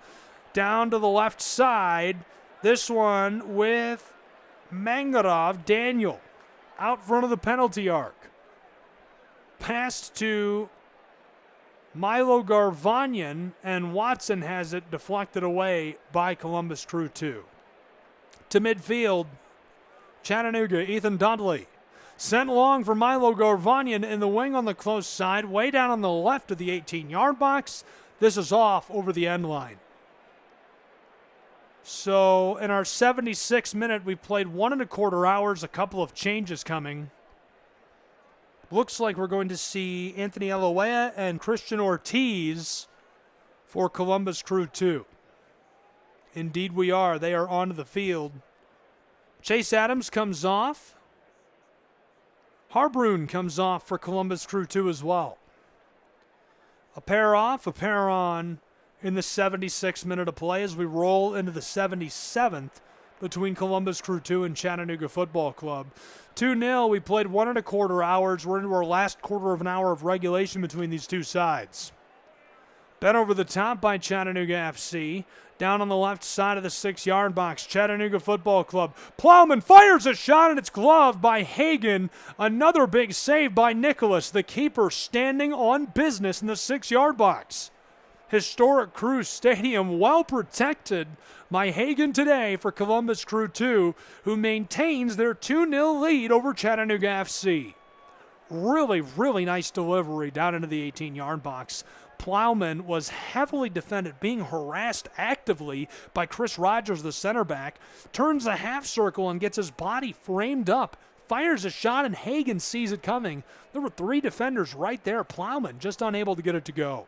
Down to the left side. This one with Mangarov, Daniel, out front of the penalty arc. Pass to Milo Garvanyan, and Watson has it deflected away by Columbus Crew 2. To midfield, Chattanooga, Ethan Dudley. Sent long for Milo Garvanyan in the wing on the close side, way down on the left of the 18-yard box. This is off over the end line. So in our 76th minute, we played 1 1/4 hours, a couple of changes coming. Looks like we're going to see Anthony Eloea and Christian Ortiz for Columbus Crew 2. Indeed we are. They are onto the field. Chase Adams comes off. Harbrun comes off for Columbus Crew 2 as well. A pair off, a pair on in the 76th minute of play as we roll into the 77th between Columbus Crew 2 and Chattanooga Football Club. 2-0. We played 1 1/4 hours. We're into our last quarter of an hour of regulation between these two sides. Bent over the top by Chattanooga FC. Down on the left side of the 6-yard box, Chattanooga Football Club. Plowman fires a shot, and it's gloved by Hagan. Another big save by Nicholas, the keeper, standing on business in the 6-yard box. Historic Crew Stadium, well protected by Hagan today for Columbus Crew 2, who maintains their 2-0 lead over Chattanooga FC. Really, really nice delivery down into the 18-yard box. Plowman was heavily defended, being harassed actively by Chris Rogers, the center back, turns a half circle and gets his body framed up, fires a shot, and Hagan sees it coming. There were 3 defenders right there. Plowman just unable to get it to go.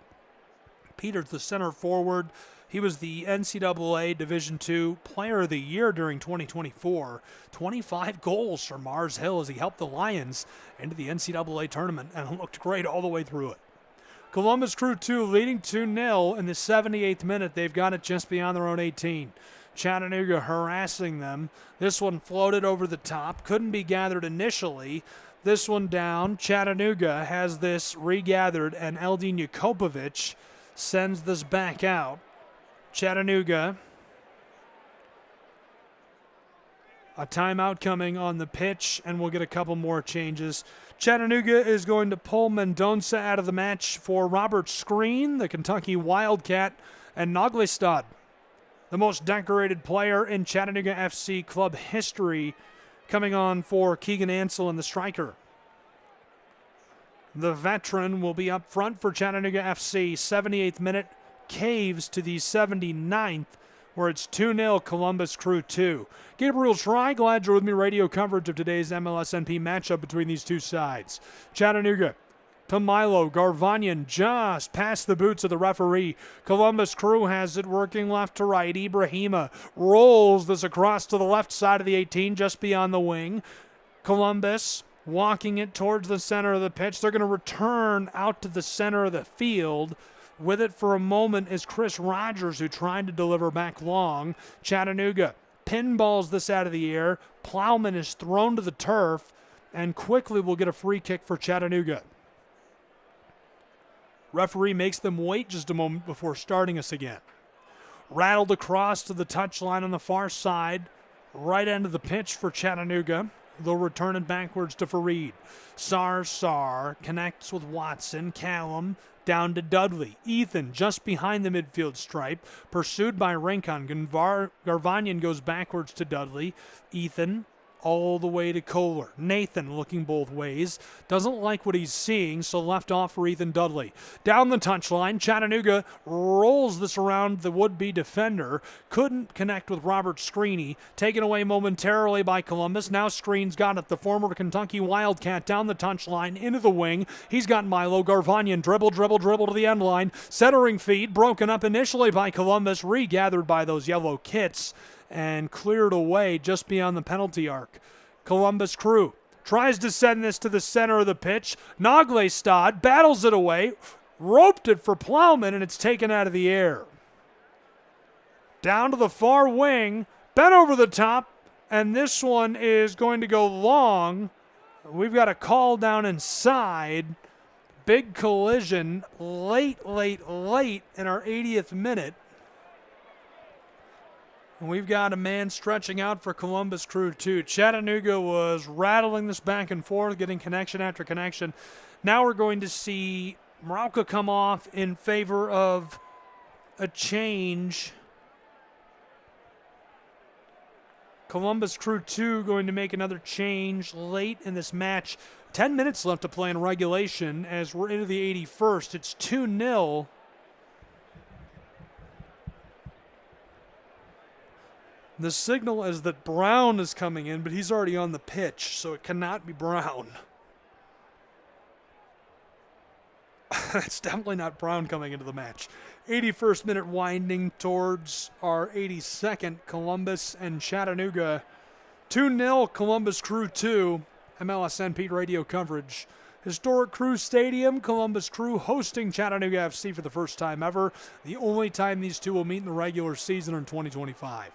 Peters, the center forward, he was the NCAA Division II Player of the Year during 2024. 25 goals for Mars Hill as he helped the Lions into the NCAA tournament and looked great all the way through it. Columbus Crew 2 leading 2-0 in the 78th minute. They've got it just beyond their own 18. Chattanooga harassing them. This one floated over the top. Couldn't be gathered initially. This one down. Chattanooga has this regathered, and Eldin Jakobovic sends this back out. Chattanooga, a timeout coming on the pitch, and we'll get a couple more changes. Chattanooga is going to pull Mendonça out of the match for Robert Screen, the Kentucky Wildcat, and Naglestad, the most decorated player in Chattanooga FC club history, coming on for Keegan Ansel and the striker. The veteran will be up front for Chattanooga FC. 78th minute, caves to the 79th, where it's 2-0 Columbus Crew 2. Gabriel Schrei, glad you're with me. Radio coverage of today's MLSNP matchup between these two sides. Chattanooga to Milo. Garvanyan just past the boots of the referee. Columbus Crew has it working left to right. Ibrahima rolls this across to the left side of the 18, just beyond the wing. Columbus walking it towards the center of the pitch. They're going to return out to the center of the field. With it for a moment is Chris Rogers, who tried to deliver back long. Chattanooga pinballs this out of the air. Plowman is thrown to the turf, and quickly will get a free kick for Chattanooga. Referee makes them wait just a moment before starting us again. Rattled across to the touchline on the far side, right end of the pitch for Chattanooga. They'll return it backwards to Fareed. Sar connects with Watson. Callum down to Dudley. Ethan just behind the midfield stripe, pursued by Rincon. Garvanyan goes backwards to Dudley. Ethan all the way to Kohler. Nathan looking both ways. Doesn't like what he's seeing, so left off for Ethan Dudley. Down the touchline, Chattanooga rolls this around the would-be defender. Couldn't connect with Robert Screeney. Taken away momentarily by Columbus. Now Screen's got it. The former Kentucky Wildcat down the touchline, into the wing. He's got Milo. Garvanyan dribble to the end line. Centering feed, broken up initially by Columbus, regathered by those yellow kits, and cleared away just beyond the penalty arc. Columbus Crew tries to send this to the center of the pitch. Naglestad battles it away, roped it for Plowman, and it's taken out of the air. Down to the far wing, bent over the top, and this one is going to go long. We've got a call down inside. Big collision late in our 80th minute. We've got a man stretching out for Columbus Crew 2. Chattanooga was rattling this back and forth, getting connection after connection. Now we're going to see Marauka come off in favor of a change. Columbus Crew 2 going to make another change late in this match. 10 minutes left to play in regulation as we're into the 81st. It's 2-0. The signal is that Brown is coming in, but he's already on the pitch, so it cannot be Brown. It's definitely not Brown coming into the match. 81st minute winding towards our 82nd. Columbus and Chattanooga. 2-0 Columbus Crew 2. MLSNP radio coverage. Historic Crew Stadium. Columbus Crew hosting Chattanooga FC for the first time ever. The only time these two will meet in the regular season in 2025.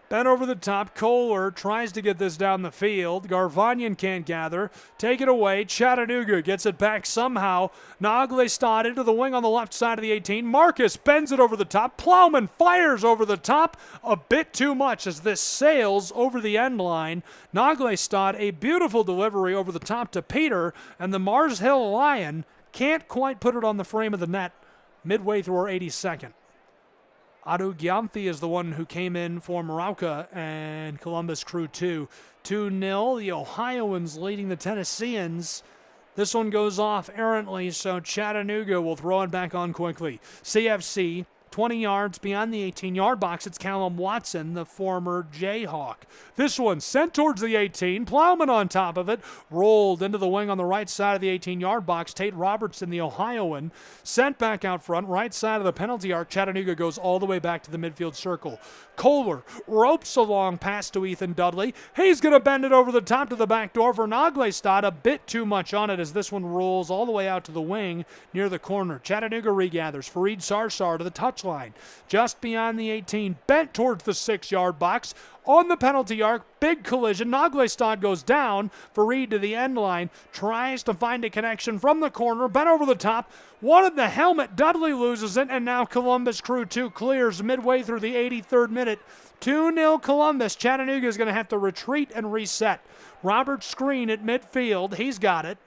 Bent over the top, Kohler tries to get this down the field. Garvanyan can't gather. Take it away. Chattanooga gets it back somehow. Naglestad into the wing on the left side of the 18. Marcus bends it over the top. Plowman fires over the top. A bit too much as this sails over the end line. Naglestad, a beautiful delivery over the top to Peter, and the Mars Hill Lion can't quite put it on the frame of the net midway through our 82nd. Adu Gyamfi is the one who came in for Marauka and Columbus Crew 2. 2-0, the Ohioans leading the Tennesseans This one goes off errantly, so Chattanooga will throw it back on quickly. CFC, 20 yards beyond the 18-yard box. It's Callum Watson, the former Jayhawk. This one sent towards the 18. Plowman on top of it. Rolled into the wing on the right side of the 18-yard box. Tate Robertson, the Ohioan, sent back out front. Right side of the penalty arc. Chattanooga goes all the way back to the midfield circle. Kohler ropes a long pass to Ethan Dudley. He's going to bend it over the top to the back door for Naglestad. A bit too much on it as this one rolls all the way out to the wing near the corner. Chattanooga regathers. Fareed Sarsar to the touchline. Just beyond the 18. Bent towards the 6-yard box. On the penalty arc, big collision. Naglestad goes down. Fareed to the end line. Tries to find a connection from the corner. Bent over the top. Wanted the helmet. Dudley loses it. And now Columbus Crew 2 clears midway through the 83rd minute. 2-0 Columbus. Chattanooga is going to have to retreat and reset. Robert Screen at midfield. He's got it.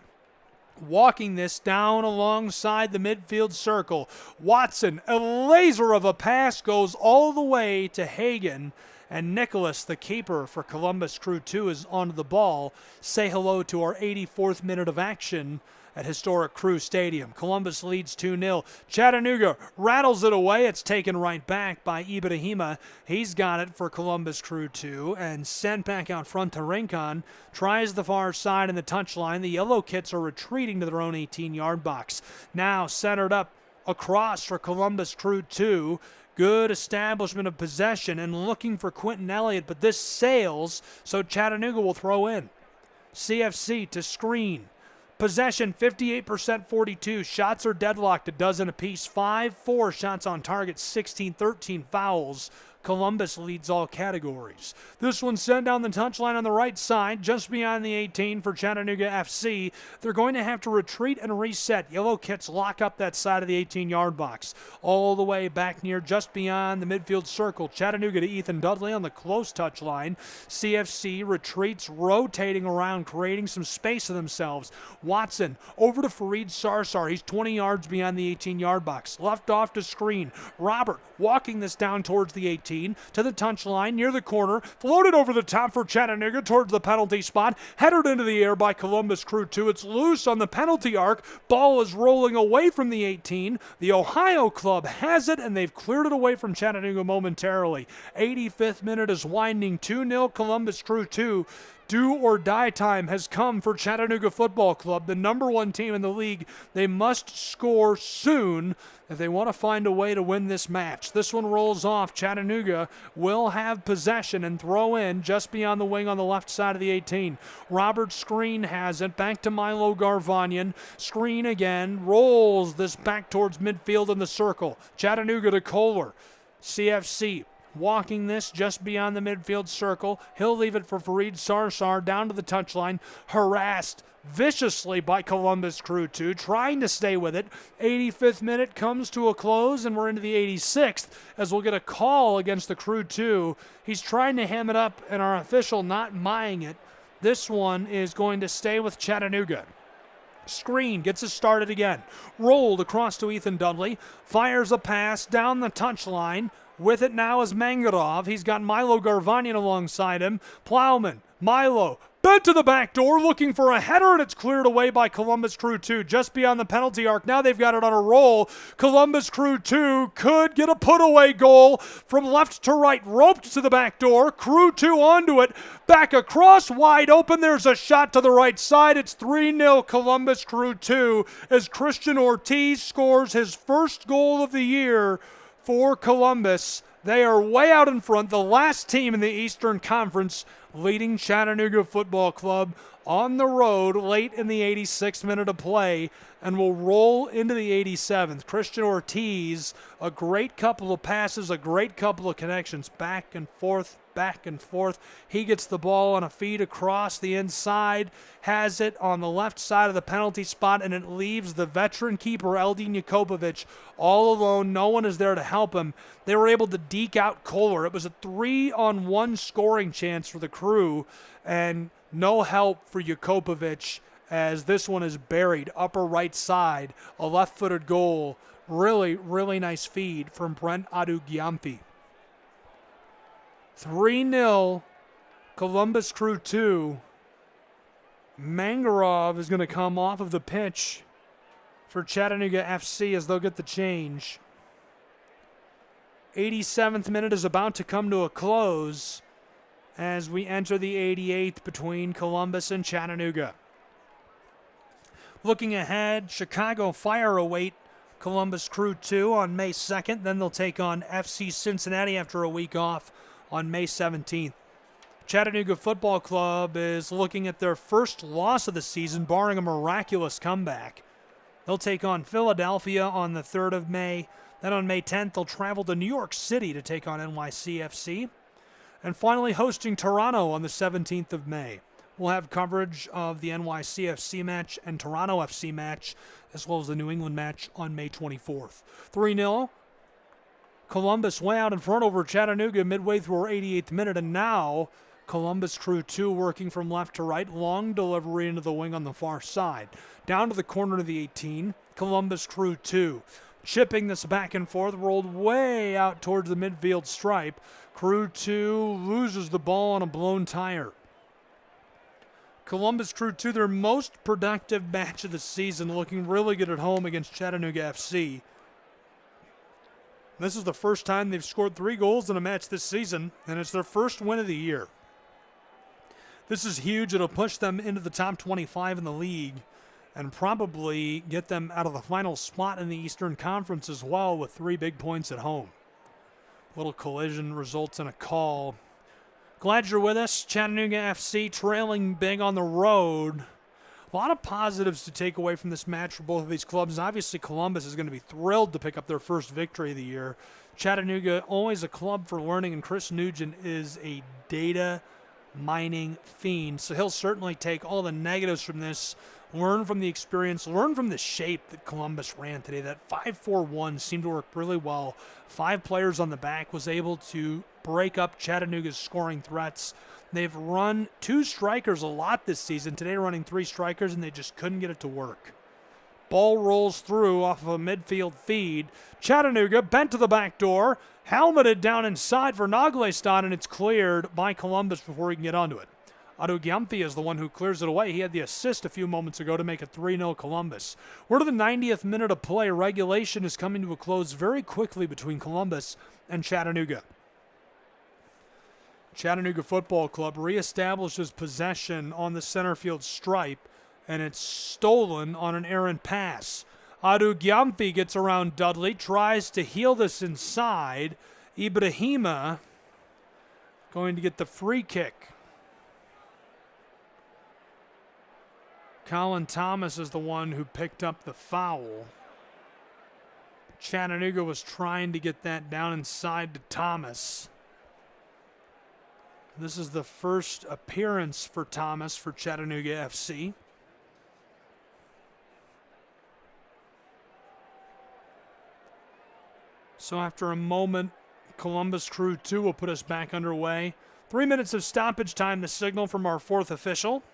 Walking this down alongside the midfield circle. Watson, a laser of a pass, goes all the way to Hagan. And Nicholas, the keeper for Columbus Crew 2, is onto the ball. Say hello to our 84th minute of action at historic Crew Stadium. Columbus leads 2-0. Chattanooga rattles it away. It's taken right back by Ibrahima. He's got it for Columbus Crew 2 and sent back out front to Rincon. Tries the far side in the touchline. The Yellow Kits are retreating to their own 18-yard box. Now centered up across for Columbus Crew 2. Good establishment of possession and looking for Quentin Elliott, but this sails, so Chattanooga will throw in. CFC to Screen. Possession 58%, 42. Shots are deadlocked, a dozen apiece. 5-4 shots on target, 16-13 fouls. Columbus leads all categories. This one sent down the touchline on the right side, just beyond the 18 for Chattanooga FC. They're going to have to retreat and reset. Yellow Kits lock up that side of the 18-yard box. All the way back near just beyond the midfield circle. Chattanooga to Ethan Dudley on the close touchline. CFC retreats, rotating around, creating some space for themselves. Watson over to Fareed Sarsar. He's 20 yards beyond the 18-yard box. Left off to Screen. Robert walking this down towards the 18. To the touchline near the corner, floated over the top for Chattanooga towards the penalty spot, headed into the air by Columbus Crew 2. It's loose on the penalty arc. Ball is rolling away from the 18. The Ohio club has it, and they've cleared it away from Chattanooga momentarily. 85th minute is winding. 2-0 Columbus Crew 2. Do or die time has come for Chattanooga Football Club, the number one team in the league. They must score soon if they want to find a way to win this match. This one rolls off. Chattanooga will have possession and throw in just beyond the wing on the left side of the 18. Robert Screen has it. Back to Milo Garvanyan. Screen again. Rolls this back towards midfield in the circle. Chattanooga to Kohler. CFC walking this just beyond the midfield circle. He'll leave it for Fareed Sarsar down to the touchline. Harassed viciously by Columbus Crew 2, trying to stay with it. 85th minute comes to a close, and we're into the 86th as we'll get a call against the Crew 2. He's trying to ham it up, and our official not buying it. This one is going to stay with Chattanooga. Screen gets it started again. Rolled across to Ethan Dudley. Fires a pass down the touchline. With it now is Mangarov. He's got Milo Garvanyan alongside him. Plowman, Milo, bent to the back door, looking for a header, and it's cleared away by Columbus Crew 2, just beyond the penalty arc. Now they've got it on a roll. Columbus Crew 2 could get a put-away goal from left to right, roped to the back door. Crew 2 onto it, back across, wide open. There's a shot to the right side. It's 3-0 Columbus Crew 2 as Christian Ortiz scores his first goal of the year for Columbus. They are way out in front, the last team in the Eastern Conference, leading Chattanooga Football Club on the road late in the 86th minute of play, and will roll into the 87th. Christian Ortiz, a great couple of passes, a great couple of connections, back and forth, back and forth. He gets the ball on a feed across the inside, has it on the left side of the penalty spot, and it leaves the veteran keeper, Eldin Jakobovic, all alone. No one is there to help him. They were able to deke out Kohler. It was a 3-on-1 scoring chance for the Crew, and no help for Jakobovic as this one is buried upper right side. A left-footed goal. Really, really nice feed from Brent Adugyamfi. 3-0 Columbus Crew 2. Mangarov is going to come off of the pitch for Chattanooga FC as they'll get the change. 87th minute is about to come to a close as we enter the 88th between Columbus and Chattanooga. Looking ahead, Chicago Fire await Columbus Crew 2 on May 2nd. Then they'll take on FC Cincinnati after a week off on May 17th. Chattanooga Football Club is looking at their first loss of the season, barring a miraculous comeback. They'll take on Philadelphia on the 3rd of May. Then on May 10th, they'll travel to New York City to take on NYCFC. And finally, hosting Toronto on the 17th of May. We'll have coverage of the NYCFC match and Toronto FC match, as well as the New England match on May 24th. 3-0. Columbus way out in front over Chattanooga midway through our 88th minute, and now Columbus Crew 2 working from left to right. Long delivery into the wing on the far side. Down to the corner of the 18. Columbus Crew 2. Chipping this back and forth, rolled way out towards the midfield stripe. Crew 2 loses the ball on a blown tire. Columbus Crew 2, their most productive match of the season, looking really good at home against Chattanooga FC. This is the first time they've scored 3 goals in a match this season, and it's their first win of the year. This is huge. It'll push them into the top 25 in the league and probably get them out of the final spot in the Eastern Conference as well with 3 big points at home. Little collision results in a call. Glad you're with us. Chattanooga FC trailing big on the road. A lot of positives to take away from this match for both of these clubs. Obviously, Columbus is going to be thrilled to pick up their first victory of the year. Chattanooga, always a club for learning, and Chris Nugent is a data mining fiend. So he'll certainly take all the negatives from this, learn from the experience, learn from the shape that Columbus ran today. That 5-4-1 seemed to work really well. 5 players on the back was able to break up Chattanooga's scoring threats. They've run 2 strikers a lot this season. Today running 3 strikers, and they just couldn't get it to work. Ball rolls through off of a midfield feed. Chattanooga bent to the back door, helmeted down inside for Naglestad, and it's cleared by Columbus before he can get onto it. Adugyamfi is the one who clears it away. He had the assist a few moments ago to make it 3-0 Columbus. We're to the 90th minute of play. Regulation is coming to a close very quickly between Columbus and Chattanooga. Chattanooga Football Club reestablishes possession on the center field stripe, and it's stolen on an errant pass. Adugyamfi gets around Dudley, tries to heel this inside. Ibrahima going to get the free kick. Colin Thomas is the one who picked up the foul. Chattanooga was trying to get that down inside to Thomas. This is the first appearance for Thomas for Chattanooga FC. So after a moment, Columbus Crew 2 will put us back underway. 3 minutes of stoppage time, the signal from our 4th official.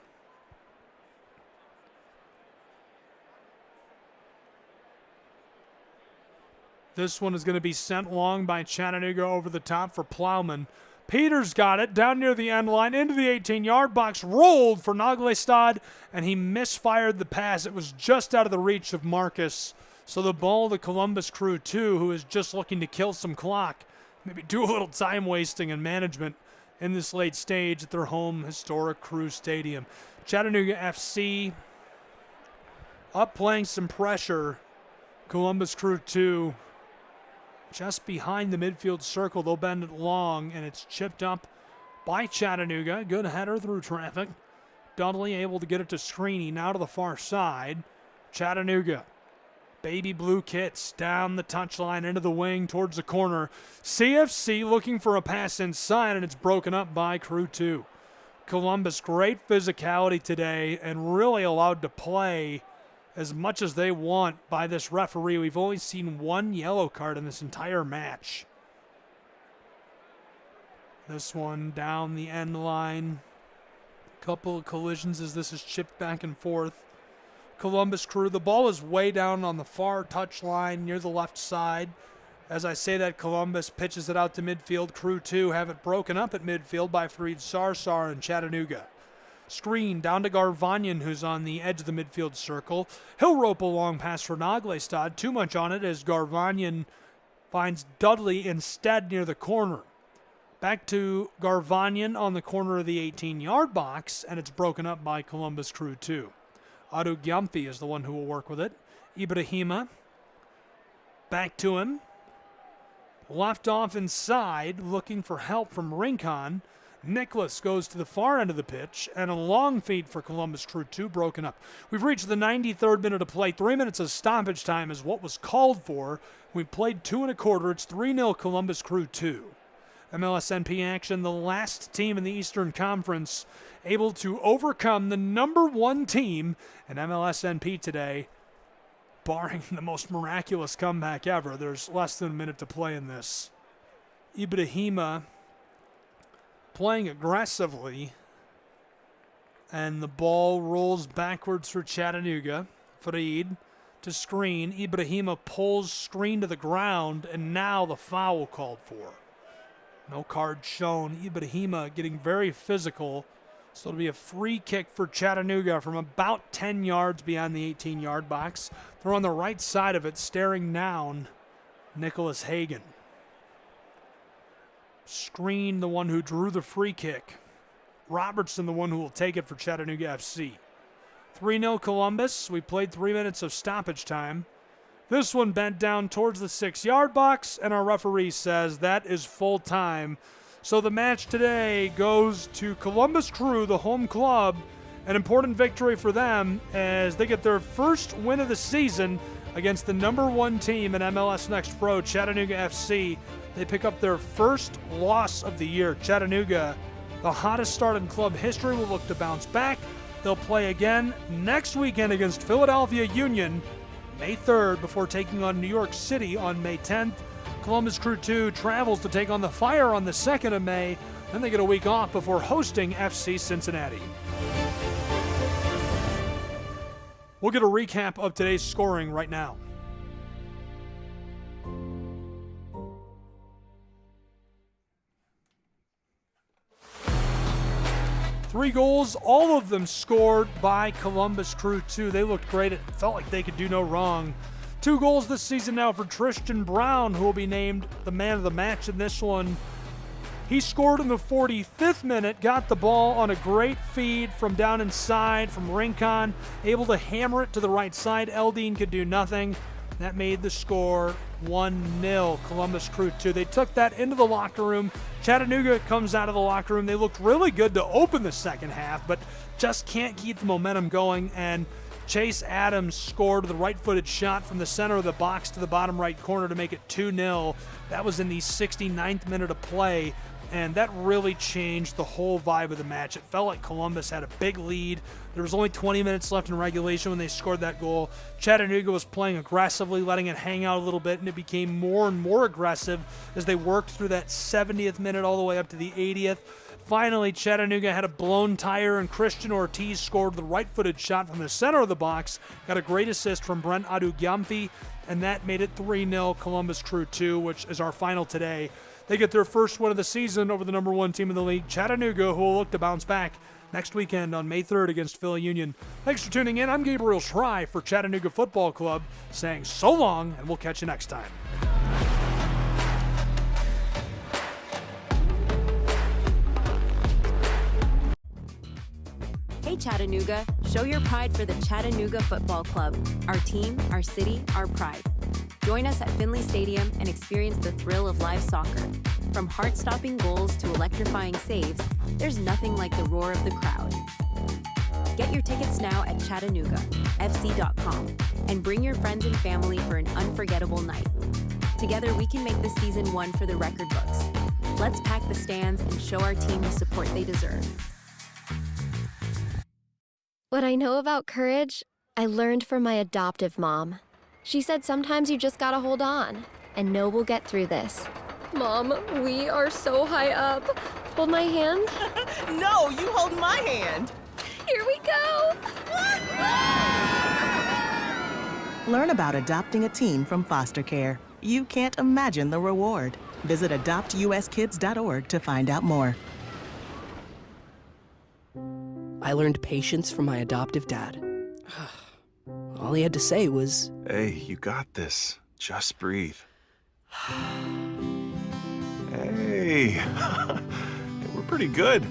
This one is going to be sent long by Chattanooga over the top for Plowman. Peters got it down near the end line into the 18-yard box, rolled for Naglestad, and he misfired the pass. It was just out of the reach of Marcus. So the ball to Columbus Crew 2, who is just looking to kill some clock, maybe do a little time wasting and management in this late stage at their home historic Crew Stadium. Chattanooga FC up playing some pressure. Columbus Crew 2 just behind the midfield circle. They'll bend it long, and it's chipped up by Chattanooga. Good header through traffic. Dudley able to get it to Screeney. Now to the far side. Chattanooga. Baby blue kits down the touchline into the wing towards the corner. CFC looking for a pass inside, and it's broken up by Crew 2. Columbus, great physicality today and really allowed to play as much as they want by this referee. We've only seen 1 yellow card in this entire match. This one down the end line. Couple of collisions as this is chipped back and forth. Columbus Crew, the ball is way down on the far touchline near the left side. As I say that, Columbus pitches it out to midfield. Crew 2 have it broken up at midfield by Fareed Sarsar and Chattanooga. Screen down to Garvanyan, who's on the edge of the midfield circle. He'll rope a long pass for Naglestad. Too much on it as Garvanyan finds Dudley instead near the corner. Back to Garvanyan on the corner of the 18-yard box, and it's broken up by Columbus Crew 2. Adu Gyamfi is the one who will work with it. Ibrahima back to him. Left off inside, looking for help from Rincon. Nicholas goes to the far end of the pitch, and a long feed for Columbus Crew 2, broken up. We've reached the 93rd minute of play. 3 minutes of stoppage time is what was called for. We played 2 1/4. It's 3-0 Columbus Crew 2. MLSNP action, the last team in the Eastern Conference able to overcome the number 1 team in MLSNP today, barring the most miraculous comeback ever. There's less than a minute to play in this. Ibrahima playing aggressively, and the ball rolls backwards for Chattanooga. Fareed to screen. Ibrahima pulls screen to the ground, and now the foul called for. No card shown. Ibrahima getting very physical. So it'll be a free kick for Chattanooga from about 10 yards beyond the 18-yard box. They're on the right side of it, staring down Nicholas Hagan. Screen, the one who drew the free kick. Robertson, the one who will take it for Chattanooga FC. 3-0 Columbus. We played 3 minutes of stoppage time. This one bent down towards the 6-yard box, and our referee says that is full time. So the match today goes to Columbus Crew, the home club. An important victory for them as they get their first win of the season against the number 1 team in MLS Next Pro, Chattanooga FC. They pick up their first loss of the year. Chattanooga, the hottest start in club history, will look to bounce back. They'll play again next weekend against Philadelphia Union, May 3rd, before taking on New York City on May 10th. Columbus Crew 2 travels to take on the Fire on the 2nd of May. Then they get a week off before hosting FC Cincinnati. We'll get a recap of today's scoring right now. Three goals, all of them scored by Columbus Crew 2. They looked great. It felt like they could do no wrong. 2 goals this season now for Tristan Brown, who will be named the man of the match in this one. He scored in the 45th minute, got the ball on a great feed from down inside from Rincon, able to hammer it to the right side. Eldine could do nothing. That made the score 1-0, Columbus Crew 2. They took that into the locker room. Chattanooga comes out of the locker room. They looked really good to open the second half, but just can't keep the momentum going. And Chase Adams scored the right-footed shot from the center of the box to the bottom right corner to make it 2-0. That was in the 69th minute of play, and that really changed the whole vibe of the match. It felt like Columbus had a big lead. There was only 20 minutes left in regulation when they scored that goal. Chattanooga was playing aggressively, letting it hang out a little bit, and it became more and more aggressive as they worked through that 70th minute all the way up to the 80th. Finally, Chattanooga had a blown tire, and Christian Ortiz scored the right-footed shot from the center of the box, got a great assist from Brent Adu-Gyamfi, and that made it 3-0 Columbus Crew 2, which is our final today. They get their first win of the season over the number 1 team in the league, Chattanooga, who will look to bounce back next weekend on May 3rd against Philly Union. Thanks for tuning in. I'm Gabriel Schrei for Chattanooga Football Club, saying so long, and we'll catch you next time. Hey Chattanooga, show your pride for the Chattanooga Football Club. Our team, our city, our pride. Join us at Finley Stadium and experience the thrill of live soccer. From heart-stopping goals to electrifying saves, there's nothing like the roar of the crowd. Get your tickets now at ChattanoogaFC.com and bring your friends and family for an unforgettable night. Together we can make this season one for the record books. Let's pack the stands and show our team the support they deserve. What I know about courage, I learned from my adoptive mom. She said sometimes you just gotta hold on and know we'll get through this. Mom, we are so high up. Hold my hand. No, you hold my hand. Here we go. Learn about adopting a teen from foster care. You can't imagine the reward. Visit adoptuskids.org to find out more. I learned patience from my adoptive dad. All he had to say was, Hey, you got this. Just breathe. Hey, we're pretty good.